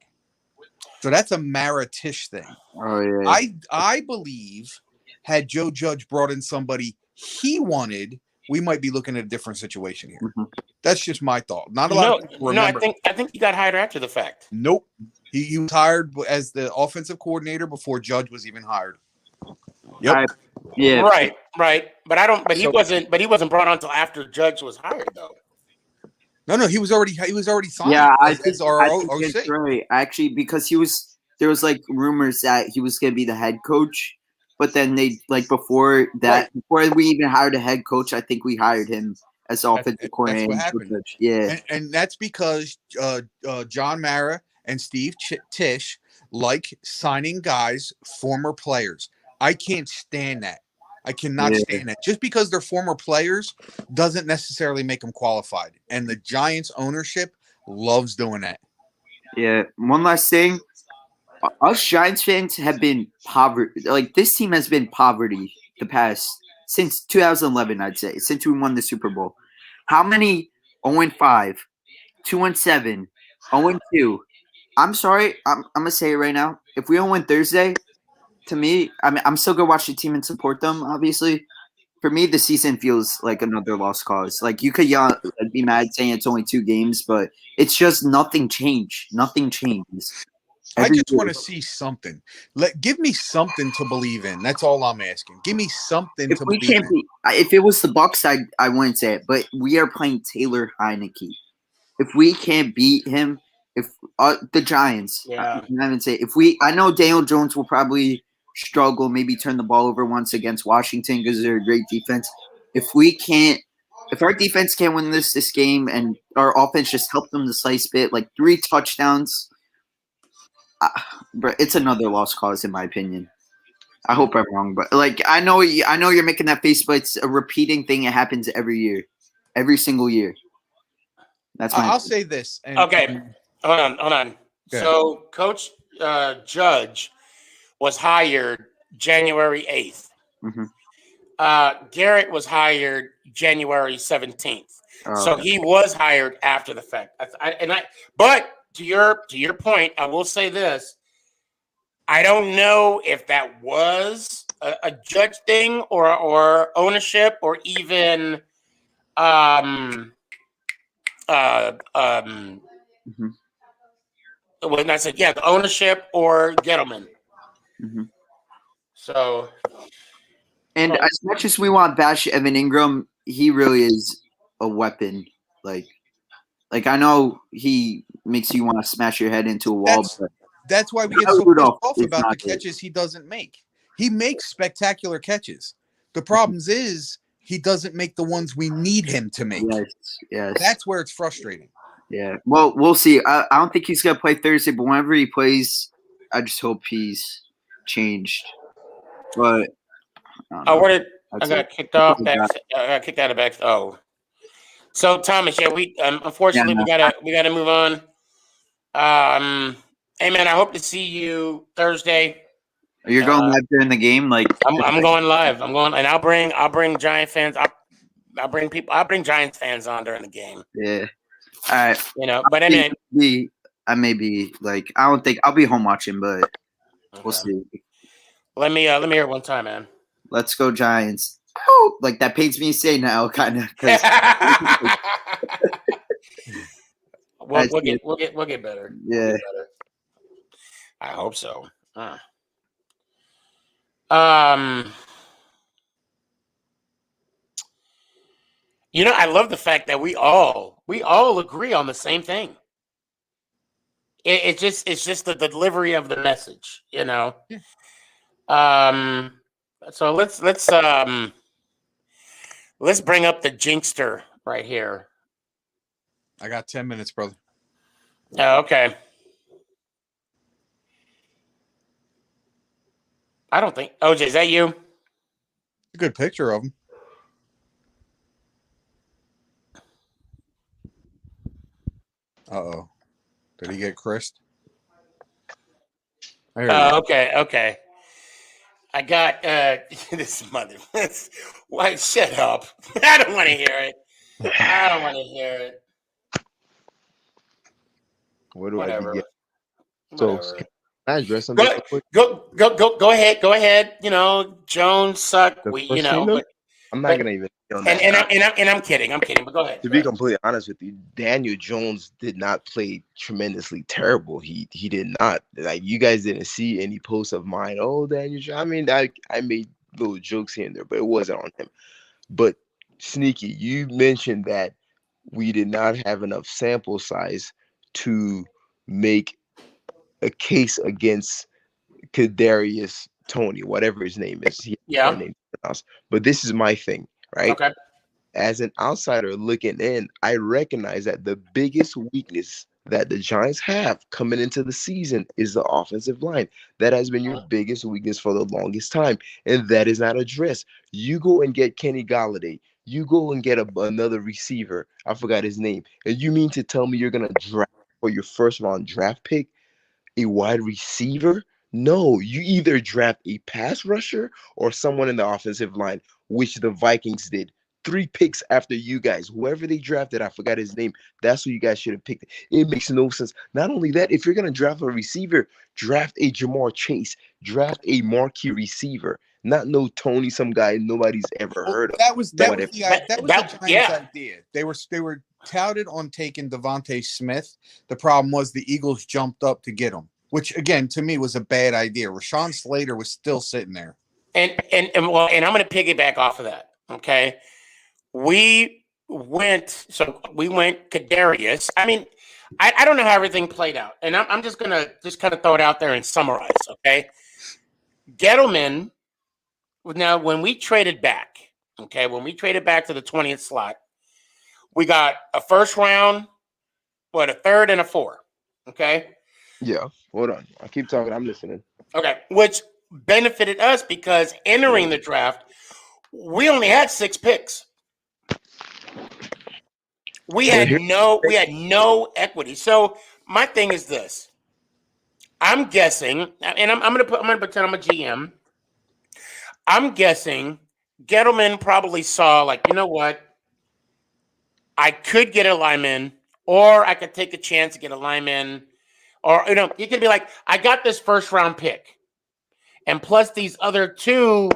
So that's a Maritish thing. Oh yeah. I believe had Joe Judge brought in somebody he wanted, we might be looking at a different situation here. Mm-hmm. That's just my thought. Not a lot of people remember. No, I think he got hired after the fact. Nope. He was hired as the offensive coordinator before Judge was even hired. Yep. Right. But he wasn't brought on until after Judge was hired, though. No, he was already signed. Yeah, I think that's right. Actually, because there was rumors that he was going to be the head coach, but then they before we even hired a head coach, I think we hired him as offensive coordinator. That's what happened. Yeah, and that's because John Mara and Steve Tisch like signing guys, former players. I can't stand that. I cannot stand that. Just because they're former players doesn't necessarily make them qualified. And the Giants ownership loves doing that. Yeah. One last thing. Us Giants fans have been poverty. Like this team has been poverty since 2011, I'd say, since we won the Super Bowl. How many 0-5, 2-7, 0-2? I'm sorry. I'm going to say it right now. If we don't win Thursday, to me, I mean, I'm still gonna watch the team and support them. Obviously, for me, the season feels like another lost cause. Like you could be mad saying it's only 2 games, but it's just nothing changed. Nothing changes. I Every just year. want to see something. Give me something to believe in. That's all I'm asking. Give me something If to we believe can't in. beat, if it was the Bucks, I wouldn't say it. But we are playing Taylor Heineke. If we can't beat him, if the Giants, Yeah. I would say I know Daniel Jones will probably struggle, maybe turn the ball over once against Washington because they're a great defense. If our defense can't win this game and our offense just help them the slice bit, like 3 touchdowns, bro, it's another lost cause in my opinion. I hope I'm wrong, but like I know you're making that face, but it's a repeating thing. It happens every year, every single year. That's my. I'll say this. Okay, hold on. So Coach Judge was hired January 8th. Mm-hmm. Garrett was hired January 17th. So Okay. he was hired after the fact. But to your point, I will say this. I don't know if that was a Judge thing or ownership or even Mm-hmm. when I said the ownership or Gettleman. Mm-hmm. So, and as much as we want bash Evan Ingram, he really is a weapon. Like I know he makes you want to smash your head into a wall. That's why we get Kyle so pissed Rudolph off is about not the it. catches he doesn't make. He makes spectacular catches. The problem is he doesn't make the ones we need him to make. Yes. That's where it's frustrating. Yeah. Well, we'll see. I don't think he's gonna play Thursday, but whenever he plays, I just hope he's changed. But I got kicked off. I got kicked out of back. Oh, so Thomas, we unfortunately we gotta move on. Hey man, I hope to see you Thursday. You're going live during the game, like I'm going live. I'm going, and I'll bring Giant fans. I'll bring people. I'll bring Giants fans on during the game. Yeah. All right. But I mean, I may be like I don't think I'll be home watching, but we'll see. Let me hear it one time, man. Let's go Giants. Oh, like that pains me to say now, kind of. We'll get better. Yeah. We'll get better. I hope so. I love the fact that we all agree on the same thing. It's just the delivery of the message, So let's bring up the jinxter right here. I got 10 minutes, brother. Oh, okay. I don't think OJ, is that you? A good picture of him. Uh-oh. Did he get Chris? Okay. I got this mother. Why? Shut up! I don't want to hear it. What do Whatever. I get? So can I address something? Go ahead. Jones sucked. I'm not gonna even. And I'm kidding. But go ahead. To be completely honest with you, Daniel Jones did not play tremendously terrible. He did not. Like you guys didn't see any posts of mine. Oh, Daniel Jones. I mean, I made little jokes here and there, but it wasn't on him. But Sneaky, you mentioned that we did not have enough sample size to make a case against Kadarius Toney, whatever his name is. But this is my thing, right? Okay. As an outsider looking in, I recognize that the biggest weakness that the Giants have coming into the season is the offensive line. That has been your biggest weakness for the longest time, and that is not addressed. You go and get Kenny Golladay. You go and get another receiver. I forgot his name. And you mean to tell me you're going to draft for your first round draft pick a wide receiver? No, you either draft a pass rusher or someone in the offensive line, which the Vikings did. 3 picks after you guys. Whoever they drafted, I forgot his name. That's who you guys should have picked. It makes no sense. Not only that, if you're going to draft a receiver, draft a Jamar Chase. Draft a marquee receiver. Not no Tony, some guy nobody's ever heard of. That was the Giants' idea. They were touted on taking Devontae Smith. The problem was the Eagles jumped up to get him. which again to me was a bad idea. Rashawn Slater was still sitting there. And I'm going to piggyback off of that. Okay, we went Kadarius. I mean, I don't know how everything played out, and I'm just gonna kind of throw it out there and summarize. Okay, Gettleman. Now, when we traded back, to the 20th slot, we got a first round, a third, and a 4. Okay. Yeah. Hold on. I keep talking. I'm listening. Okay, which benefited us because entering the draft, we only had 6 picks. We had no equity. So my thing is this: I'm guessing, and I'm gonna pretend I'm a GM. I'm guessing Gettleman probably saw, like, you know what? I could get a lineman, or I could take a chance to get a lineman, or you could be like, I got this first round pick, and plus these other 2.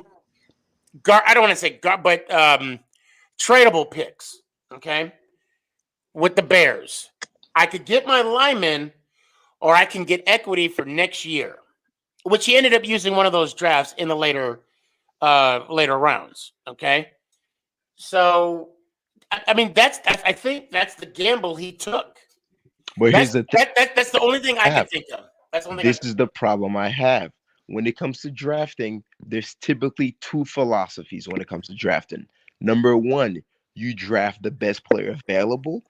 I don't want to say but tradable picks. Okay, with the Bears, I could get my lineman, or I can get equity for next year, which he ended up using one of those drafts in the later rounds. Okay, so I mean I think that's the gamble he took. But here's the thing. That's the only thing I can think of. This is the problem I have. When it comes to drafting, there's typically 2 philosophies when it comes to drafting. Number 1, you draft the best player available,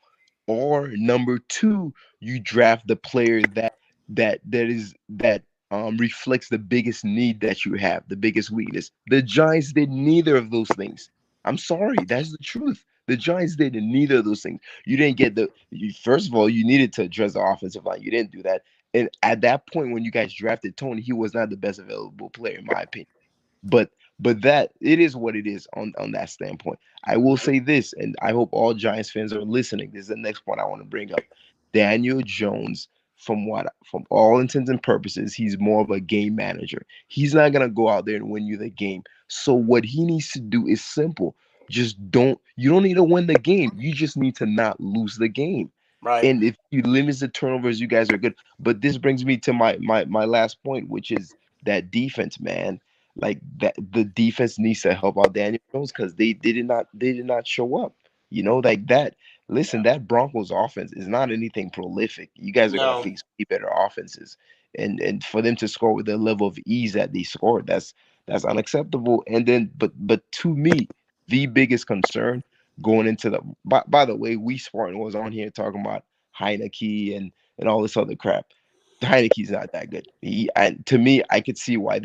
or number 2, you draft the player that reflects the biggest need that you have, the biggest weakness. The Giants did neither of those things. I'm sorry, that's the truth. The Giants did neither of those things. You didn't get first of all, you needed to address the offensive line. You didn't do that. And at that point, when you guys drafted Tony, he was not the best available player, in my opinion. But that it is what it is on that standpoint. I will say this, and I hope all Giants fans are listening. This is the next point I want to bring up. Daniel Jones, from all intents and purposes, he's more of a game manager. He's not gonna go out there and win you the game. So what he needs to do is simple. You don't need to win the game. You just need to not lose the game. Right. And if you limit the turnovers, you guys are good. But this brings me to my last point, which is that defense, man. Like that, the defense needs to help out Daniel Jones because they did not show up. Like that. Listen, that Broncos offense is not anything prolific. You guys are gonna face way better offenses, and for them to score with the level of ease that they scored, that's unacceptable. And then, but to me, the biggest concern going into the by the way, we Spartan was on here talking about Heineke and all this other crap. Heineke's not that good. To me, I could see why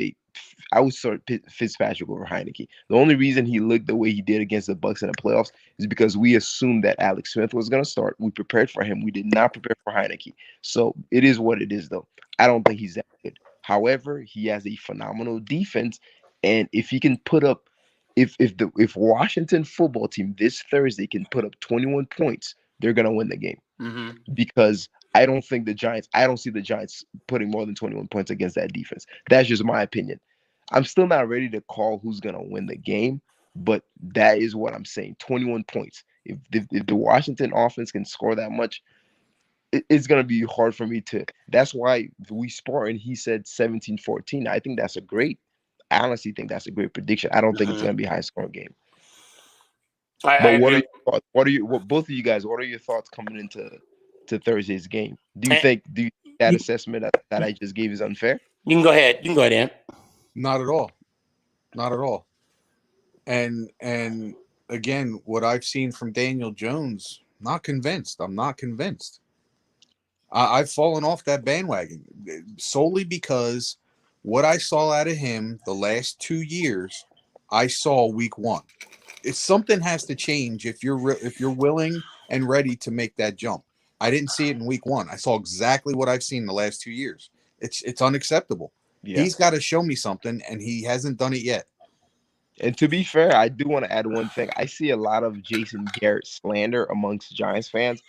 I would start Fitzpatrick over Heineke. The only reason he looked the way he did against the Bucs in the playoffs is because we assumed that Alex Smith was going to start. We prepared for him. We did not prepare for Heineke. So it is what it is, though. I don't think he's that good. However, he has a phenomenal defense, and if he can put up, if Washington football team this Thursday can put up 21 points, they're going to win the game. Mm-hmm. Because I don't see the Giants putting more than 21 points against that defense. That's just my opinion. I'm still not ready to call who's going to win the game, but that is what I'm saying. 21 points. If the Washington offense can score that much, it's going to be hard for me to. That's why we Spartan, he said 17-14. I think I honestly think that's a great prediction. I don't think it's going to be a high scoring game. But what are your thoughts? Both of you guys, what are your thoughts coming into Thursday's game? Do you think that assessment that I just gave is unfair? You can go ahead. Ant. Not at all. Not at all. And again, what I've seen from Daniel Jones, not convinced. I'm not convinced. I've fallen off that bandwagon solely because what I saw out of him the last 2 years, I saw week 1. If something has to change, if you're willing and ready to make that jump. I didn't see it in week 1. I saw exactly what I've seen the last 2 years. It's unacceptable. Yeah. He's got to show me something, and he hasn't done it yet. And to be fair, I do want to add one thing. I see a lot of Jason Garrett slander amongst Giants fans.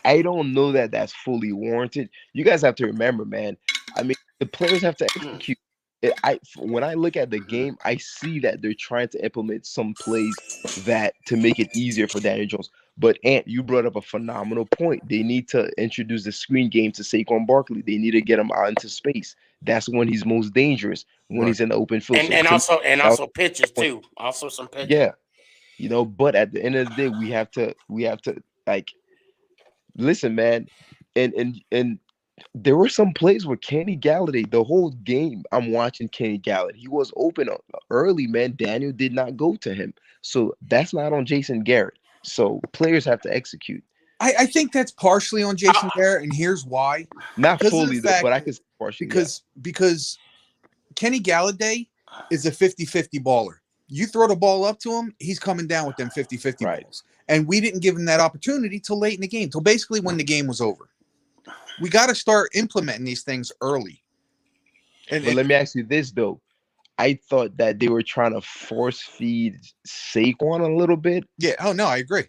I don't know that that's fully warranted. You guys have to remember, man. I mean, the players have to execute. When I look at the game, I see that they're trying to implement some plays that to make it easier for Daniel Jones. But Ant, you brought up a phenomenal point. They need to introduce the screen game to Saquon Barkley. They need to get him out into space. That's when he's most dangerous, when he's in the open field. And also pitches too. Also some pitches. Yeah, but at the end of the day, we have to like listen, man. And there were some plays where Kenny Galladay, the whole game, I'm watching Kenny Galladay. He was open early, man. Daniel did not go to him. So that's not on Jason Garrett. So players have to execute. I think that's partially on Jason Garrett, and here's why. Not Because of fully, the fact but I could partially. because Kenny Galladay is a 50-50 baller. You throw the ball up to him, he's coming down with them 50-50 balls. And we didn't give him that opportunity till late in the game, till basically when the game was over. We got to start implementing these things early. But let me ask you this, though. I thought that they were trying to force feed Saquon a little bit. Yeah. Oh, no, I agree.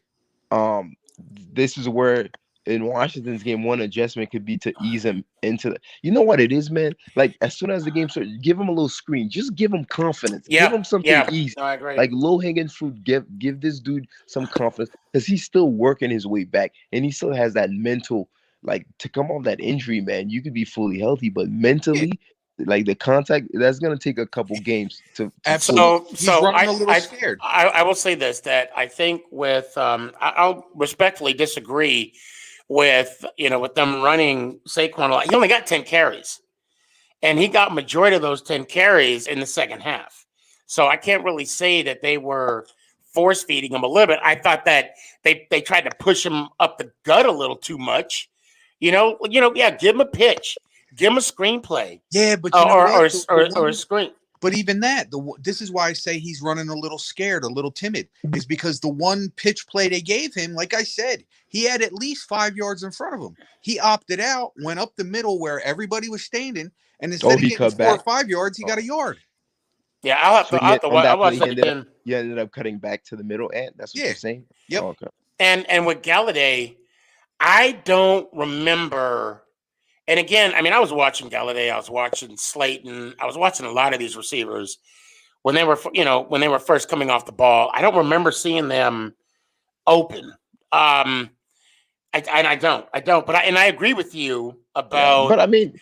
This is where in Washington's game, one adjustment could be to ease him into the. You know what it is, man? Like as soon as the game starts, give him a little screen. Just give him confidence. Yeah. Give him something easy. No, I agree. Like low hanging fruit. Give this dude some confidence because he's still working his way back, and he still has that mental. Like to come off that injury, man, you could be fully healthy, but mentally, like the contact, that's gonna take a couple games to So running a little scared. I will say this, that I think with I'll respectfully disagree with with them running Saquon a lot. He only got 10 carries, and he got majority of those 10 carries in the second half. So I can't really say that they were force feeding him a little bit. I thought that they tried to push him up the gut a little too much. Give him a pitch, give him a screenplay. Yeah, but or a screen. But even that, this is why I say he's running a little scared, a little timid, is because the one pitch play they gave him, like I said, he had at least 5 yards in front of him. He opted out, went up the middle where everybody was standing, and instead of getting 4 or 5 yards, he got a yard. Yeah, I'll have to watch that again. You ended up cutting back to the middle, and that's what you're saying. Yep. Oh, okay. And with Galladay, I don't remember. And again, I mean, I was watching Galladay, I was watching Slayton, I was watching a lot of these receivers when they were, first coming off the ball. I don't remember seeing them open. I don't. But I agree with you about. But I mean,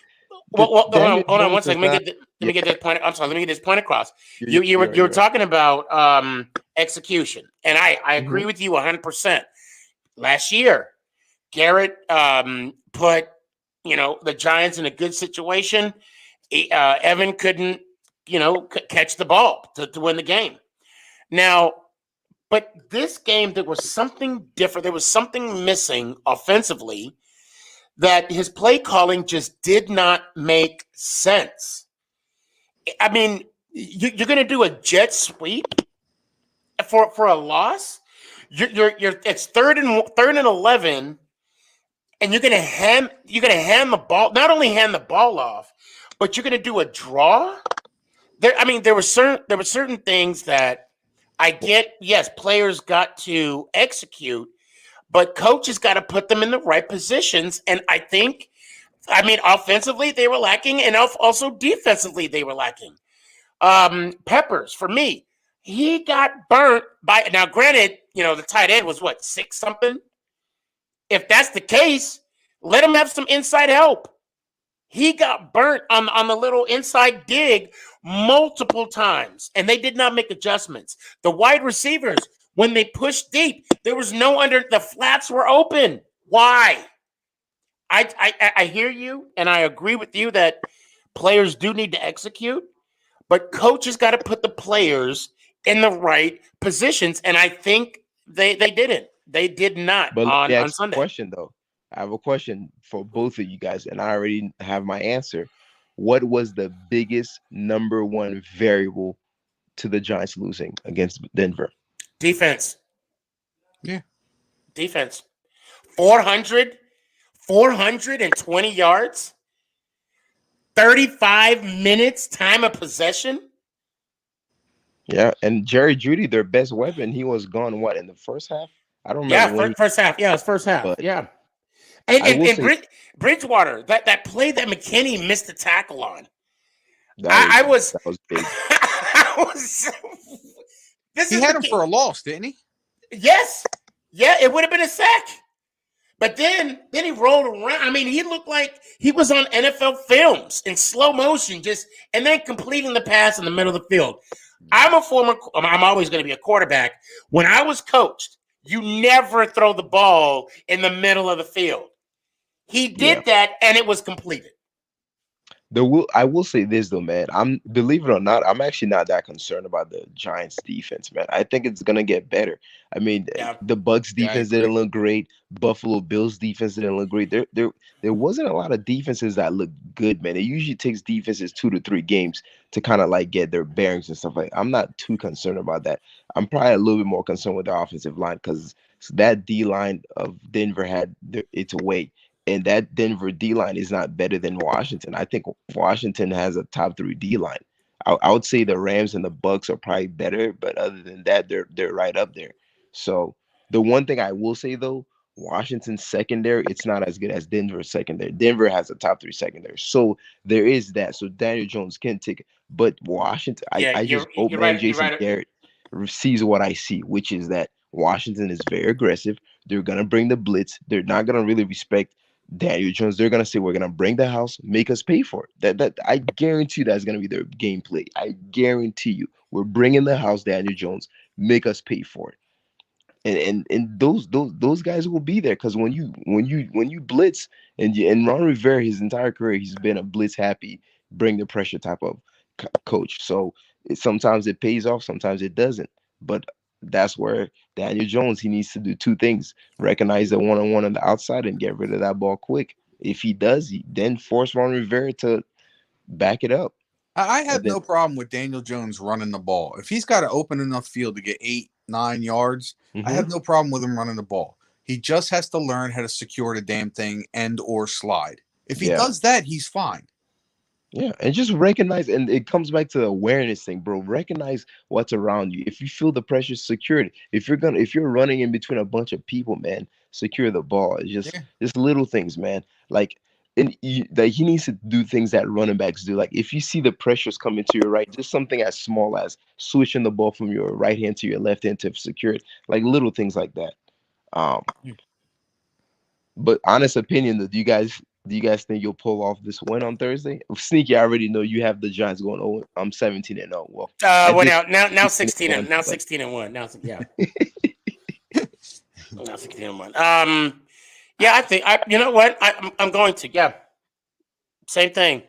hold on 1 second. Let me get this point. I'm sorry. Let me get this point across. You were talking about execution, and I agree with you 100%. Last year, Garrett put the Giants in a good situation. Evan couldn't catch the ball to win the game. Now, but this game there was something different. There was something missing offensively that his play calling just did not make sense. I mean, you're going to do a jet sweep for a loss. It's third and 11, and you're going to hand the ball. Not only hand the ball off, but you're going to do a draw. There were certain things that I get. Yes, players got to execute, but coaches got to put them in the right positions. And I think, offensively they were lacking, and also defensively they were lacking. Peppers, for me, he got burnt by. Now, granted, the tight end was 6 something. If that's the case, let him have some inside help. He got burnt on the little inside dig multiple times, and they did not make adjustments. The wide receivers, when they pushed deep, there was no the flats were open. Why? I hear you, and I agree with you that players do need to execute, but coaches got to put the players in the right positions, and I think they didn't. They did not on Sunday. Question though. I have a question for both of you guys, and I already have my answer. What was the biggest number one variable to the Giants losing against Denver? Defense. Yeah. Defense. 420 yards, 35 minutes time of possession. Yeah, and Jerry Jeudy, their best weapon, he was gone, in the first half? I don't remember. Yeah, first half. Yeah, it was first half. But yeah. And Bridgewater, that play that McKinney missed the tackle on. That was big. He had him for a loss, didn't he? Yes. Yeah, it would have been a sack. But then he rolled around. I mean, he looked like he was on NFL films in slow motion, and then completing the pass in the middle of the field. I'm always going to be a quarterback. When I was coached, you never throw the ball in the middle of the field. He did that, and it was completed. I will say this though, man. Believe it or not, I'm actually not that concerned about the Giants defense, man. I think it's gonna get better. I mean, the Bucks defense didn't look great. Buffalo Bills defense didn't look great. There wasn't a lot of defenses that look good, man. It usually takes defenses 2 to 3 games to kind of like get their bearings and stuff like. I'm not too concerned about that. I'm probably a little bit more concerned with the offensive line because that D line of Denver had its way. And that Denver D line is not better than Washington. I think Washington has a top 3 D line. I would say the Rams and the Bucks are probably better, but other than that, they're right up there. So the one thing I will say though, Washington's secondary, it's not as good as Denver's secondary. Denver has a top 3 secondary, so there is that. So Daniel Jones can take it, but Washington, I just hope Jason Garrett sees what I see, which is that Washington is very aggressive. They're gonna bring the blitz. They're not gonna really respect Daniel Jones. They're gonna say we're gonna bring the house, make us pay for it. That I guarantee that's gonna be their gameplay. I guarantee you, we're bringing the house, Daniel Jones, make us pay for it. And those guys will be there because when you blitz and Ron Rivera, his entire career, he's been a blitz happy, bring the pressure type of coach. So sometimes it pays off, sometimes it doesn't. But that's where Daniel Jones, he needs to do 2 things: recognize the one-on-one on the outside and get rid of that ball quick. If he does, he then force Ron Rivera to back it up. I have no problem with Daniel Jones running the ball. If he's got an open enough field to get 8-9 yards, I have no problem with him running the ball. He just has to learn how to secure the damn thing or slide. If he does that, he's fine. Yeah, and just recognize, and it comes back to the awareness thing, bro. Recognize what's around you. If you feel the pressure, secure it. If you're running in between a bunch of people, man, secure the ball. It's just little things, man. Like, he needs to do things that running backs do. Like, if you see the pressures coming to your right, just something as small as switching the ball from your right hand to your left hand to secure it. Like little things like that. But honest opinion, though, do you guys think you'll pull off this win on Thursday? Sneaky, I already know you have the Giants going. Oh, I'm 17-0. Well, now 16 and 1. Now 16 and 1. Yeah, I think you know what? I'm going to. Yeah, same thing.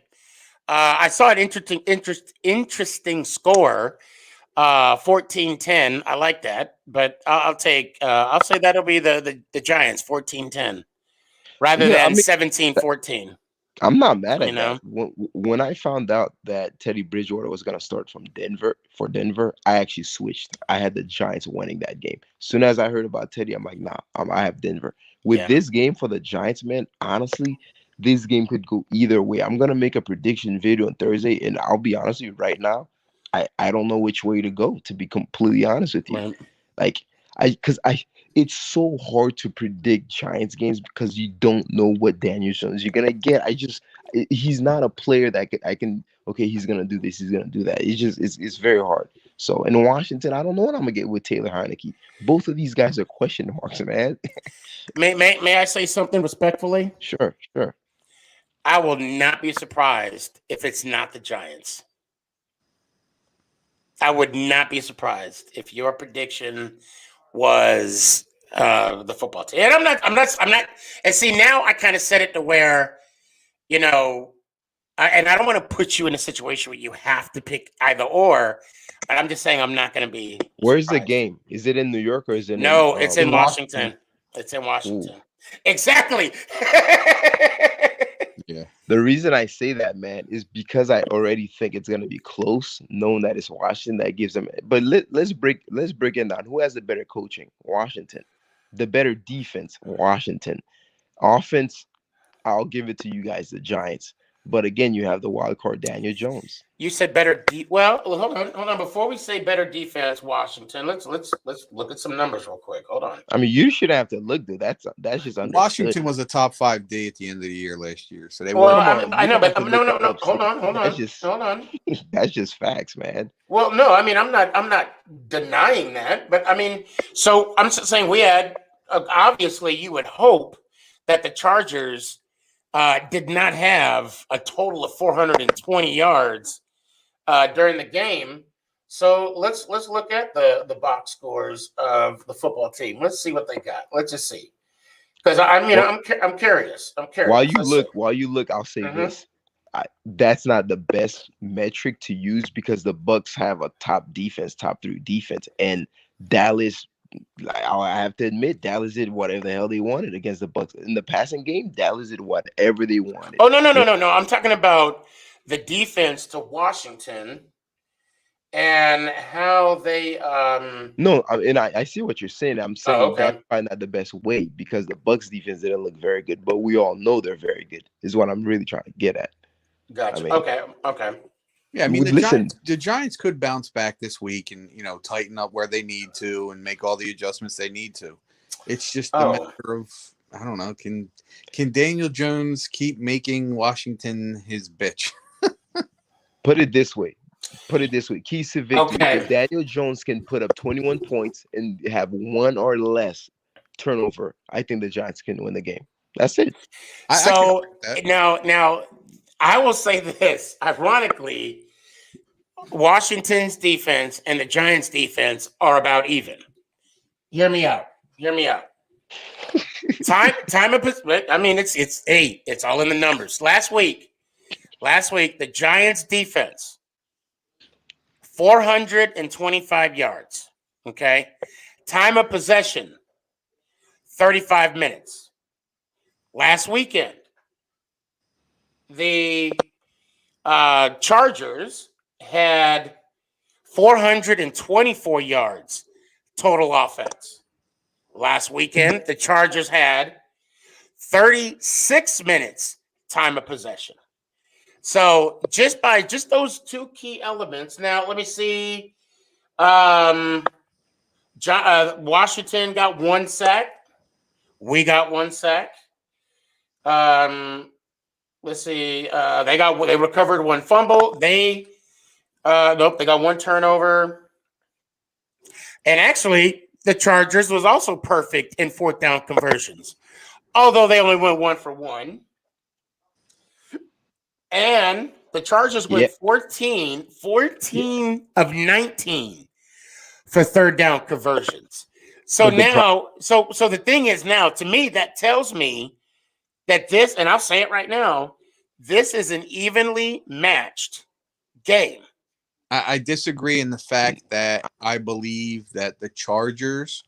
I saw an interesting score. 14-10. I like that, but I'll say that'll be the Giants 14-10 rather than 17-14. I'm not mad at that. When I found out that Teddy Bridgewater was going to start from Denver, I actually switched. I had the Giants winning that game. As soon as I heard about Teddy, I'm like, nah, I have Denver. With this game for the Giants, man, honestly, this game could go either way. I'm going to make a prediction video on Thursday, and I'll be honest with you right now, I don't know which way to go, to be completely honest with you. Right. Like, it's so hard to predict Giants games because you don't know what Daniel Jones you're gonna get. He's not a player that he's gonna do this, he's gonna do that. It's very hard. So in Washington, I don't know what I'm gonna get with Taylor Heineke. Both of these guys are question marks, man. May I say something respectfully? Sure. I will not be surprised if it's not the Giants. I would not be surprised if your prediction was the football team. And I'm not. And see, now I kind of said it to where, and I don't want to put you in a situation where you have to pick either or. But I'm just saying I'm not going to be. Where's the game? Is it in New York or is it? No, it's in Washington. It's in Washington. Ooh. Exactly. Yeah. The reason I say that, man, is because I already think it's gonna be close, knowing that it's Washington. That gives them. But let's break it down. Who has the better coaching? Washington. The better defense? Washington. Offense, I'll give it to you guys, the Giants. But again, you have the wild card, Daniel Jones. You said better. Well, hold on. Before we say better defense, Washington, let's look at some numbers real quick. Hold on. I mean, you shouldn't have to look, dude. That's just understood. Washington was a top 5 D at the end of the year last year, so they were. I know, but no. Hold on. Hold on. That's just facts, man. Well, no, I mean, I'm not denying that, but I mean, so I'm saying we had obviously you would hope that the Chargers did not have a total of 420 yards during the game. So let's look at the box scores of the football team. Let's see what they got. Let's just see, because I'm curious. I'm curious. While you look, I'll say Mhm. this: that's not the best metric to use because the Bucks have a top 3 defense, and Dallas. Like, I have to admit, Dallas did whatever the hell they wanted against the Bucks in the passing game. Dallas did whatever they wanted. Oh no! I'm talking about the defense to Washington and how they. No, and I see what you're saying. I'm saying okay. that's probably not the best way because the Bucks defense didn't look very good, but we all know they're very good. Is what I'm really trying to get at. Gotcha. I mean, Okay. Yeah, I mean listen. The Giants could bounce back this week and tighten up where they need to and make all the adjustments they need to. It's just a matter of I don't know. Can Daniel Jones keep making Washington his bitch? Put it this way. Keys to victory. If Daniel Jones can put up 21 points and have one or less turnover, I think the Giants can win the game. That's it. So now I will say this. Ironically, Washington's defense and the Giants' defense are about even. Hear me out. Time of I mean it's all in the numbers. Last week the Giants' defense 425 yards. Okay, time of possession 35 minutes. Last weekend, the Chargers had 424 yards total offense. Last weekend, the Chargers had 36 minutes time of possession. So just those two key elements. Now let me see. Washington got 1 sack. We got 1 sack. Let's see. They recovered 1 fumble. They got 1 turnover. And actually, the Chargers was also perfect in 4th down conversions, although they only went 1 for 1. And the Chargers went 14 of 19 for 3rd down conversions. So now, so the thing is now, to me, that tells me that this, and I'll say it right now, this is an evenly matched game. I disagree in the fact that I believe that the Chargers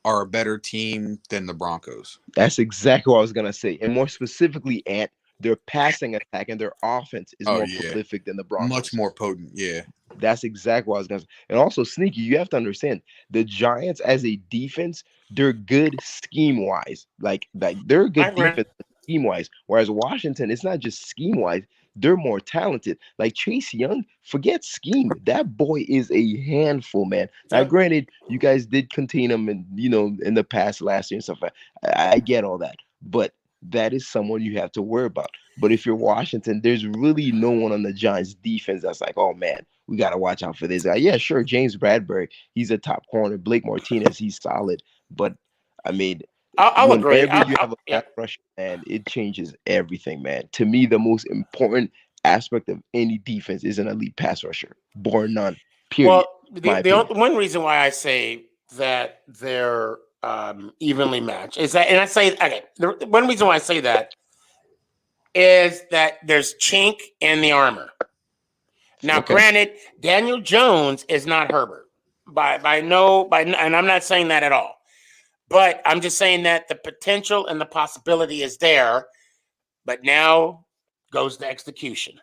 are a better team than the Broncos. That's exactly what I was gonna say, and more specifically, Ant, their passing attack and their offense is more prolific than the Broncos. Much more potent, yeah. That's exactly what I was gonna say. And also, Sneaky, you have to understand the Giants as a defense, they're good scheme wise. Like they're a good defense scheme wise. Whereas Washington, it's not just scheme wise, they're more talented. Like Chase Young, forget scheme. That boy is a handful, man. Now, granted, you guys did contain him in the past last year and stuff. I get all that, but that is someone you have to worry about. But if you're Washington, there's really no one on the Giants defense that's like, oh man, we got to watch out for this guy. Yeah, sure, James Bradbury, he's a top corner. Blake Martinez, he's solid. But I mean, I'll agree. Whenever you have a pass rush, man, it changes everything, man. To me, the most important aspect of any defense is an elite pass rusher, bar none. Period. Well, the one reason why I say that they're evenly matched is that, and I say, okay, the one reason why I say that is that there's chink in the armor. Now, granted, Daniel Jones is not Herbert and I'm not saying that at all. But I'm just saying that the potential and the possibility is there, but now goes the execution.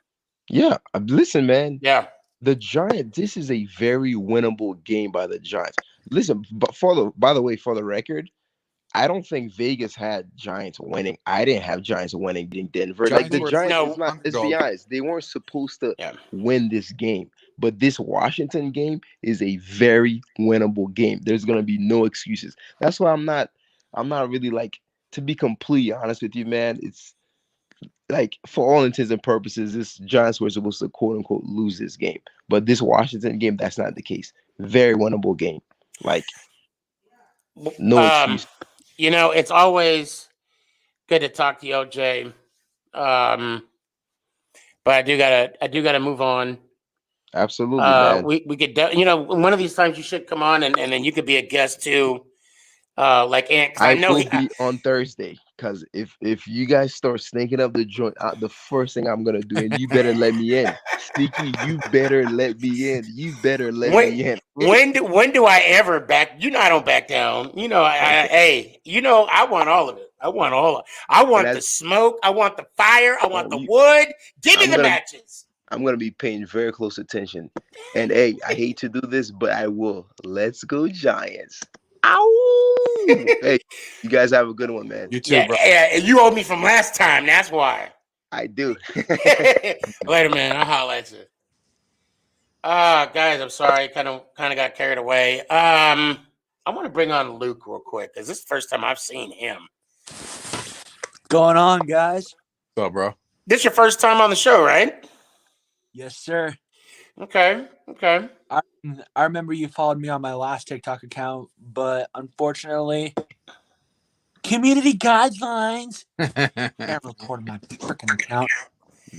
Yeah, listen, man. Yeah. The Giants, this is a very winnable game by the Giants. Listen, but by the way, for the record, I don't think Vegas had Giants winning. I didn't have Giants winning in Denver. Like the Giants, let's be honest, they weren't supposed to win this game. But this Washington game is a very winnable game. There's gonna be no excuses. That's why I'm not really, like, to be completely honest with you, man. It's like, for all intents and purposes, this Giants were supposed to quote unquote lose this game. But this Washington game, that's not the case. Very winnable game. Like, no excuse. It's always good to talk to you, OJ. But I do gotta move on. Absolutely, man. We could, one of these times you should come on and then you could be a guest too. Like Ant, because I I know will be on Thursday. Because if you guys start sneaking up the joint, the first thing I'm gonna do, and you better let me in, Sneaky. You better let me in. You better let me in. when do I ever back? I don't back down. Hey, I want all of it. I want all of it. I And want the smoke. I want the fire. I want the wood. Give me the matches. I'm gonna be paying very close attention. And hey, I hate to do this, but I will. Let's go Giants. Ow! Hey, you guys have a good one, man. You too, bro. Yeah, you owe me from last time. That's why. I do. Later, man. I'll holler at you. Guys, I'm sorry. Kind of got carried away. I want to bring on Luke real quick because this is the first time I've seen him. Going on, guys? What's up, bro? This your first time on the show, right? Yes, sir. Okay. I remember you followed me on my last TikTok account, but unfortunately, community guidelines can't report my freaking account.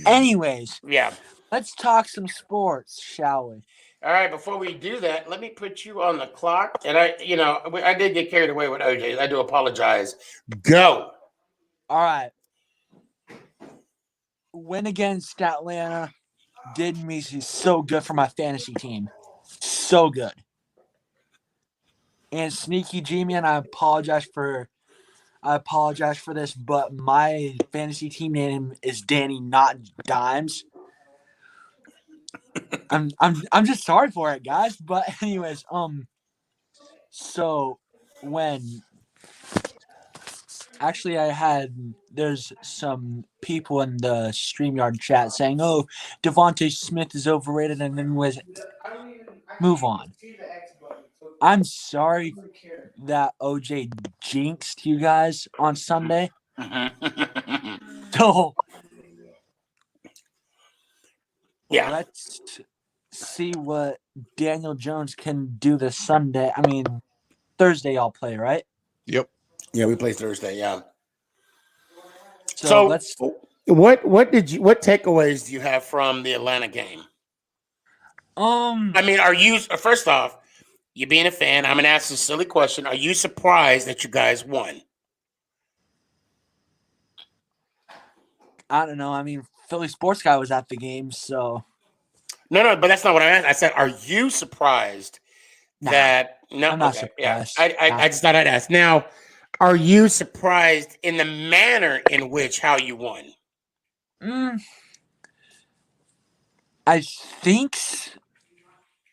Anyways, yeah. Let's talk some sports, shall we? All right, before we do that, let me put you on the clock. And I did get carried away with OJ. I do apologize. Go. All right. Win against Atlanta did me so good for my fantasy team. So good. And SneakyG, man, I apologize for this, but my fantasy team name is Danny, not Dimes. I'm just sorry for it, guys. But anyways, so when actually there's some people in the StreamYard chat saying, "Oh, Devontae Smith is overrated," and then move on. I'm sorry that OJ jinxed you guys on Sunday. So yeah, let's see what Daniel Jones can do this Sunday. I mean, Thursday y'all play, right? Yep. Yeah, we play Thursday. Yeah. So let's. What takeaways do you have from the Atlanta game? I mean, are you first off? You being a fan, I'm gonna ask a silly question. Are you surprised that you guys won? I don't know. I mean, Philly Sports Guy was at the game, so. No, but that's not what I asked. I said, are you surprised that? No, I'm not surprised. Yeah. I just thought I'd ask. Now, are you surprised in the manner in which how you won? I think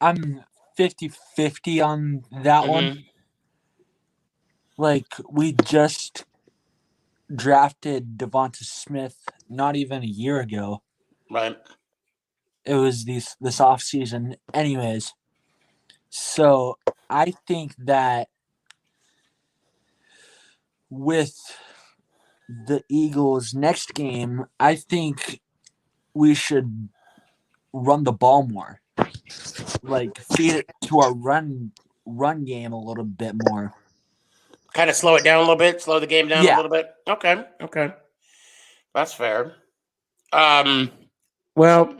I'm 50-50 on that one. Like, we just drafted Devonta Smith not even a year ago. Right. It was this offseason. Anyways, so I think that with the Eagles' next game, I think we should run the ball more. Like, feed it to our run game a little bit more. Kind of slow it down a little bit, slow the game down a little bit. Okay. That's fair. Well,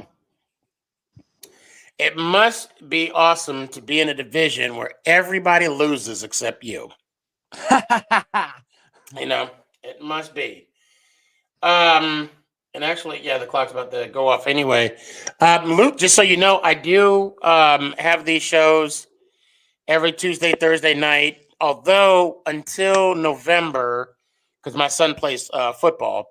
it must be awesome to be in a division where everybody loses except you. It must be. And actually, yeah, the clock's about to go off anyway. Luke, just so you know, I do have these shows every Tuesday, Thursday night. Although until November, because my son plays football,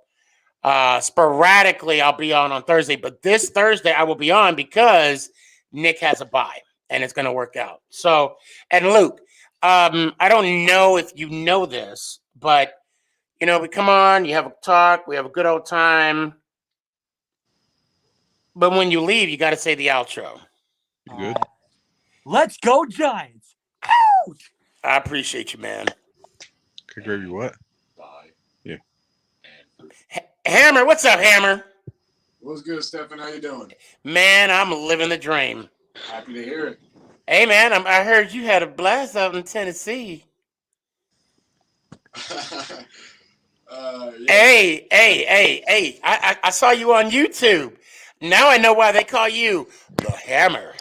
sporadically I'll be on Thursday. But this Thursday I will be on because Nick has a bye, and it's going to work out. So, and Luke, I don't know if you know this, but we come on, you have a talk, we have a good old time. But when you leave, you got to say the outro. You good? Let's go, Giants! Ouch! I appreciate you, man. Could grab you what? Yeah. Hammer, what's up, Hammer? What's good, Stephen? How you doing? Man, I'm living the dream. Happy to hear it. Hey, man, I heard you had a blast out in Tennessee. Hey, I saw you on YouTube. Now I know why they call you the Hammer.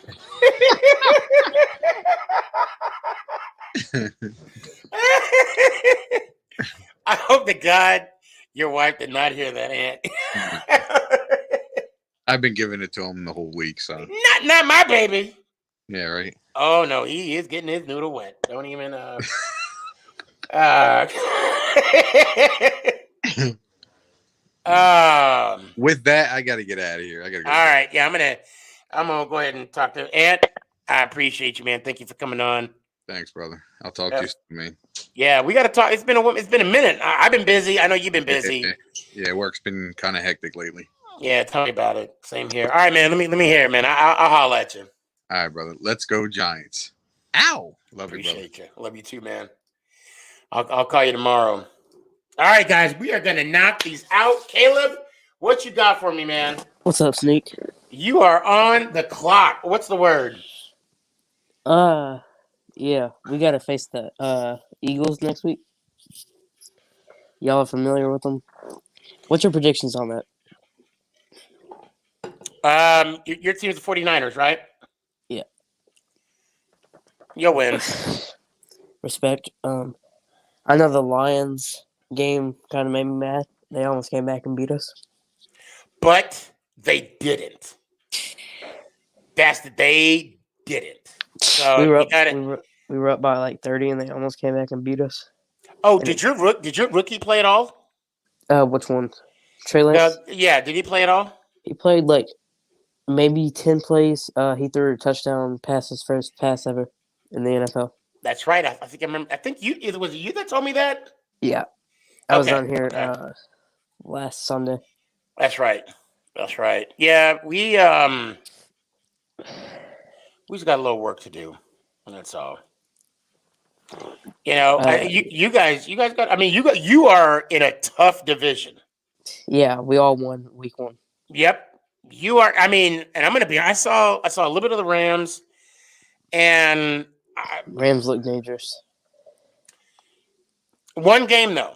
I hope to God your wife did not hear that, Aunt. I've been giving it to him the whole week, so. Not my baby. Yeah, right. Oh no, he is getting his noodle wet. Don't even With that, I got to get out of here. I got to go. All right, yeah, I'm gonna go ahead and talk to Aunt. I appreciate you, man. Thank you for coming on. Thanks, brother. I'll talk to you soon, man. Yeah, we got to talk. It's been a minute. I've been busy. I know you've been busy. Yeah, work's been kind of hectic lately. Yeah, tell me about it. Same here. All right, man. Let me hear it, man. I'll holler at you. All right, brother. Let's go Giants. Ow! Love you, brother. Appreciate you. Love you too, man. I'll call you tomorrow. All right, guys. We are gonna knock these out. Caleb, what you got for me, man? What's up, Sneak? You are on the clock. What's the word? Yeah, we gotta face the Eagles next week. Y'all are familiar with them. What's your predictions on that? Your team's the 49ers, right? Yeah. You'll win. Respect. I know the Lions game kind of made me mad. They almost came back and beat us. But they didn't. They didn't. So we were you up. gotta. We were up by like 30, and they almost came back and beat us. Oh, did your rookie play at all? Which one? Trey Lance? Yeah, did he play at all? He played like maybe 10 plays. He threw a touchdown pass, his first pass ever in the NFL. That's right. I think I remember. I think was it you that told me that? Yeah, I was on here last Sunday. That's right. That's right. Yeah, we just got a little work to do. That's all. You know, you guys got. I mean, you are in a tough division. Yeah, we all won week 1. Yep, you are. I mean, and I'm gonna be. I saw a little bit of the Rams, and Rams look dangerous. One game though.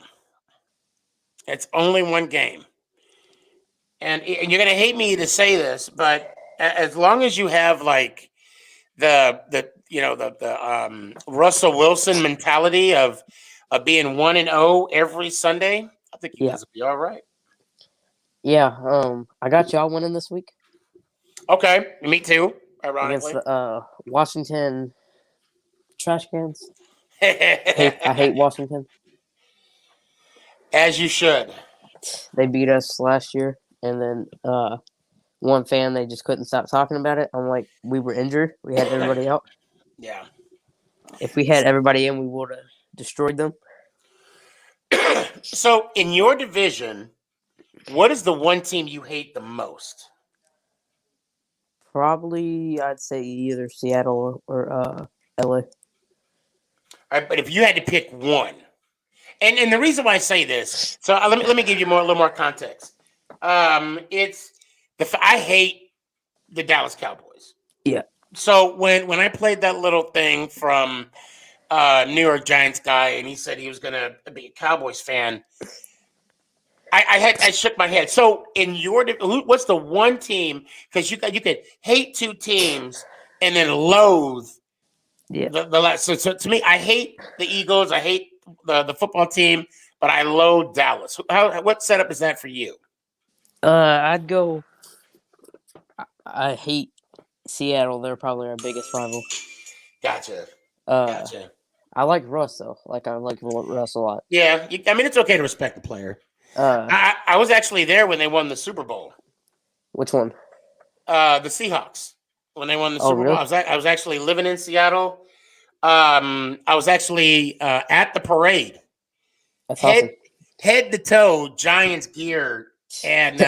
It's only one game, and you're gonna hate me to say this, but as long as you have like the Russell Wilson mentality of being 1-0 every Sunday, I think you guys will be all right. Yeah, I got y'all winning this week. Okay, me too. Ironically, against the Washington trash cans. I hate Washington. As you should. They beat us last year, and then one fan, they just couldn't stop talking about it. I'm like, we were injured. We had everybody out. Yeah. If we had everybody in, we would have destroyed them. So, in your division, what is the one team you hate the most? Probably, I'd say either Seattle or LA. All right, but if you had to pick one, and the reason why I say this, so let me give you a little more context. It's I hate the Dallas Cowboys. Yeah. So when I played that little thing from New York Giants guy, and he said he was gonna be a Cowboys fan, I shook my head. So in your, what's the one team? Because you could hate two teams and then loathe the last. So to me, I hate the Eagles. I hate the football team, but I loathe Dallas. What setup is that for you? I'd go. I hate Seattle. They're probably our biggest rival. Gotcha. I like Russ though. I like Russ a lot. Yeah, I mean it's okay to respect the player. I was actually there when they won the Super Bowl. Which one? The Seahawks when they won the Super really? Bowl. I was actually living in Seattle. I was actually at the parade. That's awesome. Head to toe Giants gear, and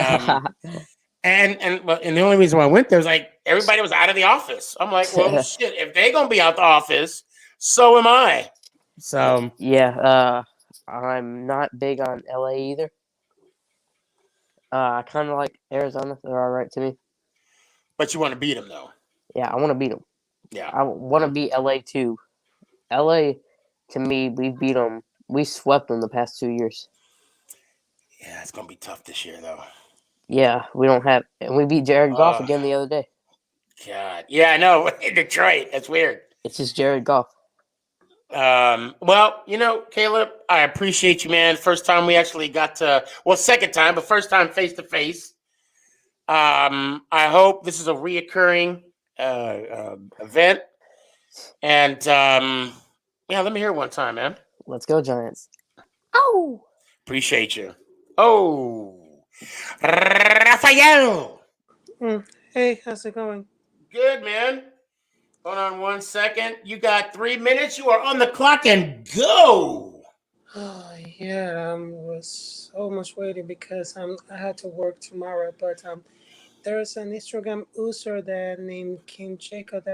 and the only reason why I went there was like everybody was out of the office. I'm like, well, shit, if they gonna be out the office, so am I. So yeah, I'm not big on LA either. I kind of like Arizona. They're all right to me. But you want to beat them though. Yeah, I want to beat them. Yeah, I want to beat LA too. LA, to me, we beat them We swept them the past 2 years. Yeah, it's gonna be tough this year though. Yeah, we don't have, and we beat Jared Goff again the other day. God, yeah, I know. In Detroit, that's weird. It's just Jared Goff. Well, Caleb, I appreciate you, man. First time we actually got to, second time, but first time face to face. I hope this is a reoccurring event. And let me hear it one time, man. Let's go, Giants. Oh, appreciate you. Oh, Rafael. Hey, how's it going? Good, man. Hold on 1 second. You got 3 minutes. You are on the clock and go. Oh, yeah, I was almost waiting because I had to work tomorrow, but there's an Instagram user that named King Jacob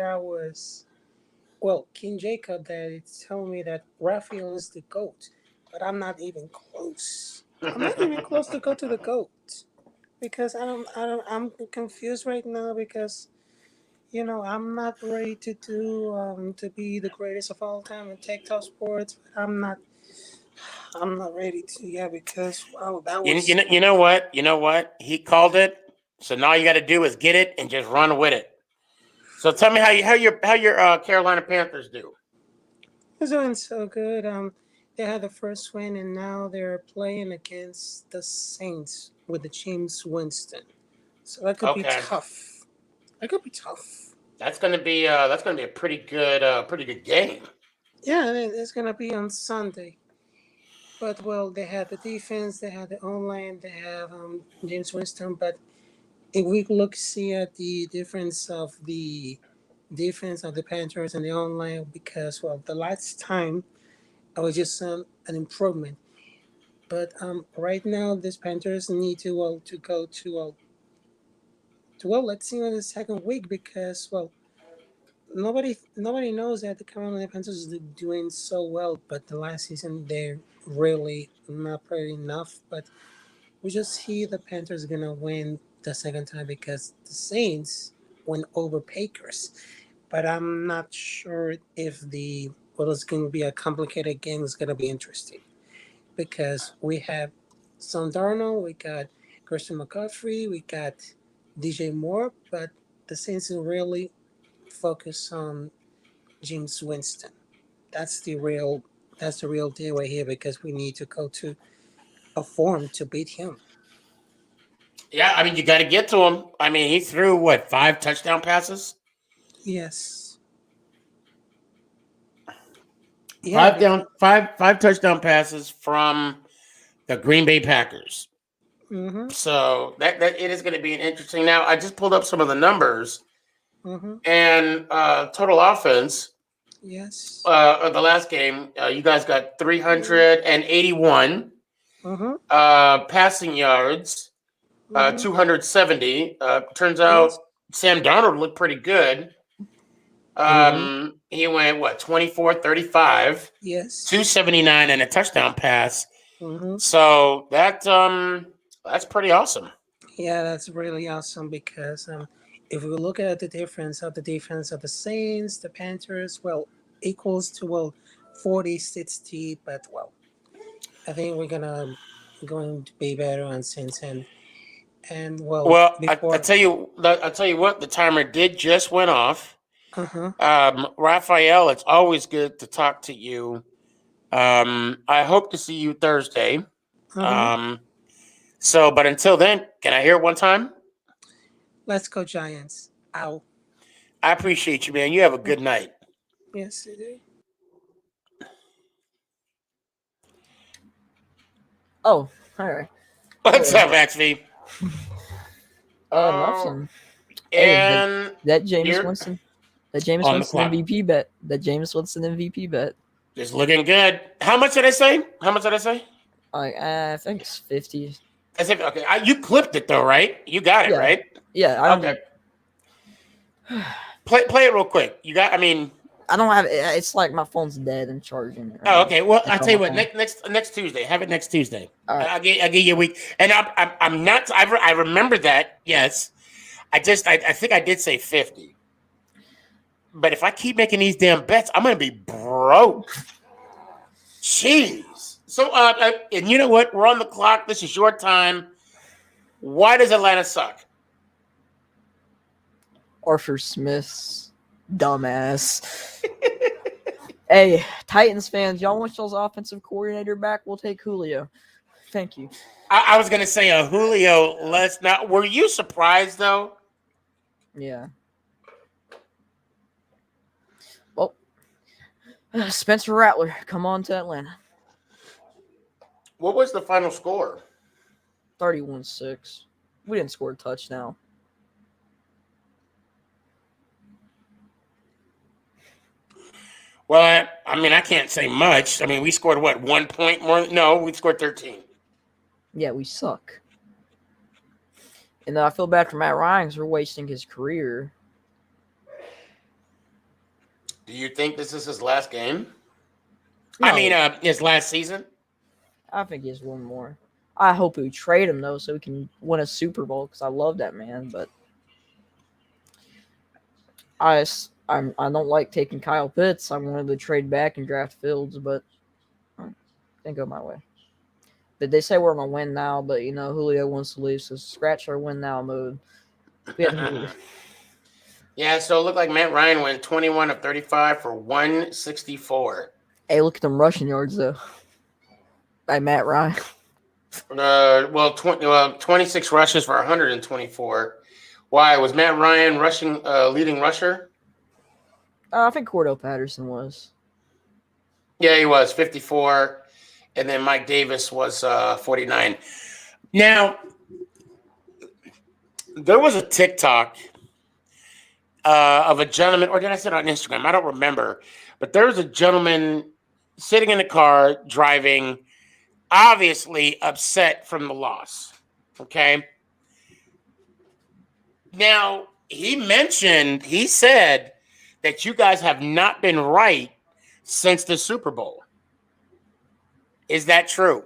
King Jacob that it's telling me that Raphael is the GOAT, but I'm not even close. I'm not even close to go to the GOAT because I'm confused right now because I'm not ready to be the greatest of all time in TikTok sports. But I'm not ready to because wow, that was You know what? You know what? He called it. So now you got to do is get it and just run with it. So tell me how your Carolina Panthers do. They're doing so good. They had the first win and now they're playing against the Saints with the James Winston. So that could be tough. That could be tough. That's gonna be a pretty good game. Yeah, it's gonna be on Sunday. But they had the defense, they had the online, they have James Winston. But if we see at the difference of the defense of the Panthers and the online, because the last time it was just an improvement. But right now, these Panthers need to go to let's see in the second week because nobody knows that the Carolina Panthers is doing so well, but the last season they're really not playing enough. But we just see the Panthers gonna win the second time because the Saints went over Packers. But I'm not sure if it's going to be a complicated game. It's going to be interesting because we have Sam Darnold, we got Christian McCaffrey, we got DJ Moore, but the Saints will really focus on James Winston. That's the real deal right here because we need to go to a form to beat him. Yeah, I mean you got to get to him. I mean he threw 5 touchdown passes. Yes. Yeah, five touchdown passes from the Green Bay Packers. Mm-hmm. So that it is going to be an interesting. Now I just pulled up some of the numbers and total offense. Yes. Of the last game, you guys got 381 passing yards, 270. Turns out Sam Darnold looked pretty good. He went 24, 35. Yes. 279 and a touchdown pass. So that's pretty awesome. Yeah, that's really awesome because if we look at the difference of the Saints, the Panthers, equals to 40-60, but I think we're going to be better on Saints and I tell you what, the timer did just went off. Raphael, it's always good to talk to you. I hope to see you Thursday. But until then, can I hear it one time? Let's go Giants. Ow. I appreciate you, man. You have a good night. Yes, you do. Oh, all right. What's up, XV? Nothing. And that James Winston. That James on the Winston clock. MVP bet. That James Winston MVP bet. It's looking good. How much did I say? I think it's 50. I think okay. You clipped it though, right? You got it, Yeah. right? Yeah. Okay. Play it real quick. You got. I mean, I don't have. It's like my phone's dead and charging. Oh, okay. Well, Like I'll tell you on what. my Next Tuesday. Have it next Tuesday. All right. I'll give you a week. And I'm not. I remember that. Yes. I think I did say 50. But if I keep making these damn bets, I'm gonna be broke. Jeez. So, and you know what? We're on the clock. This is your time. Why does Atlanta suck? Arthur Smith's dumbass. Hey, Titans fans, y'all want y'all's offensive coordinator back? We'll take Julio. Thank you. I was going to say a Julio less. Now, were you surprised, though? Yeah. Well, Spencer Rattler, come on to Atlanta. What was the final score? 31-6. We didn't score a touchdown. Well, I mean, I can't say much. I mean, we scored, what, 1 point more? No, we scored 13. Yeah, we suck. And I feel bad for Matt Ryan because we're wasting his career. Do you think this is his last game? No. I mean, his last season? I think he has one more. I hope we trade him, though, so we can win a Super Bowl because I love that man. But I don't like taking Kyle Pitts. I wanted to trade back and draft Fields, but didn't go my way. But they say we're going to win now, but, Julio wants to leave, so scratch our win now mode. Yeah, so it looked like Matt Ryan went 21 of 35 for 164. Hey, look at them rushing yards, though. By Matt Ryan. 26 rushes for 124. Why? Was Matt Ryan rushing leading rusher? I think Cordell Patterson was. Yeah, he was 54. And then Mike Davis was 49. Now, there was a TikTok of a gentleman, or did I say it on Instagram? I don't remember. But there was a gentleman sitting in the car driving, obviously upset from the loss. Okay. Now, he said that you guys have not been right since the Super Bowl. Is that true?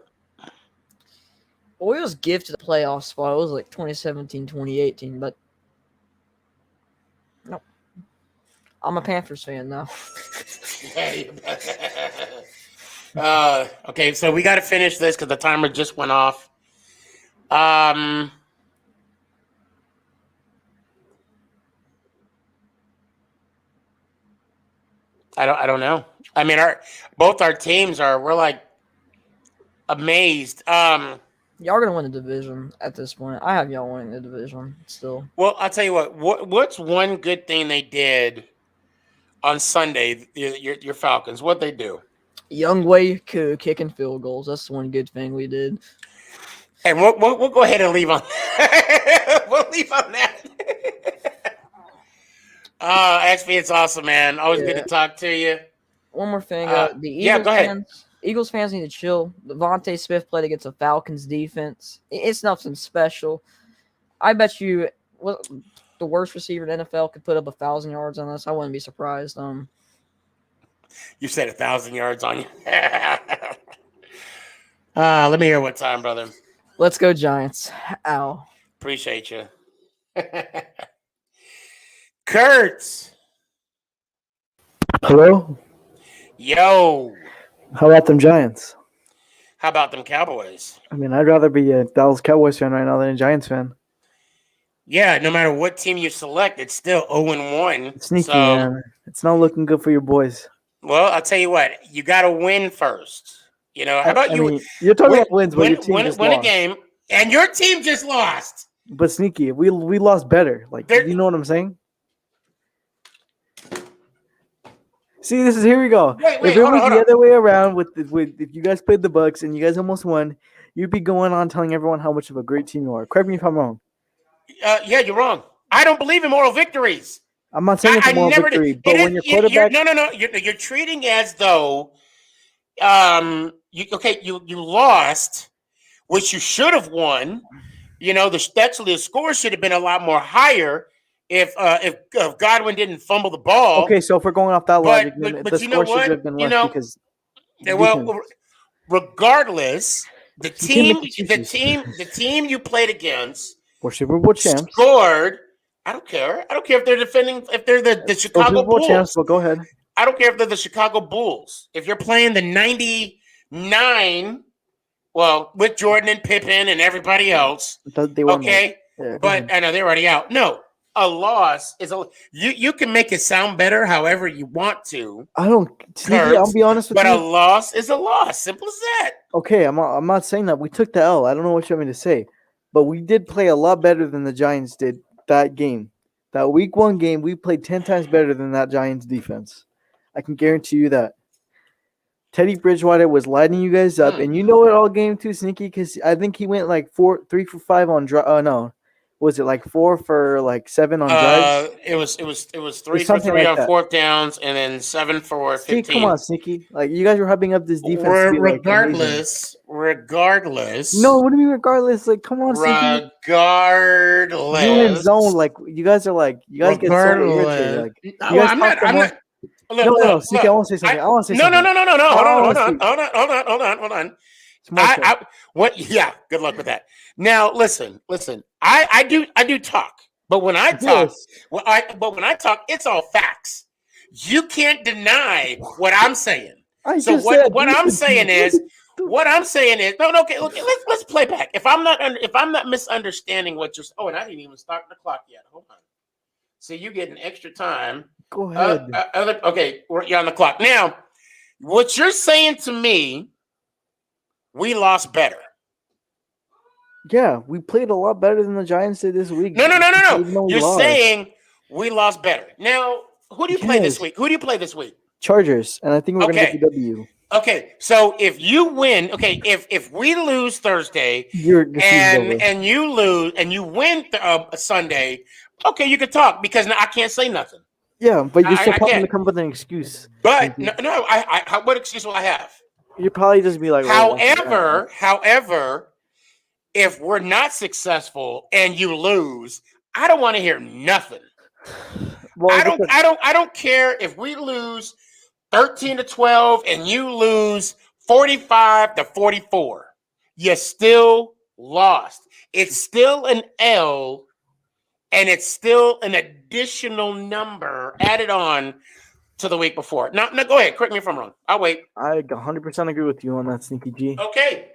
Well, we was gifted a playoff spot. It was like 2017, 2018, but no. I'm a Panthers fan now. Okay, so we got to finish this because the timer just went off. I don't know. I mean, both our teams we're like amazed. Y'all are gonna win the division at this point. I have y'all winning the division still. Well, I'll tell you what's one good thing they did on Sunday, your Falcons? What'd they do? Young Way kicking field goals. That's the one good thing we did. And we'll go ahead and leave on we'll leave on that. XP, it's awesome, man. Always good to talk to you. One more thing. The Eagles go ahead. Eagles fans need to chill. Devontae Smith played against a Falcons defense. It's nothing special. I bet you the worst receiver in the NFL could put up 1,000 yards on us. I wouldn't be surprised. You said 1,000 yards on you. Let me hear what time, brother. Let's go Giants. Ow. Appreciate you. Kurt. Hello? Yo. How about them Giants? How about them Cowboys? I mean, I'd rather be a Dallas Cowboys fan right now than a Giants fan. Yeah, no matter what team you select, it's still 0-1. It's sneaky, man. It's not looking good for your boys. Well, I'll tell you what. You got to win first. How about you? Mean, you're talking about wins, but your team just win lost. A game, and your team just lost. But sneaky, we lost better. Like, you know what I'm saying? See, here we go. Wait, if it was hold the on. other way around, if you guys played the Bucks and you guys almost won, you'd be going on telling everyone how much of a great team you are. Correct me if I'm wrong. Yeah, you're wrong. I don't believe in moral victories. I'm not saying it's a moral victory, but when your quarterback, no, you're treating as though, you lost, which you should have won. The score should have been a lot more higher if Godwin didn't fumble the ball. Okay, so if we're going off that logic, then but the you know score should what? have been less because. Well, regardless, the team you played against were Super Bowl champs. Scored. I don't care. I don't care if they're defending. If they're the Chicago Super Bowl Bulls. champs, but go ahead. I don't care if they're the Chicago Bulls. If you're playing the 90 9. Well, with Jordan and Pippen and everybody else. They were Okay, but I know they're already out. No, a loss is a. You can make it sound better however you want to. I don't. Sneaky, I'll be honest with but you. a loss is a loss. Simple as that. Okay, I'm not saying that. We took the L. I don't know what you want me to say. But we did play a lot better than the Giants did that game. That week 1 game, we played 10 times better than that Giants defense. I can guarantee you that. Teddy Bridgewater was lighting you guys up, and you know it all game too, Sneaky, because I think he went like 3 for 5 on drive. No, was it like 4 for like 7 on drives? It was 3 for 3 like on that. 4th downs, and then 7 for 15. See, come on, Sneaky. Like you guys were hyping up this defense. To be, like, amazing. Regardless. No, what do you mean regardless? Like, come on, Sneaky. Regardless. You in zone, like you guys are like you guys get so irritated. Like you No, guys I'm not. No, Sneaky, I want to say something. I want to say something. No. Hold on. What? Yeah. Good luck with that. Now, listen. I do talk, but when I talk, when I talk, it's all facts. You can't deny what I'm saying. What I'm saying is. No. Okay. Look. Let's play back. If I'm not misunderstanding what you're. Oh, and I didn't even start the clock yet. Hold on. So you get an extra time. Go ahead. Okay, you're on the clock. Now, what you're saying to me, we lost better. Yeah, we played a lot better than the Giants did this week. No. You're saying we lost better. Now, who do you play this week? Who do you play this week? Chargers, and I think we're going to get the W. Okay, so if you win, if we lose Thursday and you lose and you win Sunday, okay, you can talk because I can't say nothing. Yeah, but you're still probably going to come up with an excuse. But no, what excuse will I have? You'll probably just be like, however, if we're not successful and you lose, I don't want to hear nothing. Well, I don't care if we lose 13-12 and you lose 45-44. You still lost. It's still an L. And it's still an additional number added on to the week before. Now, go ahead. Correct me if I'm wrong. I'll wait. I 100% agree with you on that, Sneaky G. Okay.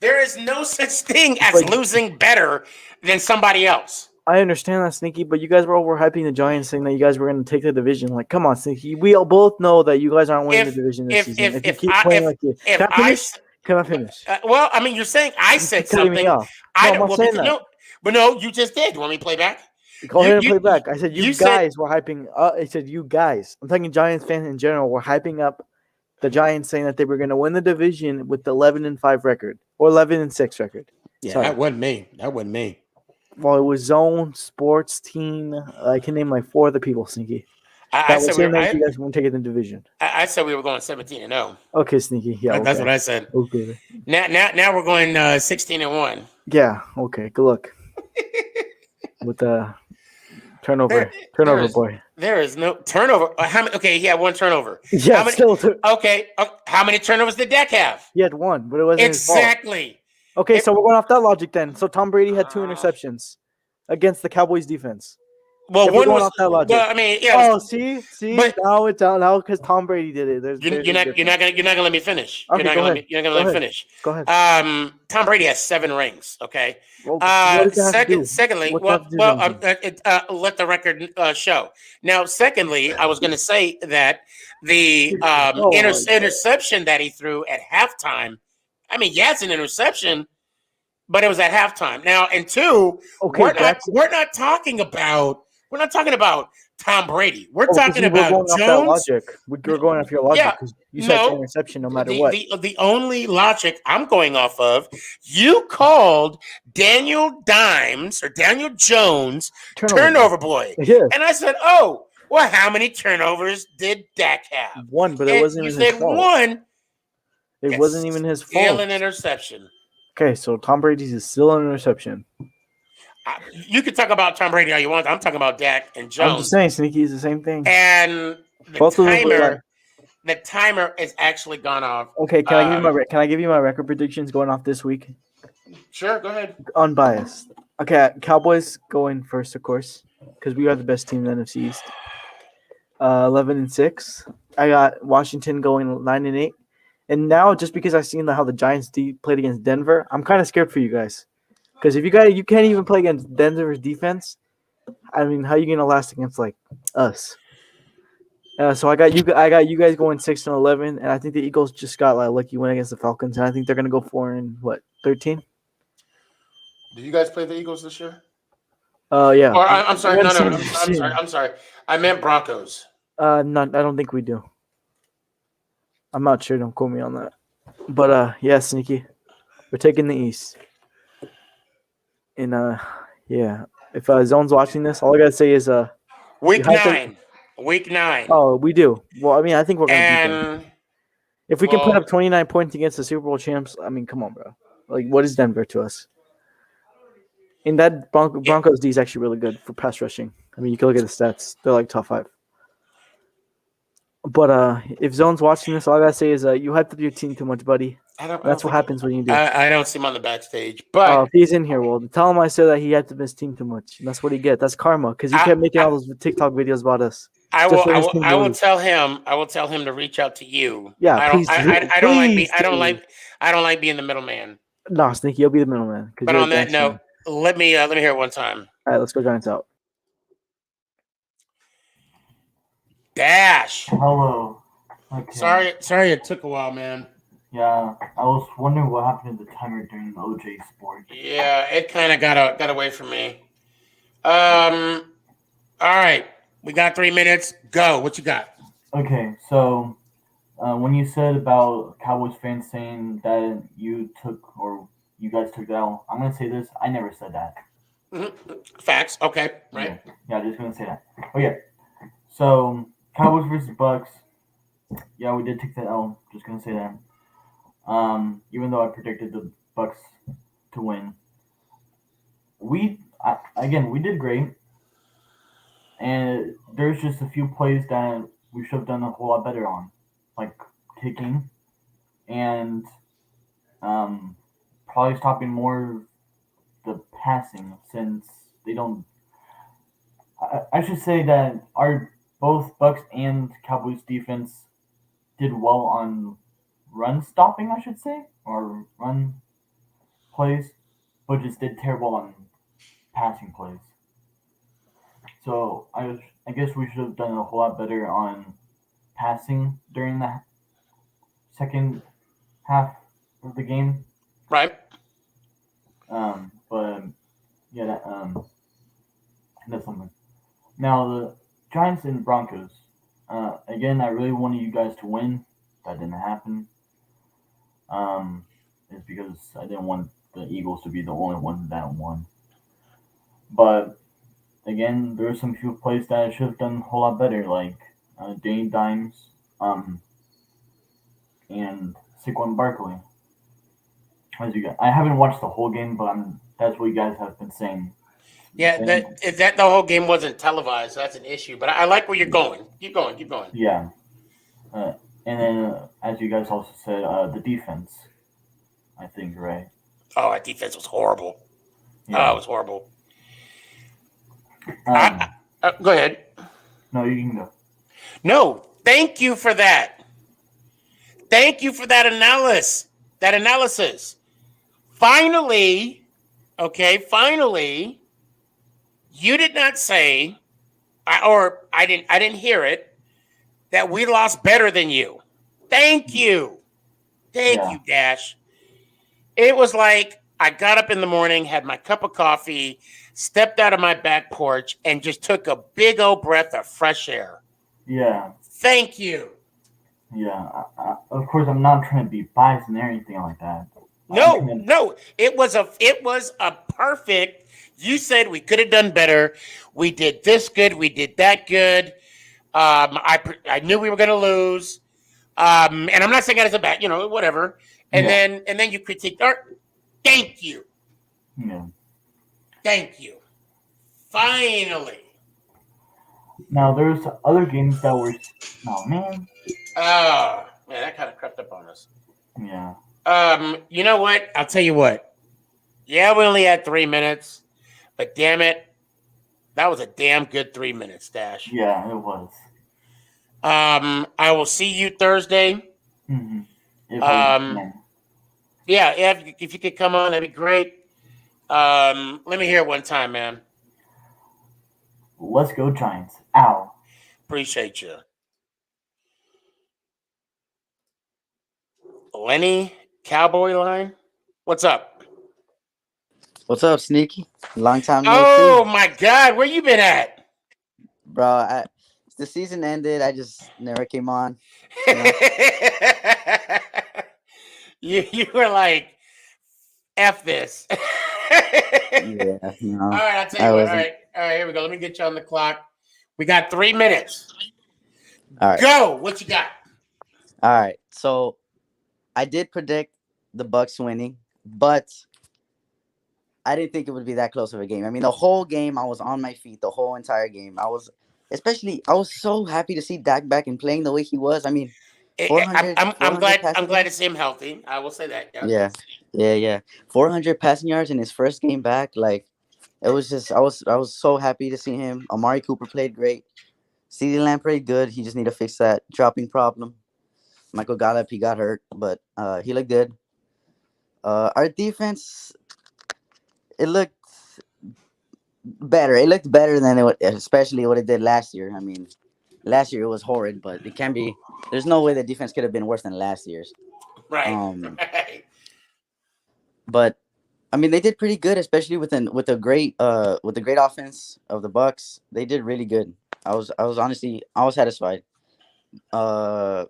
There is no such thing as losing better than somebody else. I understand that, Sneaky, but you guys were overhyping the Giants, saying that you guys were going to take the division. Like, come on, Sneaky. We all both know that you guys aren't winning the division this season. If you keep playing like you, can I finish? Well, I mean, you're saying I said something. Me off. No, I'm not saying that. But no, you just did. You want me to play back? Go ahead and play back. I said you guys were hyping. I said you guys. I'm talking Giants fans in general. Were hyping up the Giants, saying that they were going to win the division with the 11-5 record or 11-6 record. Yeah, that wasn't me. Well, it was Zone Sports Team. I can name like 4 other people, Sneaky. I said you guys won't take it in the division. I said we were going 17-0. Okay, Sneaky. Yeah, that's what I said. Okay. Now we're going 16-1. Yeah. Okay. Good luck. With the turnover boy. There is no turnover. How many? Okay, he had 1 turnover. Yeah, how many, still. Okay. How many turnovers did Dak have? He had 1, but it wasn't exactly. His fault. Okay, so we're going off that logic then. So Tom Brady had 2 interceptions against the Cowboys defense. Well, one was off that logic. Well, I mean, yeah. Oh, see, but now it's out now because Tom Brady did it. You're not gonna let me finish. Okay, you're not gonna let me finish. Go ahead. Tom Brady has 7 rings. Okay. Well, secondly, let the record show. Now, secondly, I was going to say that the interception that he threw at halftime. I mean, yeah, it's an interception, but it was at halftime. Now, and 2, we're not talking about Tom Brady. We're talking about Jones. We're going off your logic because you said interception no matter what. The only logic I'm going off of, you called Daniel Jones turnover boy. Yeah. And I said, oh, well, how many turnovers did Dak have? 1, but it wasn't even his fault. 1. It wasn't even his fault. Still an interception. Okay, so Tom Brady's is still an interception. You can talk about Tom Brady all you want. I'm talking about Dak and Jones. I'm just saying, Sneaky is the same thing. And the timer is actually gone off. Okay, can I give you my record predictions going off this week? Sure, go ahead. Unbiased. Okay, Cowboys going first, of course, because we are the best team in the NFC East. 11-6. I got Washington going 9-8, And now, just because I've seen how the Giants played against Denver, I'm kind of scared for you guys. Because if you can't even play against Denver's defense, I mean, how are you gonna last against like us? So I got you guys going 6-11, and I think the Eagles just got like a lucky win against the Falcons, and I think they're gonna go 4-13. Do you guys play the Eagles this year? Yeah. Or I'm sorry, We no, haven't no, seen it. I'm sorry. I meant Broncos. No, I don't think we do. I'm not sure. Don't quote me on that. But yeah, Sneaky, we're taking the East. And yeah, if Zone's watching this, all I gotta say is Week you have to- 9. Week 9. Oh, we do. Well, I mean, I think we're gonna beat them. And If we can put well, up 29 points against the Super Bowl champs, I mean, come on, bro. Like, what is Denver to us? And that Broncos D is actually really good for pass rushing. I mean, you can look at the stats; they're like top 5. But if Zone's watching this, all I gotta say is you hyped up your team too much, buddy. That's what happens when you do. I don't see him on the backstage, but If he's in here, well, tell him I said that he hyped up his team too much. And that's what he get. That's karma, because he kept making all those TikTok videos about us. I Just when his will. team I will lose. tell him. I will tell him to reach out to you. Yeah, I please don't. do. I don't like. Please I don't do. like. I don't like being the middleman. No, Sneaky, you'll be the middleman. But on that note, let me hear it one time. All right, let's go Giants out. Dash. Hello. Okay. Sorry, it took a while, man. Yeah, I was wondering what happened to the timer during the OJ sport. Yeah, it kind of got away from me. All right, we got 3 minutes. Go. What you got? Okay, so when you said about Cowboys fans saying that you guys took the L, I'm gonna say this: I never said that. Mm-hmm. Facts. Okay. Right. Yeah, just gonna say that. Okay, so Cowboys versus Bucks. Yeah, we did take the L. Just gonna say that. Even though I predicted the Bucks to win, we did great, and there's just a few plays that we should have done a whole lot better on, like kicking, and probably stopping more the passing, since they don't. I should say that our both Bucks and Cowboys defense did well on run stopping, I should say, or run plays, but just did terrible on passing plays. So I guess we should have done a whole lot better on passing during the second half of the game. Right. But yeah, that's something. Now the Giants and Broncos. Again, I really wanted you guys to win. That didn't happen. It's because I didn't want the Eagles to be the only one that won. But again, there were some few plays that I should have done a whole lot better, like Danny Dimes, and Saquon Barkley. I haven't watched the whole game, but that's what you guys have been saying. Yeah, that the whole game wasn't televised. That's an issue. But I like where you're going. Keep going. Yeah. And then, as you guys also said, the defense, I think, right? Oh, our defense was horrible. Yeah. Oh, it was horrible. Go ahead. No, you can go. No, thank you for that. Thank you for that analysis. Finally, you did not say, I didn't hear it, that we lost better than you. Thank you. Thank you, Dash. It was like I got up in the morning, had my cup of coffee, stepped out of my back porch, and just took a big old breath of fresh air. Yeah. Thank you. Yeah. Of course, I'm not trying to be biased and anything like that. No. It was a perfect. You said we could have done better. We did this good. We did that good. I knew we were going to lose. And I'm not saying that as a bad, whatever. And then you critiqued art. Thank you. Yeah. Thank you. Finally. Now there's other games that were. Oh man. Oh man, that kind of crept up on us. Yeah. You know what? I'll tell you what. Yeah, we only had 3 minutes, but damn it, that was a damn good 3 minutes, Dash. Yeah, it was. I will see you Thursday. Mm-hmm. Yeah, if you could come on, that'd be great. Let me hear it one time, man. Let's go Giants. Ow. Appreciate you. Lenny, Cowboy Line. What's up? What's up, Sneaky? Long time no Oh see. my God, where you been at? Bro, the season ended. I just never came on. You know? you were like, F this. Yeah, no. All right, I'll tell I you what. wasn't. All right, here we go. Let me get you on the clock. We got 3 minutes. All right. Go. What you got? All right. So I did predict the Bucks winning, but I didn't think it would be that close of a game. I mean, the whole game I was on my feet the whole entire game. I was so happy to see Dak back and playing the way he was. I mean, 400 I'm glad passing to yards. see him healthy. I will say that. Yeah. 400 passing yards in his first game back. Like, it was just I was so happy to see him. Amari Cooper played great. CeeDee Lamb played good. He just need to fix that dropping problem. Michael Gallup, he got hurt, but he looked good. Our defense, it looked better. It looked better than especially what it did last year. I mean, last year it was horrid, but it can be. There's no way the defense could have been worse than last year's. Right. But I mean, they did pretty good, especially with the great offense of the Bucks. They did really good. I was honestly satisfied. Now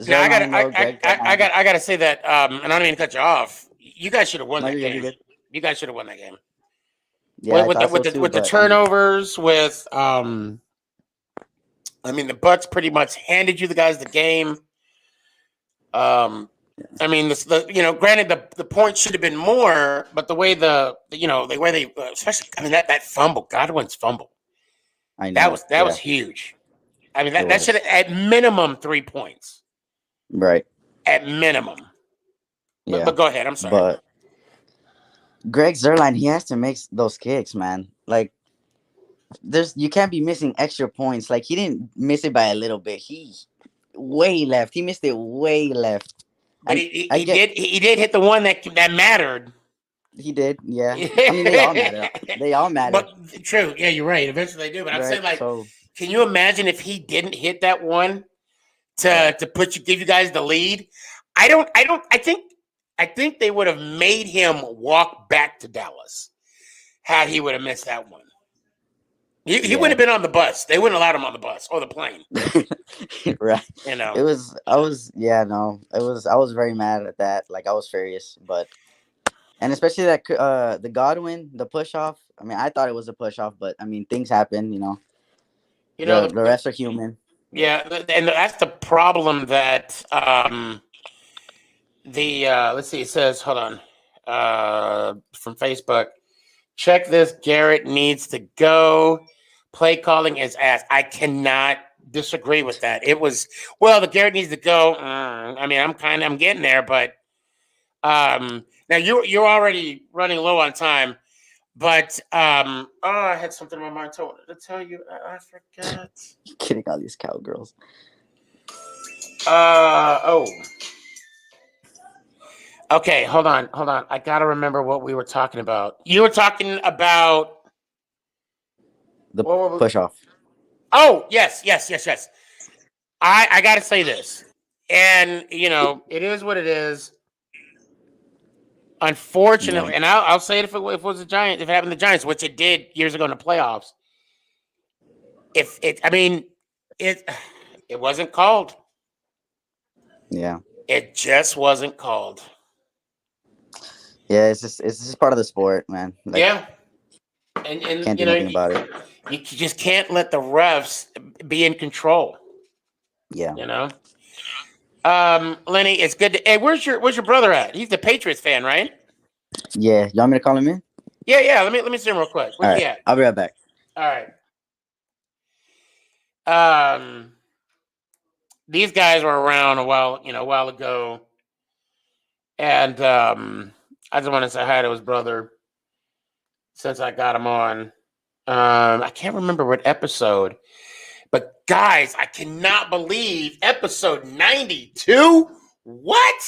I gotta say that, and I don't mean to cut you off. You guys should have won that game. You guys should have won that game. Yeah, with the turnovers, I mean, the Bucks pretty much handed you the guys the game. I mean, granted the points should have been more, but the way especially, I mean, that fumble, Godwin's fumble, I know that was huge. I mean, that should have at minimum 3 points. Right. At minimum. Yeah. But go ahead. I'm sorry. But Greg Zuerlein, he has to make those kicks, man. Like, you can't be missing extra points. Like, he didn't miss it by a little bit. He way left. He missed it way left. But he did hit the one that mattered. He did, yeah. I mean, they all matter. They all matter. But true, yeah, you're right. Eventually they do. But I'm saying, like, so, can you imagine if he didn't hit that one to give you guys the lead? I think they would have made him walk back to Dallas had he would have missed that one. He wouldn't have been on the bus. They wouldn't allow him on the bus or the plane. Right. You know. I was very mad at that. Like, I was furious, and especially that the Godwin, the push off. I mean, I thought it was a push off, but I mean, things happen, you know. The refs are human. Yeah, and that's the problem that let's see, it says, hold on, from Facebook, check this, Garrett needs to go. Play calling is ass. I cannot disagree with that. It was, the Garrett needs to go. I mean, I'm getting there, but now you're already running low on time. But I had something on my mind to tell you. I forgot. You're kidding all these cowgirls. Okay, hold on. I gotta remember what we were talking about. You were talking about the push off. Oh, yes. I gotta say this, and it is what it is. Unfortunately, and I'll say it if it was the Giants, if it happened to the Giants, which it did years ago in the playoffs. It wasn't called. Yeah. It just wasn't called. Yeah, it's just part of the sport, man. Like, yeah. And can't do anything about it. You just can't let the refs be in control. Yeah. Lenny, it's good to. Hey, where's your brother at? He's the Patriots fan, right? Yeah. You want me to call him in? Yeah. Let me see him real quick. Where's he at? I'll be right back. All right. These guys were around a while ago, and I just want to say hi to his brother since I got him on. I can't remember what episode, but guys, I cannot believe episode 92. What?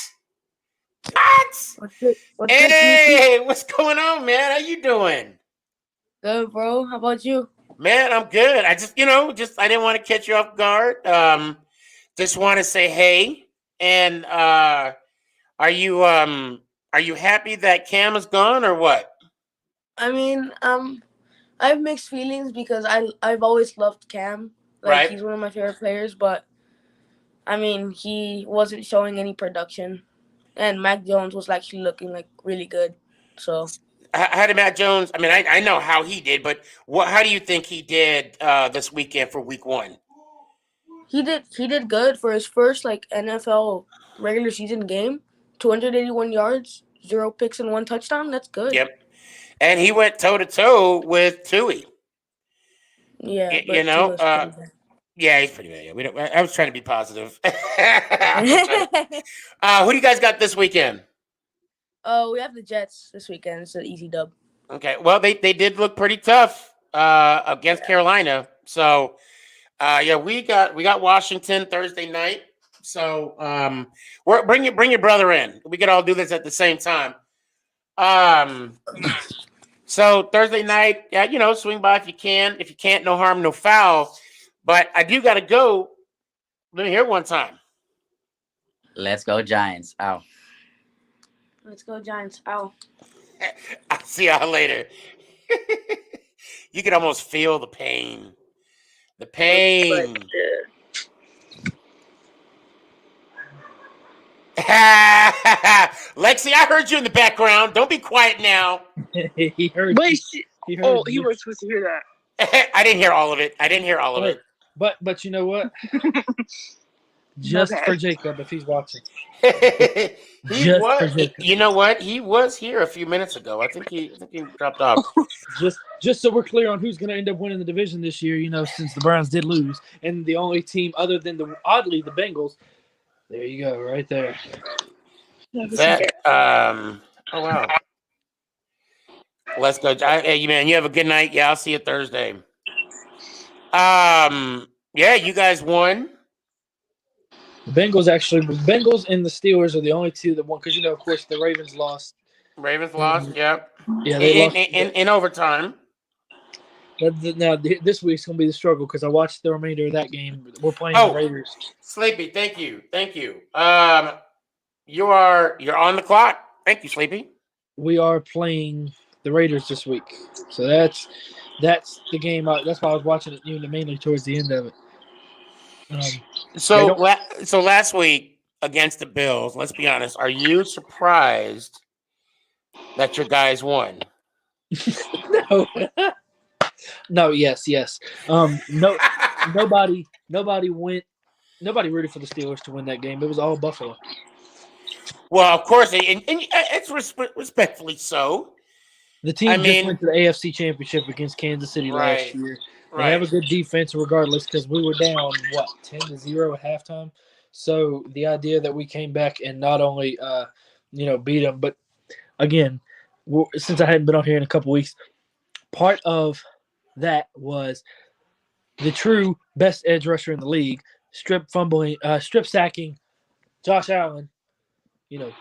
What? What's good? What's Hey, what's going on, man? How you doing? good, bro? How about you? Man, I'm good. I just, I didn't want to catch you off guard. Just want to say hey. And are you happy that Cam is gone or what? I mean, I have mixed feelings because I've always loved Cam. Like Right. he's one of my favorite players, but I mean he wasn't showing any production, and Mac Jones was actually looking like really good. So How did Matt Jones? I mean, I know how he did, but how do you think he did this weekend for Week 1? he did good for his first like NFL regular season game. 281 yards, 0 picks and 1 touchdown. That's good. Yep. And he went toe to toe with Tui. Yeah, but You know, Tua's pretty bad. yeah, he's pretty bad. Yeah, I was trying to be positive. Who do you guys got this weekend? Oh, we have the Jets this weekend. It's an easy dub. Okay, well they did look pretty tough against Carolina. So yeah, we got Washington Thursday night. So bring your brother in. We could all do this at the same time. So Thursday night, yeah, swing by if you can. If you can't, no harm, no foul. But I do got to go. Let me hear it one time. Let's go Giants. Ow. Let's go Giants. Ow. I'll see y'all later. You can almost feel the pain. The pain. Lexi, I heard you in the background. Don't be quiet now. He heard. Wait, he heard oh, you. you weren't supposed to hear that. I didn't hear all of it. But you know what? Just Okay. for Jacob, if he's watching. He was. You know what? He was here a few minutes ago. I think he dropped off. Just so we're clear on who's going to end up winning the division this year, since the Browns did lose, and the only team other than the Bengals. There you go, right there. Oh wow. Let's go. Hey, man, you have a good night. Yeah, I'll see you Thursday. Yeah, you guys won. The Bengals and the Steelers are the only two that won because of course the Ravens lost. Ravens lost. Yep. Yeah, they lost in overtime. But now this week's gonna be the struggle because I watched the remainder of that game. We're playing the Raiders. Sleepy, thank you. You're on the clock. Thank you, Sleepy. We are playing the Raiders this week, so that's the game. That's why I was watching it mainly towards the end of it. So last week against the Bills, let's be honest. Are you surprised that your guys won? No. No. Yes. No. Nobody went. Nobody rooted for the Steelers to win that game. It was all Buffalo. Well, of course, and it's respectfully so. The team just went to the AFC Championship against Kansas City last year. They have a good defense regardless because we were down, 10-0 at halftime. So the idea that we came back and not only, beat them, but again, since I hadn't been on here in a couple weeks, part of that was the true best edge rusher in the league, strip sacking Josh Allen, the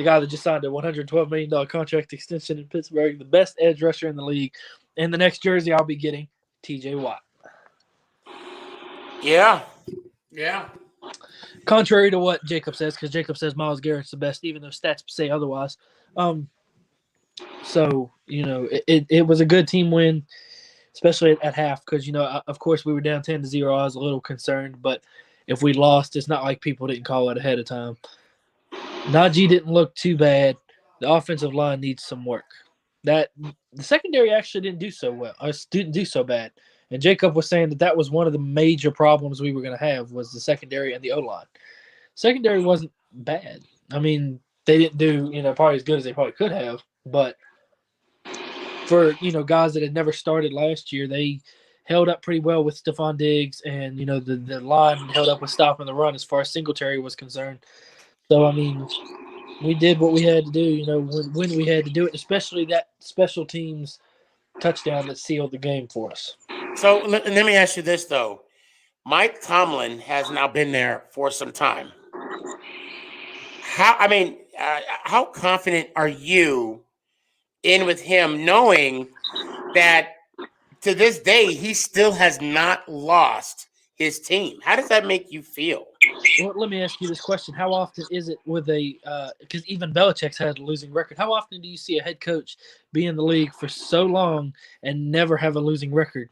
guy that just signed a $112 million contract extension in Pittsburgh, the best edge rusher in the league. And the next jersey I'll be getting, TJ Watt. Yeah. Contrary to what Jacob says, because Jacob says Myles Garrett's the best, even though stats say otherwise. So, it was a good team win, especially at half, because, of course, we were down 10-0. I was a little concerned, but if we lost, it's not like people didn't call it ahead of time. Najee didn't look too bad. The offensive line needs some work. The secondary actually didn't do so well. Didn't do so bad. And Jacob was saying that was one of the major problems we were going to have was the secondary and the O-line. Secondary wasn't bad. I mean, they didn't do, probably as good as they probably could have. But for, guys that had never started last year, they held up pretty well with Stephon Diggs and, the line held up with stopping the run as far as Singletary was concerned. So, I mean, we did what we had to do, when we had to do it, especially that special teams touchdown that sealed the game for us. So let me ask you this, though. Mike Tomlin has now been there for some time. how confident are you in with him, knowing that to this day he still has not lost his team? How does that make you feel? Well, let me ask you this question: how often is it with a? Because even Belichick's had a losing record. How often do you see a head coach be in the league for so long and never have a losing record?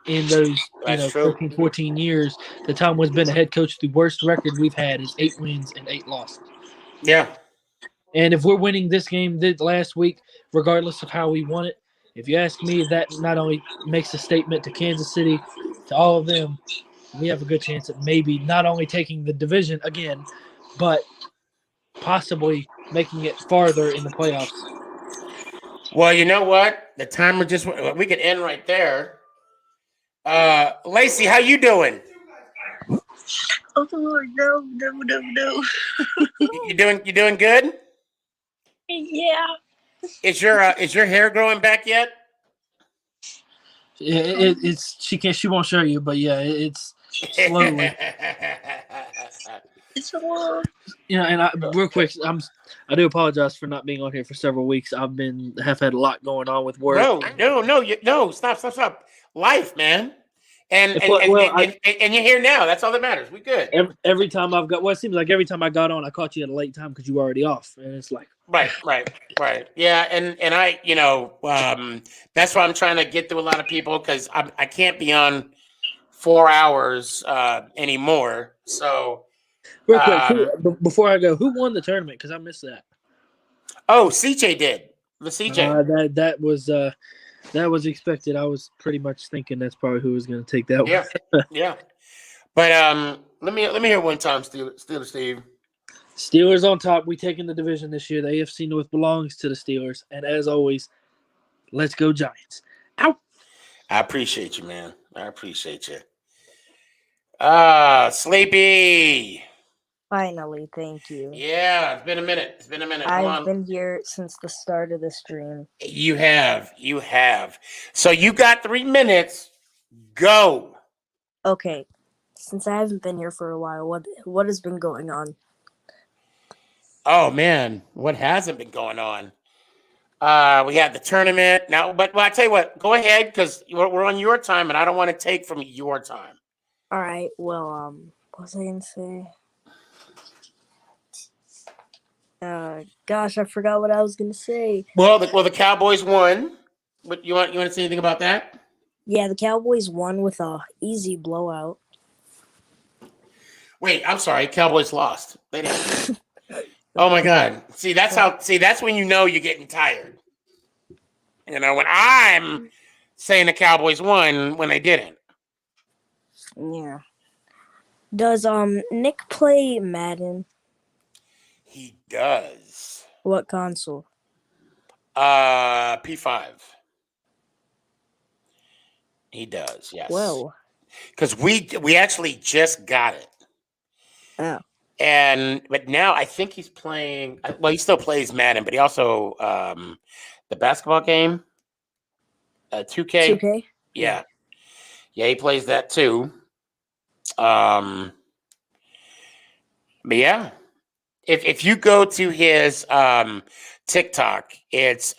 In those, That's true. 13, 14 years, the Tom was been a head coach. The worst record we've had is 8 wins and 8 losses. Yeah. And if we're winning this game last week, regardless of how we won it, if you ask me, that not only makes a statement to Kansas City, to all of them, we have a good chance at maybe not only taking the division again, but possibly making it farther in the playoffs. Well, you know what? The timer we could end right there. Lacey, how you doing? Oh Lord, no. You doing good? Yeah. Is your hair growing back yet? It's she won't show you, but yeah, it's slowly. It's a little. And real quick, I do apologize for not being on here for several weeks. Have had a lot going on with work. No, stop. Life, man. And you're here now. That's all that matters. We good. Every time it seems like every time I got on, I caught you at a late time because you were already off, and it's like right. Yeah, and I, that's why I'm trying to get through a lot of people because I can't be on 4 hours anymore. So, real quick, before I go, who won the tournament? Because I missed that. Oh, CJ did. The CJ. That was expected. I was pretty much thinking that's probably who was going to take that one. Yeah. But let me hear one time, Steelers Steve. Steelers on top. We taking the division this year. The AFC North belongs to the Steelers. And as always, let's go Giants. Ow! I appreciate you, man. I appreciate you. Sleepy. Finally, thank you. Yeah, it's been a minute. I've been here since the start of the stream. You have. So you got 3 minutes. Go. Okay. Since I haven't been here for a while, what has been going on? Oh man, what hasn't been going on? We had the tournament now, but I tell you what, go ahead because we're on your time, and I don't want to take from your time. All right. Well, what was I gonna say? Gosh, I forgot what I was gonna say. Well, the Cowboys won. But you want to say anything about that? Yeah, the Cowboys won with a easy blowout. Wait, I'm sorry. Cowboys lost. They didn't. Oh my God! That's when you know you're getting tired. When I'm saying the Cowboys won when they didn't. Yeah. Does Nick play Madden? He does. What console? P5. He does, yes. Whoa. Because we actually just got it. Oh. But now I think he's playing. Well, he still plays Madden, but he also the basketball game, 2K. 2K. Yeah, he plays that too. But yeah, if you go to his TikTok, it's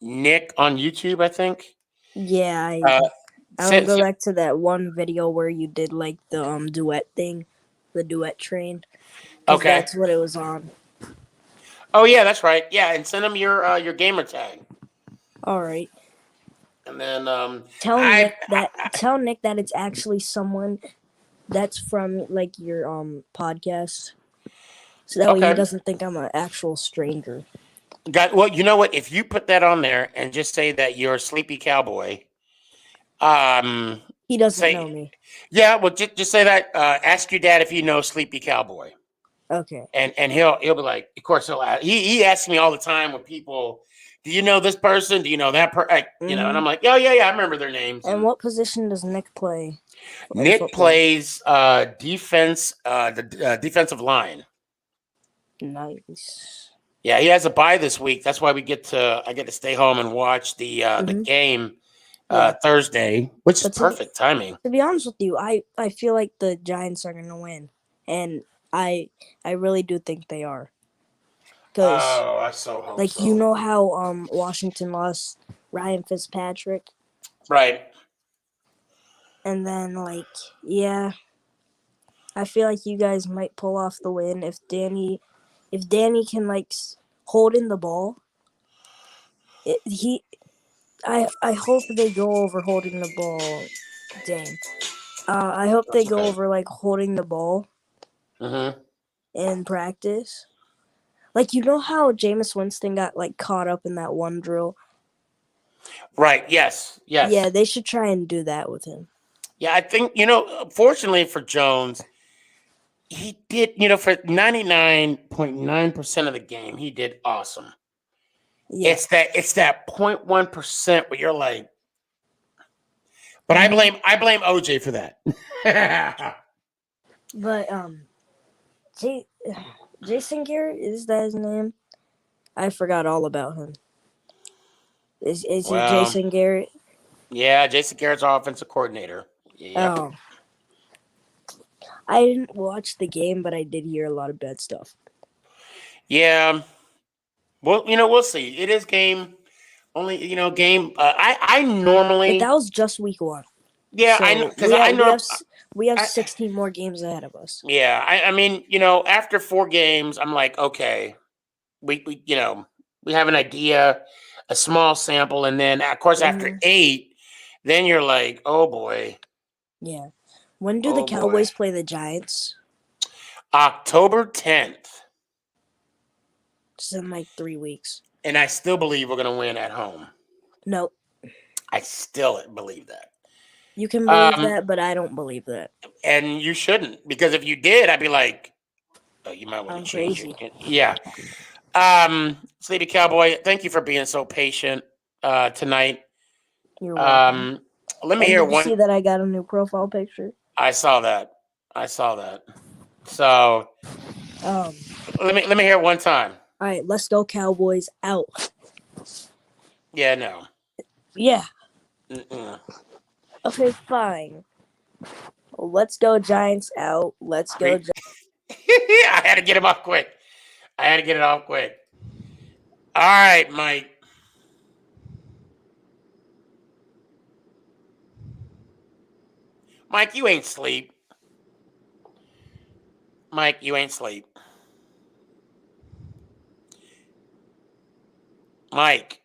Nick on YouTube, I think. Yeah, I'll go back to that one video where you did like the duet thing, the duet train. Okay, that's what it was on. Oh yeah, that's right. Yeah, and send him your gamer tag. All right. And then tell Nick that it's actually someone that's from like your podcast, so that way he doesn't think I'm an actual stranger. Well, you know what? If you put that on there and just say that you're a Sleepy Cowboy, he doesn't know me. Yeah, well, just say that. Ask your dad if he knows Sleepy Cowboy. Okay. And he'll be like, of course he'll ask. He asks me all the time when people, do you know this person? Do you know that person? And I'm like, oh yeah, I remember their names. And what position does Nick play? Nick plays defense, the defensive line. Nice. Yeah, he has a bye this week. That's why I get to stay home and watch the game Thursday, which is perfect timing. To be honest with you, I feel like the Giants are going to win. And I really do think they are. Because Oh, I so hope like so. you know how Washington lost Ryan Fitzpatrick, Right. and then like yeah, I feel like you guys might pull off the win if Danny can like hold in the ball. I hope they go over holding the ball. Dang. I hope they That's go okay. over like holding the ball Mm-hmm. in practice. Like you know how Jameis Winston got like caught up in that one drill. Right. Yes. Yes. Yeah, they should try and do that with him. Yeah, I think, fortunately for Jones, he did, for 99.9% of the game, he did awesome. Yeah. It's that 0.1% where you're like, but I blame OJ for that. But Jason Garrett, is that his name? I forgot all about him. Is he Jason Garrett? Yeah, Jason Garrett's our offensive coordinator. Yep. Oh. I didn't watch the game, but I did hear a lot of bad stuff. Yeah. Well, we'll see. It is game only, game. I normally. But that was just week 1. Yeah, so I know because we have 16 more games ahead of us. Yeah, I mean, after 4 games, I'm like, okay, we have an idea, a small sample, and then of course after 8, then you're like, oh boy. Yeah. When do the Cowboys play the Giants? October 10th. Just in like 3 weeks. And I still believe we're going to win at home. Nope. I still believe that. You can believe that, but I don't believe that. And you shouldn't, because if you did, I'd be like, oh, you might want to change it. Yeah. Sleepy Cowboy, thank you for being so patient tonight. You're welcome. Let me hear did you one. see that I got a new profile picture? I saw that. So let me hear it one time. All right, let's go Cowboys out. Yeah, no. Yeah. Mm-mm. Okay, fine. Let's go Giants out. Let's go. I had to get him off quick. All right, Mike. Mike, you ain't sleep. Mike,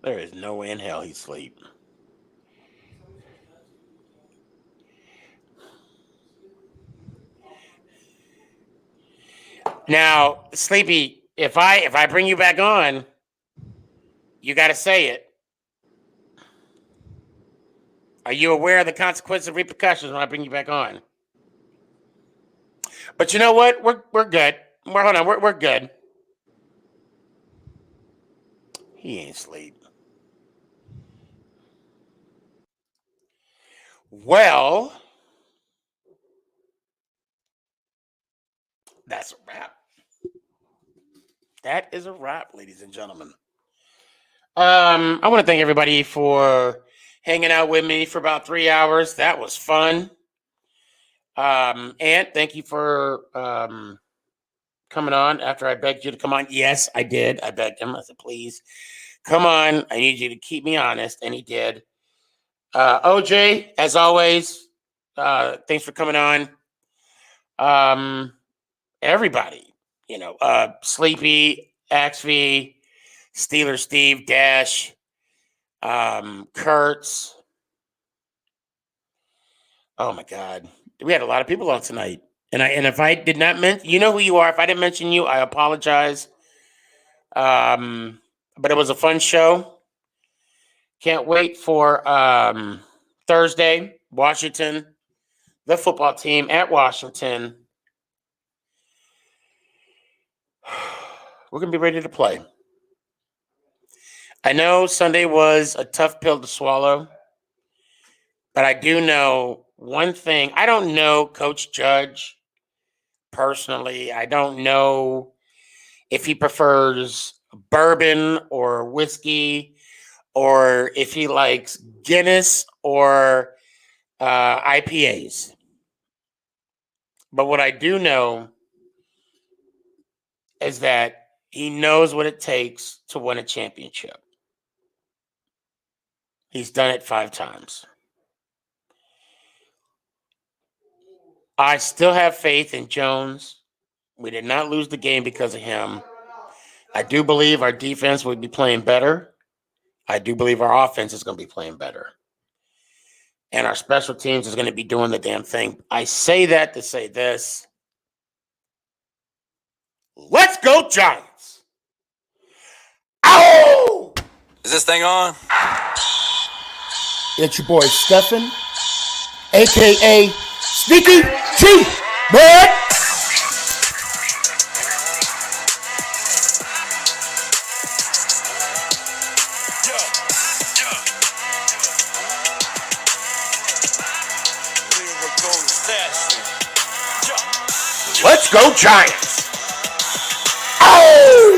there is no way in hell he's asleep. Now, Sleepy, if I bring you back on, you got to say it. Are you aware of the consequences and repercussions when I bring you back on? But you know what? We're good. We're good. He ain't asleep. Well, that's a wrap. That is a wrap, ladies and gentlemen. I want to thank everybody for hanging out with me for about 3 hours. That was fun. And thank you for coming on after I begged you to come on. Yes, I did. I begged him. I said, please come on. I need you to keep me honest. And he did. OJ, as always, thanks for coming on. Everybody, Sleepy, XV, Steeler Steve, Dash, Kurtz. Oh my God. We had a lot of people on tonight. And if I did not mention, you know who you are. If I didn't mention you, I apologize. But it was a fun show. Can't wait for Thursday, Washington, the football team at Washington. We're going to be ready to play. I know Sunday was a tough pill to swallow, but I do know one thing. I don't know Coach Judge personally. I don't know if he prefers bourbon or whiskey, or if he likes Guinness or IPAs. But what I do know is that he knows what it takes to win a championship. He's done it 5 times. I still have faith in Jones. We did not lose the game because of him. I do believe our defense would be playing better. I do believe our offense is going to be playing better. And our special teams is going to be doing the damn thing. I say that to say this. Let's go, Giants! Ow! Is this thing on? It's your boy, Stefan, a.k.a. SneakyG, man! Let's go, Giants! Oh!